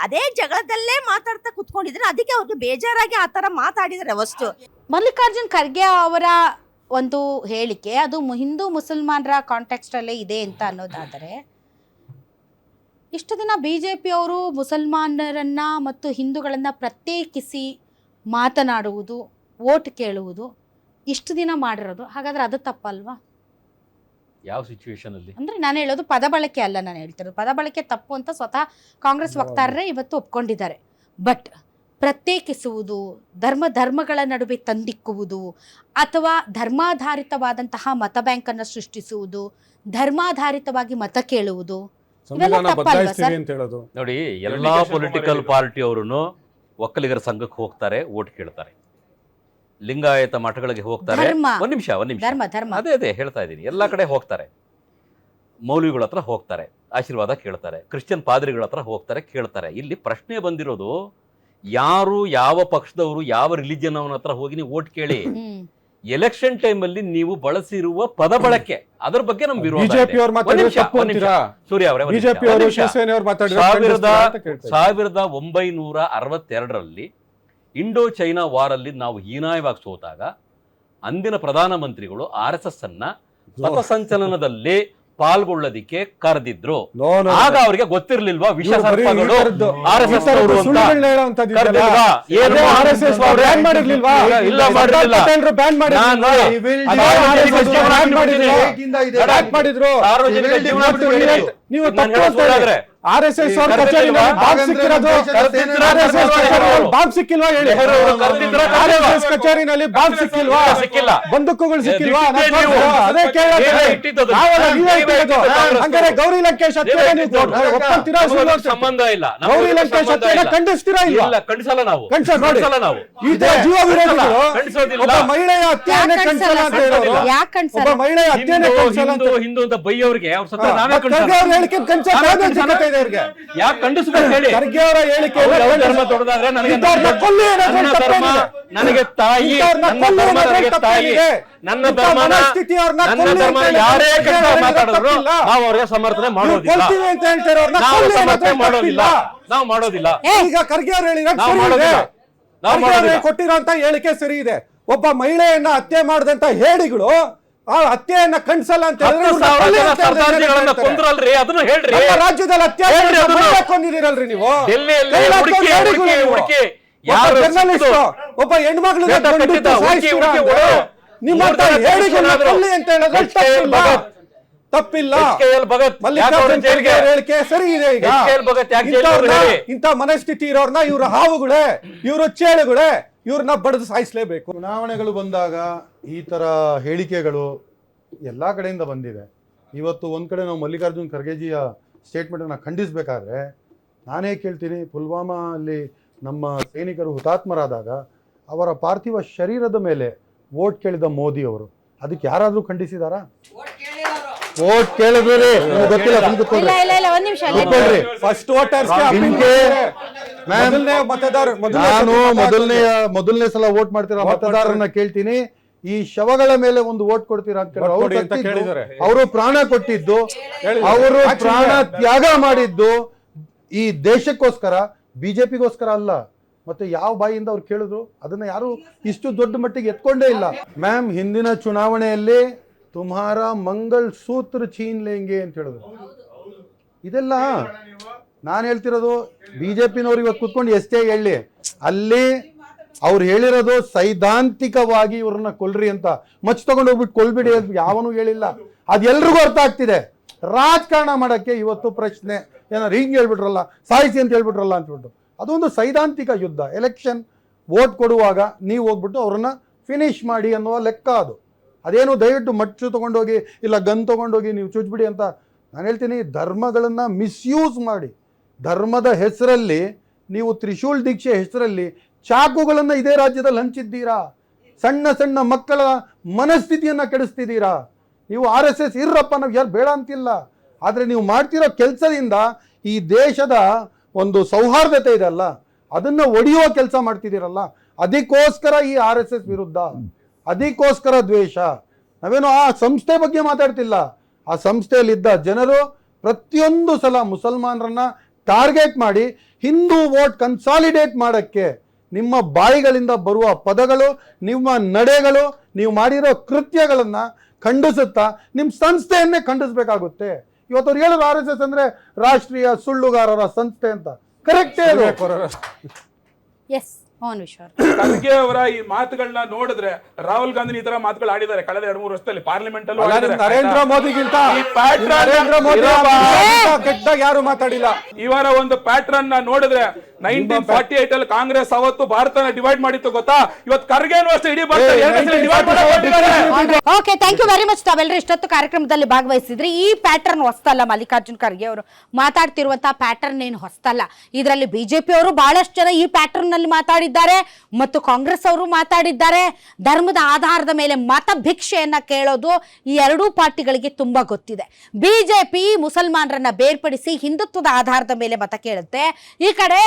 ಅದೇ ಜಗಳದಲ್ಲೇ ಮಾತಾಡ್ತಾ ಕುತ್ಕೊಂಡಿದ್ರೆ, ಅದಕ್ಕೆ ಅವ್ರಿಗೆ ಬೇಜಾರಾಗಿ ಆತರ ಮಾತಾಡಿದ್ರೆ ವಸ್ತು. ಮಲ್ಲಿಕಾರ್ಜುನ್ ಖರ್ಗೆ ಅವರ ಒಂದು ಹೇಳಿಕೆ ಅದು ಹಿಂದೂ ಮುಸಲ್ಮಾನರ ಕಾಂಟೆಕ್ಸ್ಟ್ ಅಲ್ಲೇ ಇದೆ ಅಂತ ಅನ್ನೋದಾದರೆ, ಇಷ್ಟು ದಿನ ಬಿಜೆಪಿ ಅವರು ಮುಸಲ್ಮಾನರನ್ನ ಮತ್ತು ಹಿಂದೂಗಳನ್ನ ಪ್ರತ್ಯೇಕಿಸಿ ಮಾತನಾಡುವುದು, ವೋಟ್ ಕೇಳುವುದು ಇಷ್ಟು ದಿನ ಮಾಡಿರೋದು, ಹಾಗಾದ್ರೆ ಅದು ತಪ್ಪಲ್ವಾ? ಯಾವ ಸಿಚುವೇಶನ್ ಅಲ್ಲಿ ಅಂದ್ರೆ ನಾನು ಹೇಳೋದು ಪದ ಬಳಕೆ ಅಲ್ಲ, ನಾನು ಹೇಳ್ತಿರೋದು ಪದ ಬಳಕೆ ತಪ್ಪು ಅಂತ ಸ್ವತಃ ಕಾಂಗ್ರೆಸ್ ವಕ್ತಾರರೇ ಇವತ್ತು ಒಪ್ಕೊಂಡಿದ್ದಾರೆ. ಬಟ್ ಪ್ರತ್ಯೇಕಿಸುವುದು, ಧರ್ಮಗಳ ನಡುವೆ ತಂದಿಕ್ಕುವುದು, ಅಥವಾ ಧರ್ಮಾಧಾರಿತವಾದಂತಹ ಮತ ಬ್ಯಾಂಕನ್ನು ಸೃಷ್ಟಿಸುವುದು, ಧರ್ಮಾಧಾರಿತವಾಗಿ ಮತ ಕೇಳುವುದು, ಸಂವಿಧಾನ ತಪ್ಪಲ್ವಾ ಬದಲಾಯಿಸ್ತೀವಿ ಸರ್? ಅಂತ ಹೇಳೋದು. ನೋಡಿ, ಎಲ್ಲಾ ಪೊಲಿಟಿಕಲ್ ಪಾರ್ಟಿ ಅವರೂ ಒಕ್ಕಲಿಗರ ಸಂಘಕ್ಕೆ ಹೋಗ್ತಾರೆ, ಓಟ್ ಕೇಳ್ತಾರೆ. ಲಿಂಗಾಯತ ಮಠಗಳಿಗೆ ಹೋಗ್ತಾರೆ. ಧರ್ಮ. ಒಂದ್ ನಿಮಿಷ ಧರ್ಮ ಅದೇ ಹೇಳ್ತಾ ಇದ್ದೀನಿ. ಎಲ್ಲಾ ಕಡೆ ಹೋಗ್ತಾರೆ, ಮೌಲ್ವಿಗಳ ಹತ್ರ ಹೋಗ್ತಾರೆ, ಆಶೀರ್ವಾದ ಕೇಳ್ತಾರೆ, ಕ್ರಿಶ್ಚಿಯನ್ ಪಾದ್ರಿಗಳ ಹತ್ರ ಹೋಗ್ತಾರೆ, ಕೇಳ್ತಾರೆ. ಇಲ್ಲಿ ಪ್ರಶ್ನೆ ಬಂದಿರೋದು, ಯಾರು ಯಾವ ಪಕ್ಷದವರು ಯಾವ ರಿಲಿಜನ್ ಅವನ ಹತ್ರ ಹೋಗಿ ನೀವು ಓಟ್ ಕೇಳಿ. ಎಲೆಕ್ಷನ್ ಟೈಮ್ ಅಲ್ಲಿ ನೀವು ಬಳಸಿರುವ ಪದ ಬಳಕೆ, ಅದರ ಬಗ್ಗೆ ನಮ್ ವಿರೋಧ ಇದೆ. ಬಿಜೆಪಿ ಅವ್ರು ಮಾತಾಡಿದ್ರೆ ತಪ್ಪು ಅಂತೀರಾ? ಸೂರ್ಯ ಅವರೇ, ಬಿಜೆಪಿ ಅವರು ಶಿವಸೇನೆ ಅವರು ಮಾತಾಡಿದ್ರೆ 1962ರಲ್ಲಿ ಇಂಡೋ ಚೈನಾ ವಾರ್ ಅಲ್ಲಿ ನಾವು ಹೀನಾಯವಾಗಿ ಸೋತಾಗ ಅಂದಿನ ಪ್ರಧಾನಮಂತ್ರಿಗಳು RSS ಅನ್ನ ಪಥಸಂಚಲನದಲ್ಲಿ ಪಾಲ್ಗೊಳ್ಳೋದಿಕ್ಕೆ ಕರೆದಿದ್ರು. ಆಗ ಅವರಿಗೆ ಗೊತ್ತಿರ್ಲಿಲ್ವಾ ವಿಷ ಸರ್ಪಗಳು RSS ಅವರು ಅಂತ? ಕರೆದಿಲ್ವಾ? ಏನು RSS ಬ್ಯಾನ್ ಮಾಡಿರ್ಲಿಲ್ವಾ? ಇಲ್ಲ, ಮಾಡಿರ್ಲಿಲ್ಲ. ನೀವು RSS ಅವ್ರ ಕಚೇರಿನಲ್ಲಿ ಬಾಂಬ್ ಸಿಕ್ಕಿರೋದು, ಬಾಂಬ್ ಸಿಕ್ಕಿಲ್ವಾ ಹೇಳಿ? RSS ಕಚೇರಿನಲ್ಲಿ ಬಾಂಬ್ ಸಿಕ್ಕಿಲ್ವಾ? ಸಿಕ್ಕಿಲ್ಲ. ಬಂದೂಕುಗಳು ಸಿಕ್ಕಿಲ್ವಾ? ಅದೇ ಕೇಳೋದು. ಹಂಗಾರೆ ಗೌರಿ ಲಂಕೇಶ್ ಹತ್ಯೆ ಒಪ್ಪಂತೀರಾ? ಸಂಬಂಧ ಇಲ್ಲ. ಗೌರಿ ಲಂಕೇಶ್ ಹತ್ಯೆನ ಖಂಡಿಸ್ತೀರಾ? ಇಲ್ಲ, ಖಂಡಿಸಲ್ಲ ನಾವು. ನಾವು ಈ ತರ ಜೀವ ವಿರೋಧಿಗಳು ಒಬ್ಬ ಮಹಿಳೆಯ ಹತ್ಯೆಯನ್ನೇ ಖಂಡಿಸಲ್ಲ ಅಂತ ಹೇಳೋರು, ಒಬ್ಬ ಮಹಿಳೆಯ ಹತ್ಯೆಯನ್ನೇ ಖಂಡಿಸಲ್ಲ ಅಂತ ಹಿಂದೂ ಅಂತ ಬೈಯೋರಿಗೆ ಅವ್ರ ಸತ್ತ ನಾವೇ ಖರ್ಗೆ ಅವ್ರ ಹೇಳಿಕೆ ಇದೆ ಅವ್ರಿಗೆ. ಯಾಕೆ ಖಂಡಿಸ್ಬೇಕು ಹೇಳಿ? ಖರ್ಗೆ ಅವರ ಹೇಳಿಕೆ ಧರ್ಮ ದೊಡ್ಡದಾದ್ರೆ ನನಗೆ ತಾಯಿ, ನನ್ನ ಧರ್ಮ ಯಾರೇ ಕೆಟ್ಟ ಮಾತಾಡಿದ್ರು ನಾವು ಅವ್ರಿಗೆ ಸಮರ್ಥನೆ ಮಾಡೋದಿಲ್ಲ, ಅಂತ ಹೇಳ್ತಾರೆ. ನಾವು ಸಮರ್ಥನೆ ಮಾಡೋದಿಲ್ಲ, ನಾವು ಮಾಡೋದಿಲ್ಲ. ಈಗ ಖರ್ಗೆ ಅವ್ರು ಹೇಳಿದ್ರೆ ಕೊಟ್ಟಿರೋಂತ ಹೇಳಿಕೆ ಸರಿ ಇದೆ. ಒಬ್ಬ ಮಹಿಳೆಯನ್ನ ಹತ್ಯೆ ಮಾಡಿದಂತ ಹೇಳಿಗಳು ಆ ಹತ್ಯೆಯನ್ನ ಖಂಡಿಸಲ್ಲ ಅಂತ ಕೊಂದ್ರಲ್ರಿ, ಅದನ್ನು ಹೇಳ್ರಿ. ರಾಜ್ಯದಲ್ಲಿ ಹತ್ಯೆ ಕೊಂದಿದ್ದೀರಲ್ರಿ ನೀವು. ಜರ್ನಲಿಸ್ಟ್ ಒಬ್ಬ ಹೆಣ್ಮಗಳು ನಿಮ್ಮಂತ ಹೇಳಿಕೆಗಳನ್ನ ಕೊಲ್ಲಿ ಅಂತ ಹೇಳೋದು ತಪ್ಪಿಲ್ಲ. ಮಲ್ಲಿಕಾರ್ಜುನ್ ಖರ್ಗೆ ಅವ್ರ ಹೇಳಿಕೆ ಸರಿ ಇದೆ. ಈಗ ಇಂಥ ಮನಸ್ಥಿತಿ ಇರೋರ್ನ ಇವ್ರ ಹಾವುಗಳೇ, ಇವ್ರ ಚೇಳುಗಳೇ, ಇವ್ರನ್ನ ಬಡಿದು ಸಾಯಿಸಲೇಬೇಕು. ಚುನಾವಣೆಗಳು ಬಂದಾಗ ಈ ಥರ ಹೇಳಿಕೆಗಳು ಎಲ್ಲ ಕಡೆಯಿಂದ ಬಂದಿದೆ. ಇವತ್ತು ಒಂದು ಕಡೆ ನಾವು ಮಲ್ಲಿಕಾರ್ಜುನ್ ಖರ್ಗೆಜಿಯ ಸ್ಟೇಟ್ಮೆಂಟನ್ನು ಖಂಡಿಸಬೇಕಾದ್ರೆ ನಾನೇ ಕೇಳ್ತೀನಿ, ಪುಲ್ವಾಮಾ ಅಲ್ಲಿ ನಮ್ಮ ಸೈನಿಕರು ಹುತಾತ್ಮರಾದಾಗ ಅವರ ಪಾರ್ಥಿವ ಶರೀರದ ಮೇಲೆ ವೋಟ್ ಕೇಳಿದ ಮೋದಿ ಅವರು, ಅದಕ್ಕೆ ಯಾರಾದರೂ ಖಂಡಿಸಿದಾರಾ? ವೋಟ್ ಕೇಳಿದ್ರಿ, ಗೊತ್ತಿಲ್ಲ. ಫಸ್ಟ್ ವೋಟರ್ಸ್ ನಾನು ಮೊದಲನೇ ಸಲ ವೋಟ್ ಮಾಡ್ತಿರೋ ಮತದಾರರನ್ನ ಕೇಳ್ತೀನಿ, ಈ ಶವಗಳ ಮೇಲೆ ಒಂದು ವೋಟ್ ಕೊಡ್ತೀರಾ ಅಂತ ಕೇಳಿದ್ರೆ ಅವರು ಪ್ರಾಣ ಕೊಟ್ಟಿದ್ದು, ಅವರು ಪ್ರಾಣ ತ್ಯಾಗ ಮಾಡಿದ್ದು ಈ ದೇಶಕ್ಕೋಸ್ಕರ, ಬಿಜೆಪಿಗೋಸ್ಕರ ಅಲ್ಲ. ಮತ್ತೆ ಯಾವ ಬಾಯಿಯಿಂದ ಅವ್ರು ಕೇಳಿದ್ರು ಅದನ್ನ ಯಾರು ಇಷ್ಟು ದೊಡ್ಡ ಮಟ್ಟಿಗೆ ಎತ್ಕೊಂಡೇ ಇಲ್ಲ. ಮ್ಯಾಮ್, ಹಿಂದಿನ ಚುನಾವಣೆಯಲ್ಲಿ ತುಮ್ಹಾರ ಮಂಗಲ್ ಸೂತ್ರ ಚೀನ್ ಲೇಂಗೆ ಅಂತ ಹೇಳಿದ್ರು. ಇದೆಲ್ಲ ನಾನು ಹೇಳ್ತಿರೋದು, ಬಿಜೆಪಿನವ್ರು ಇವತ್ತು ಕುತ್ಕೊಂಡು ಎಷ್ಟೇ ಹೇಳಿ, ಅಲ್ಲಿ ಅವ್ರು ಹೇಳಿರೋದು ಸೈದ್ಧಾಂತಿಕವಾಗಿ ಇವ್ರನ್ನ ಕೊಲ್ರಿ ಅಂತ, ಮಚ್ ತಗೊಂಡು ಹೋಗ್ಬಿಟ್ಟು ಕೊಲ್ಬಿಡಿ ಅಂತ ಯಾವನೂ ಹೇಳಿಲ್ಲ. ಅದೆಲ್ರಿಗೂ ಅರ್ಥ ಆಗ್ತಿದೆ. ರಾಜಕಾರಣ ಮಾಡಕ್ಕೆ ಇವತ್ತು ಪ್ರಶ್ನೆ ಏನಾರು ಹಿಂಗೆ ಹೇಳ್ಬಿಟ್ರಲ್ಲ, ಸಾಯಿಸಿ ಅಂತ ಹೇಳ್ಬಿಟ್ರಲ್ಲ ಅಂತಬಿಟ್ಟು, ಅದೊಂದು ಸೈದ್ಧಾಂತಿಕ ಯುದ್ಧ. ಎಲೆಕ್ಷನ್ ವೋಟ್ ಕೊಡುವಾಗ ನೀವು ಹೋಗ್ಬಿಟ್ಟು ಅವ್ರನ್ನ ಫಿನಿಶ್ ಮಾಡಿ ಅನ್ನುವ ಲೆಕ್ಕ ಅದು. ಅದೇನು ದಯವಿಟ್ಟು ಮಚ್ಚು ತೊಗೊಂಡೋಗಿ ಇಲ್ಲ ಗನ್ ತೊಗೊಂಡೋಗಿ ನೀವು ಚುಚ್ಬಿಡಿ ಅಂತ ನಾನು ಹೇಳ್ತೀನಿ. ಧರ್ಮಗಳನ್ನು ಮಿಸ್ಯೂಸ್ ಮಾಡಿ, ಧರ್ಮದ ಹೆಸರಲ್ಲಿ ನೀವು ತ್ರಿಶೂಲ್ ದೀಕ್ಷೆ ಹೆಸರಲ್ಲಿ ಚಾಕುಗಳನ್ನು ಇದೇ ರಾಜ್ಯದಲ್ಲಿ ಹಂಚಿದ್ದೀರಾ. ಸಣ್ಣ ಸಣ್ಣ ಮಕ್ಕಳ ಮನಸ್ಥಿತಿಯನ್ನು ಕೆಡಿಸ್ತಿದ್ದೀರಾ. ನೀವು RSS ಇರ್ರಪ್ಪ, ನಾವು ಯಾರು ಬೇಡ ಅಂತಿಲ್ಲ, ಆದರೆ ನೀವು ಮಾಡ್ತಿರೋ ಕೆಲಸದಿಂದ ಈ ದೇಶದ ಒಂದು ಸೌಹಾರ್ದತೆ ಇದೆಲ್ಲ ಅದನ್ನು ಒಡೆಯುವ ಕೆಲಸ ಮಾಡ್ತಿದ್ದೀರಲ್ಲ. ಅದಕ್ಕೋಸ್ಕರ ಈ RSS ವಿರುದ್ಧ, ಅದಕ್ಕೋಸ್ಕರ ದ್ವೇಷ. ನಾವೇನು ಆ ಸಂಸ್ಥೆ ಬಗ್ಗೆ ಮಾತಾಡ್ತಿಲ್ಲ. ಆ ಸಂಸ್ಥೆಯಲ್ಲಿದ್ದ ಜನರು ಪ್ರತಿಯೊಂದು ಸಲ ಮುಸಲ್ಮಾನರನ್ನ ಟಾರ್ಗೆಟ್ ಮಾಡಿ ಹಿಂದೂ ವೋಟ್ ಕನ್ಸಾಲಿಡೇಟ್ ಮಾಡೋಕ್ಕೆ ನಿಮ್ಮ ಬಾಯಿಗಳಿಂದ ಬರುವ ಪದಗಳು, ನಿಮ್ಮ ನಡೆಗಳು, ನೀವು ಮಾಡಿರೋ ಕೃತ್ಯಗಳನ್ನು ಖಂಡಿಸುತ್ತಾ ನಿಮ್ಮ ಸಂಸ್ಥೆಯನ್ನೇ ಖಂಡಿಸಬೇಕಾಗುತ್ತೆ. ಇವತ್ತು ಅವ್ರು ಹೇಳಿದ್ರು RSS ಅಂದ್ರೆ ರಾಷ್ಟ್ರೀಯ ಸುಳ್ಳುಗಾರರ ಸಂಸ್ಥೆ ಅಂತ. ಕರೆಕ್ಟೇ ಅದು. ಎಸ್ ಮೋಹನ್ ವಿಶ್ವ ಖರ್ಗೆ ಅವರ ಈ ಮಾತುಗಳನ್ನ ನೋಡಿದ್ರೆ ರಾಹುಲ್ ಗಾಂಧಿ ಈ ತರ ಮಾತುಗಳು ಆಡಿದ್ದಾರೆ ಕಳೆದ 2-3 ವರ್ಷದಲ್ಲಿ ಪಾರ್ಲಿಮೆಂಟ್ ಅಲ್ಲೂ ಆಡಿದ್ದಾರೆ. ನರೇಂದ್ರ ಮೋದಿಗಿಂತ ಈ pattern ನರೇಂದ್ರ ಮೋದಿ ಕೆಟ್ಟದಾಗ ಯಾರು ಮಾತಾಡಿಲ್ಲ. ಇವರ ಒಂದು ಪ್ಯಾಟ್ರನ್ ನ ನೋಡಿದ್ರೆ 1948 ಅಲ್ಲಿ ಕಾಂಗ್ರೆಸ್ ಅವತ್ತು ಭಾರತನ ಡಿವೈಡ್ ಮಾಡಿತ್ತು ಗೊತ್ತಾ, ಇವತ್ತು ಖರ್ಗೆನೂ ಅಷ್ಟೇ ಇಡೀ ಭಾರತ ಡಿವೈಡ್ ಮಾಡಿ. Okay, thank you very much. ತಾವೆಲ್ಲರೂ ಇಷ್ಟೊತ್ತು ಕಾರ್ಯಕ್ರಮದಲ್ಲಿ ಭಾಗವಹಿಸಿದ್ರಿ. ಈ ಪ್ಯಾಟರ್ನ್ ಹೊಸ್ತಲ್ಲ, ಮಲ್ಲಿಕಾರ್ಜುನ್ ಖರ್ಗೆ ಅವರು ಮಾತಾಡ್ತಿರುವಂತಹ ಪ್ಯಾಟರ್ನ್ ಏನು ಹೊಸ್ತಲ್ಲ. ಇದರಲ್ಲಿ ಬಿಜೆಪಿ ಅವರು ಬಹಳಷ್ಟು ಜನ ಈ ಪ್ಯಾಟರ್ನ್ ನಲ್ಲಿ ಮಾತಾಡಿದ್ದಾರೆ ಮತ್ತು ಕಾಂಗ್ರೆಸ್ ಅವರು ಮಾತಾಡಿದ್ದಾರೆ. ಧರ್ಮದ ಆಧಾರದ ಮೇಲೆ ಮತ ಭಿಕ್ಷೆಯನ್ನ ಕೇಳೋದು ಈ ಎರಡೂ ಪಾರ್ಟಿಗಳಿಗೆ ತುಂಬಾ ಗೊತ್ತಿದೆ. ಬಿಜೆಪಿ ಮುಸಲ್ಮಾನರನ್ನ ಬೇರ್ಪಡಿಸಿ ಹಿಂದುತ್ವದ ಆಧಾರದ ಮೇಲೆ ಮತ ಕೇಳುತ್ತೆ, ಈ ಕಡೆ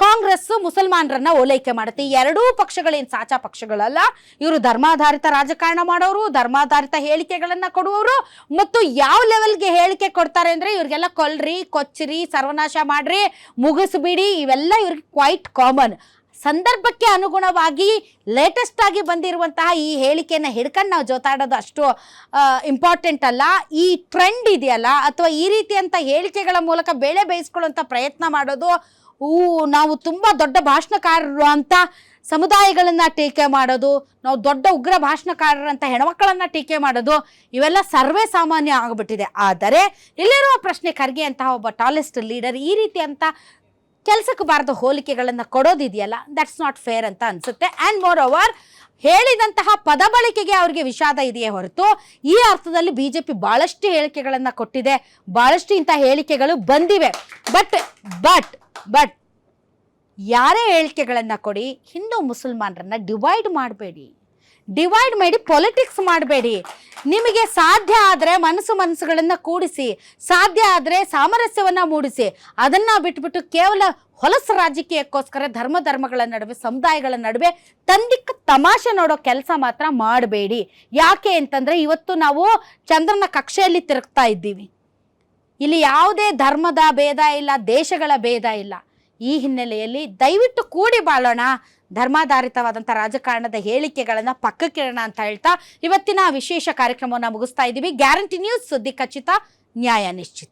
ಕಾಂಗ್ರೆಸ್ ಮುಸಲ್ಮಾನರನ್ನ ಓಲೈಕೆ ಮಾಡುತ್ತೆ. ಈ ಎರಡೂ ಪಕ್ಷಗಳೇನು ಸಾಚಾ ಪಕ್ಷಗಳಲ್ಲ. ಇವರು ಧರ್ಮಾಧಾರಿತ ರಾಜಕಾರಣ ಮಾಡೋರು, ಧರ್ಮಾಧಾರಿತ ಹೇಳಿಕೆಗಳನ್ನ ಕೊಡುವವರು, ಮತ್ತು ಯಾವ ಲೆವೆಲ್ಗೆ ಹೇಳಿಕೆ ಕೊಡ್ತಾರೆ ಅಂದ್ರೆ ಇವ್ರಿಗೆಲ್ಲ ಕೊಲ್ರಿ, ಕೊಚ್ಚಿರಿ, ಸರ್ವನಾಶ ಮಾಡ್ರಿ, ಮುಗಿಸ್ಬಿಡಿ, ಇವೆಲ್ಲ ಇವ್ರಿಗೆ ಕ್ವೈಟ್ ಕಾಮನ್. ಸಂದರ್ಭಕ್ಕೆ ಅನುಗುಣವಾಗಿ ಲೇಟೆಸ್ಟ್ ಆಗಿ ಬಂದಿರುವಂತಹ ಈ ಹೇಳಿಕೆಯನ್ನು ಹಿಡ್ಕೊಂಡು ನಾವು ಜೋತಾಡೋದು ಅಷ್ಟು ಇಂಪಾರ್ಟೆಂಟ್ ಅಲ್ಲ. ಈ ಟ್ರೆಂಡ್ ಇದೆಯಲ್ಲ, ಅಥವಾ ಈ ರೀತಿಯಂಥ ಹೇಳಿಕೆಗಳ ಮೂಲಕ ಬೇಳೆ ಬೇಯಿಸ್ಕೊಳ್ಳುವಂಥ ಪ್ರಯತ್ನ ಮಾಡೋದು, ನಾವು ತುಂಬ ದೊಡ್ಡ ಭಾಷಣಕಾರರು ಅಂತ ಸಮುದಾಯಗಳನ್ನ ಟೀಕೆ ಮಾಡೋದು, ನಾವು ದೊಡ್ಡ ಉಗ್ರ ಭಾಷಣಕಾರರಂತ ಹೆಣ್ಮಕ್ಕಳನ್ನ ಟೀಕೆ ಮಾಡೋದು, ಇವೆಲ್ಲ ಸರ್ವೇ ಸಾಮಾನ್ಯ ಆಗಿಬಿಟ್ಟಿದೆ. ಆದರೆ ಇಲ್ಲಿರುವ ಪ್ರಶ್ನೆ, ಖರ್ಗೆ ಅಂತಹ ಒಬ್ಬ ಟಾಲೆಸ್ಟ್ ಲೀಡರ್ ಈ ರೀತಿ ಅಂತ ಕೆಲಸಕ್ಕೆ ಬಾರದ ಹೋಲಿಕೆಗಳನ್ನು ಕೊಡೋದಿದೆಯಲ್ಲ, ದಟ್ಸ್ ನಾಟ್ ಫೇರ್ ಅಂತ ಅನ್ಸುತ್ತೆ. ಆ್ಯಂಡ್ ಮೋರ್ ಓವರ್ ಹೇಳಿದಂತಹ ಪದ ಬಳಕೆಗೆ ಅವರಿಗೆ ವಿಷಾದ ಇದೆಯೇ ಹೊರತು ಈ ಅರ್ಥದಲ್ಲಿ ಬಿಜೆಪಿ ಬಹಳಷ್ಟು ಹೇಳಿಕೆಗಳನ್ನು ಕೊಟ್ಟಿದೆ, ಬಹಳಷ್ಟು ಇಂಥ ಹೇಳಿಕೆಗಳು ಬಂದಿವೆ. ಬಟ್ ಯಾರೇ ಹೇಳಿಕೆಗಳನ್ನು ಕೊಡಿ, ಹಿಂದೂ ಮುಸಲ್ಮಾನರನ್ನ ಡಿವೈಡ್ ಮಾಡಿ ಪೊಲಿಟಿಕ್ಸ್ ಮಾಡಬೇಡಿ. ನಿಮಗೆ ಸಾಧ್ಯ ಆದರೆ ಮನಸ್ಸುಗಳನ್ನು ಕೂಡಿಸಿ, ಸಾಧ್ಯ ಆದರೆ ಸಾಮರಸ್ಯವನ್ನು ಮೂಡಿಸಿ. ಅದನ್ನು ಬಿಟ್ಬಿಟ್ಟು ಕೇವಲ ಹೊಲಸು ರಾಜಕೀಯಕ್ಕೋಸ್ಕರ ಧರ್ಮಗಳ ನಡುವೆ, ಸಮುದಾಯಗಳ ನಡುವೆ ತಂದಿಕ್ಕ ತಮಾಷೆ ನೋಡೋ ಕೆಲಸ ಮಾತ್ರ ಮಾಡಬೇಡಿ. ಯಾಕೆ ಅಂತಂದರೆ ಇವತ್ತು ನಾವು ಚಂದ್ರನ ಕಕ್ಷೆಯಲ್ಲಿ ತಿರುಗ್ತಾ ಇದ್ದೀವಿ. ಇಲ್ಲಿ ಯಾವುದೇ ಧರ್ಮದ ಭೇದ ಇಲ್ಲ, ದೇಶಗಳ ಭೇದ ಇಲ್ಲ. ಈ ಹಿನ್ನೆಲೆಯಲ್ಲಿ ದಯವಿಟ್ಟು ಕೂಡಿ ಬಾಳೋಣ, ಧರ್ಮಾಧಾರಿತವಾದಂಥ ರಾಜಕಾರಣದ ಹೇಳಿಕೆಗಳನ್ನು ಪಕ್ಕಕ್ಕಿಡೋಣ ಅಂತ ಹೇಳ್ತಾ ಇವತ್ತಿನ ವಿಶೇಷ ಕಾರ್ಯಕ್ರಮವನ್ನು ಮುಗಿಸ್ತಾ ಇದ್ದೀವಿ. ಗ್ಯಾರಂಟಿ ನ್ಯೂಸ್, ಸುದ್ದಿ ಖಚಿತ, ನ್ಯಾಯ ನಿಶ್ಚಿತ.